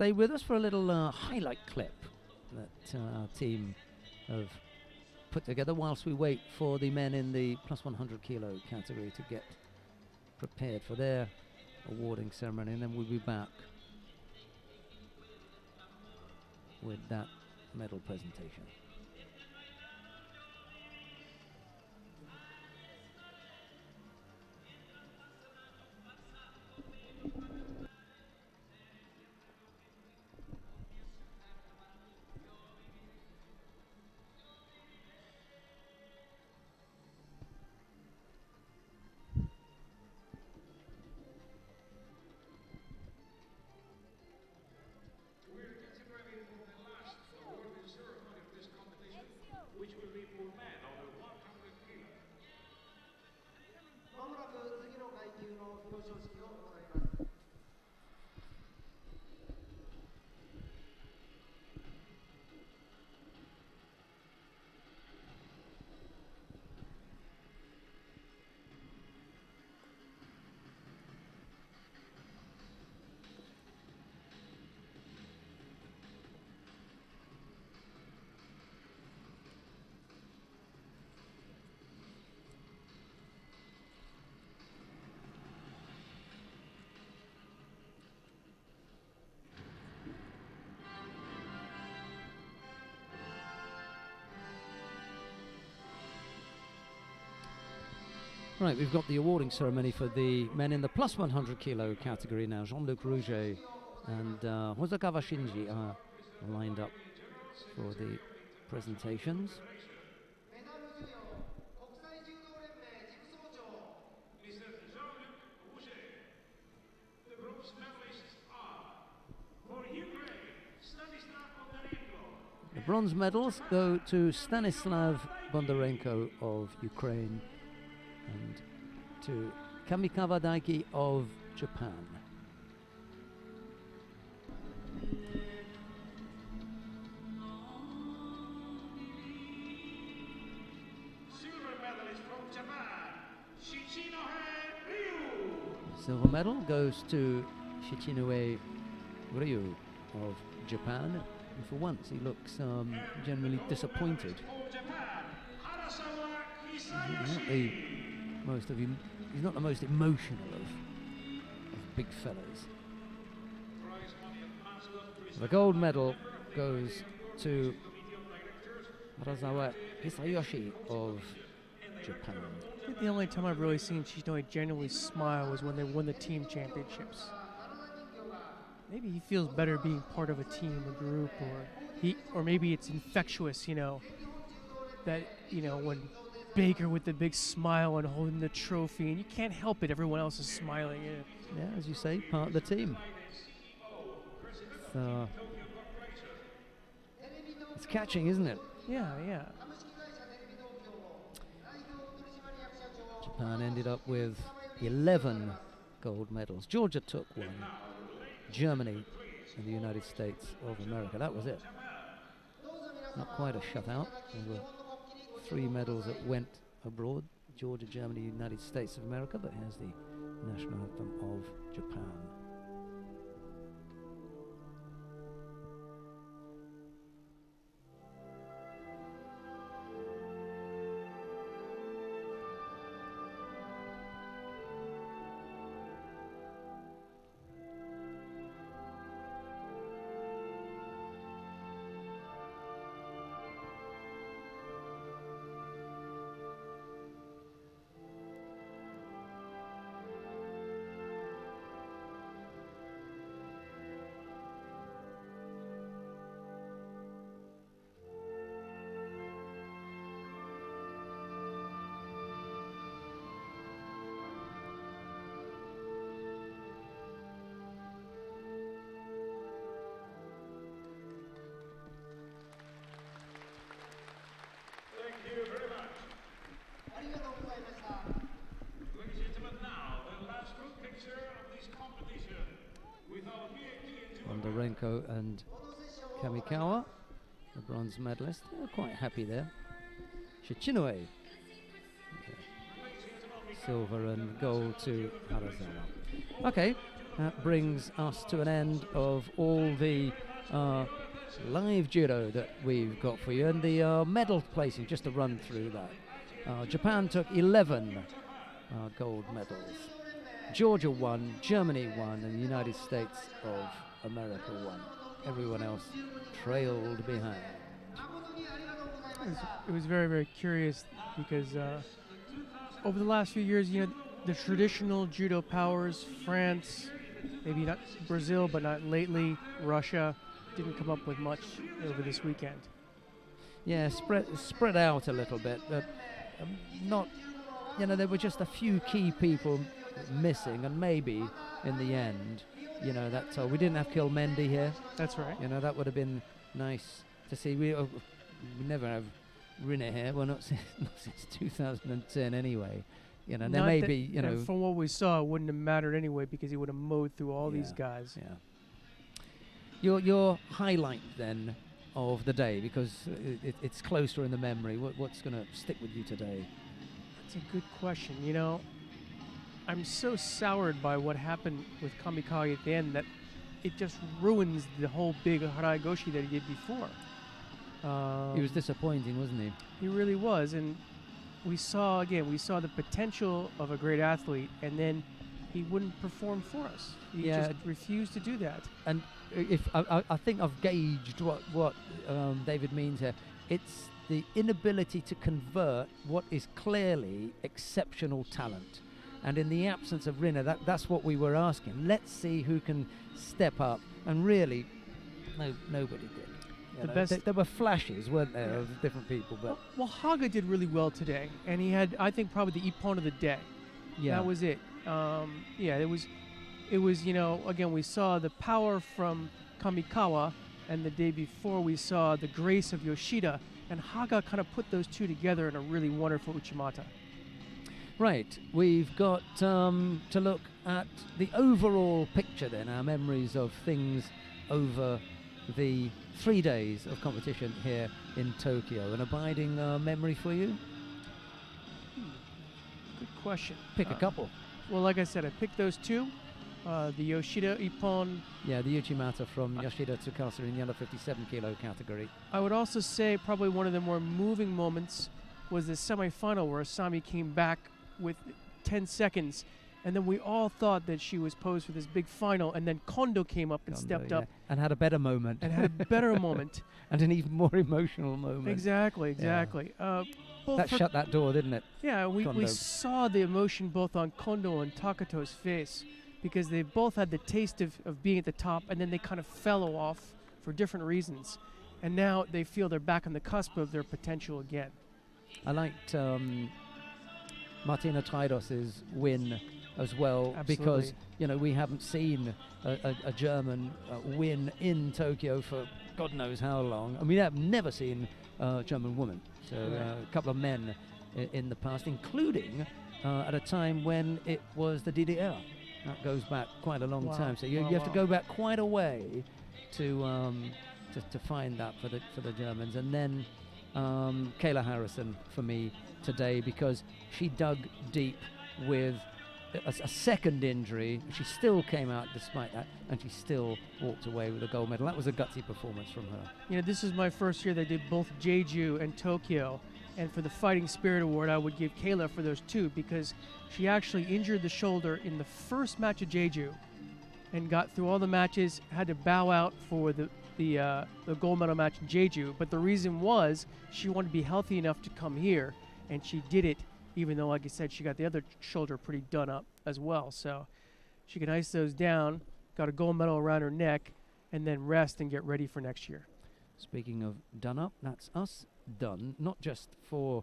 Stay with us for a little highlight clip that our team have put together whilst we wait for the men in the plus 100 kilo category to get prepared for their awarding ceremony, and then we'll be back with that medal presentation. Which will be for men over 100 kilos. まもなく次の階級の表彰式を行います。 Right, we've got the awarding ceremony for the men in the plus 100 kilo category now. Jean-Luc Rouget and Hosakawa Shinji are lined up for the presentations. メダル授与国際柔道連盟事務総長 Mr. Jean-Luc Rouget. The bronze medalists are for Ukraine, Stanislav Bondarenko. The bronze medals go to Stanislav Bondarenko of Ukraine and to Kamikawa Daiki of Japan. Silver medalist from Japan, Shichinohe Ryu. Silver medal goes to Shichinue Ryu of Japan. And for once, he looks generally disappointed. For Japan, Harasawa He's not Hisayoshi. he's not the most emotional of big fellas. Prize money advanced up to The gold medal goes to Harasawa Hisayoshi of Japan. I think the only time I've really seen Shinoe genuinely smile was when they won the team championships. Maybe he feels better being part of a team, a group, or maybe it's infectious, you know, that, you know, when Baker with the big smile and holding the trophy, and you can't help it, everyone else is smiling. Yeah, as you say, part of the team. So it's catching, isn't it? Yeah. 株式会社テレビ東京代表取締役社長 Japan ended up with 11 gold medals. Georgia took one. Germany and the United States of America. That was it. Not quite a shutout. There were 3 medals that went abroad. Georgia, Germany, United States of America. But here's the national anthem of Japan. Thank you very much. ありがとうございました Ladies and gentlemen, now the last group picture of this competition with our VAT and Judo. Bondarenko and このセッションを Kamikawa, the bronze medalist. They're quite happy there. Shichinue, silver and gold to Harasawa. Okay, that brings us to an end of all the live judo that we've got for you, and the medal placing, just to run through that. Japan took 11 gold medals. Georgia won, Germany won, and the United States of America won. Everyone else trailed behind. It was very, very curious because over the last few years, the traditional judo powers, France, maybe not Brazil, but not lately, Russia, didn't come up with much over this weekend. Yeah, spread out a little bit, but not, there were just a few key people missing, and maybe in the end, that's all. We didn't have Kilmendi here. That's right. That would have been nice to see. We never have Rinne here. Well, not since 2010 anyway. There Not may that- be, and from what we saw, it wouldn't have mattered anyway because he would have mowed through all these Yeah. guys. Yeah. Your highlight then of the day, because it's closer in the memory. What's going to stick with you today? That's a good question. I'm so soured by what happened with Kamikaze at the end that it just ruins the whole big Haraigoshi that he did before. He was disappointing, wasn't he? He really was, and we saw the potential of a great athlete, and then he wouldn't perform for us. He Yeah. just refused to do that. And if I think I've gauged what David means here. It's the inability to convert what is clearly exceptional talent. And in the absence of Rinne, that's what we were asking. Let's see who can step up. And really, nobody did. There were flashes, weren't there, of different people. But Well, Haga did really well today, and he had, I think, probably the ippon of the day. yeah, That was it. It was, again, we saw the power from Kamikawa, and the day before we saw the grace of Yoshida, and Haga kind of put those two together in a really wonderful Uchimata. right. We've got to look at the overall picture then, our memories of things over the 3 days of competition here in Tokyo. An abiding memory for you? Good question. Pick a couple. Well, like I said, I picked those two. The Yoshida ippon. Yeah, the Uchimata from Yoshida Tsukasa in the under 57 kilo category. I would also say probably one of the more moving moments was the semifinal where Asami came back with 10 seconds, and then we all thought that she was posed for this big final, and then Kondo came up and stepped yeah, up and had a better moment. and had a better moment. And an even more emotional moment. Exactly. Both That shut that door, didn't it? Yeah, we Kondo. saw the emotion both on Kondo and Takato's face because they both had the taste of being at the top, and then they kind of fell off for different reasons. And now they feel they're back on the cusp of their potential again. I liked Martina Traidos's win as well, because we haven't seen a German win in Tokyo for God knows how long, and we have never seen a German woman. So a couple of men in the past, including at a time when it was the DDR. That goes back quite a long time. So you have to go back quite a way to find that for the Germans. And then Kayla Harrison for me today, because she dug deep with a second injury. She still came out despite that, and she still walked away with a gold medal. That was a gutsy performance from her. This is my first year they did both Jeju and Tokyo, and for the Fighting Spirit Award I would give Kayla for those two, because she actually injured the shoulder in the first match of Jeju and got through all the matches, had to bow out for the gold medal match in Jeju, but the reason was she wanted to be healthy enough to come here, and she did it, even though, like I said, she got the other shoulder pretty done up as well. So she can ice those down, got a gold medal around her neck, and then rest and get ready for next year. Speaking of done up, that's us done, not just for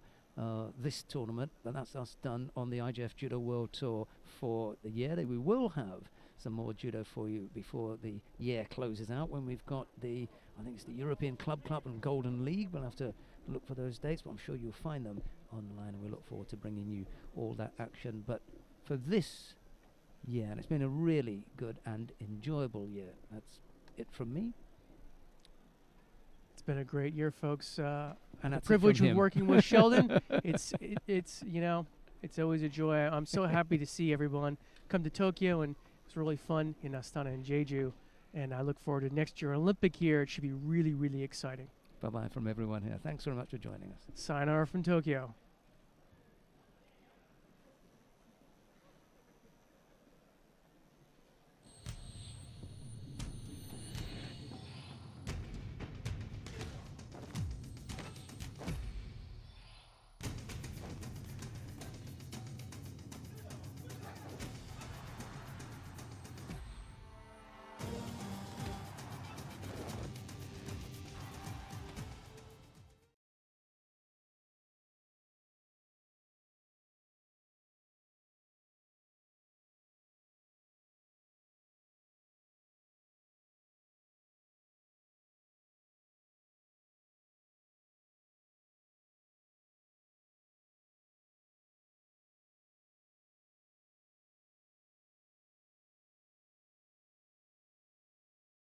this tournament, but that's us done on the IJF Judo World Tour for the year. We will have some more judo for you before the year closes out, when we've got I think it's the European Club and Golden League. We'll have to look for those dates, but I'm sure you'll find them online, and we look forward to bringing you all that action. But for this year, and it's been a really good and enjoyable year. That's it from me. It's been a great year, folks. And the that's it privilege from of him. working with Sheldon. It's always a joy. I'm so happy to see everyone come to Tokyo and was really fun in Astana and Jeju, and I look forward to next year Olympic year. It should be really, really exciting. Bye-bye from everyone here. Thanks very much for joining us. Sayonara from Tokyo.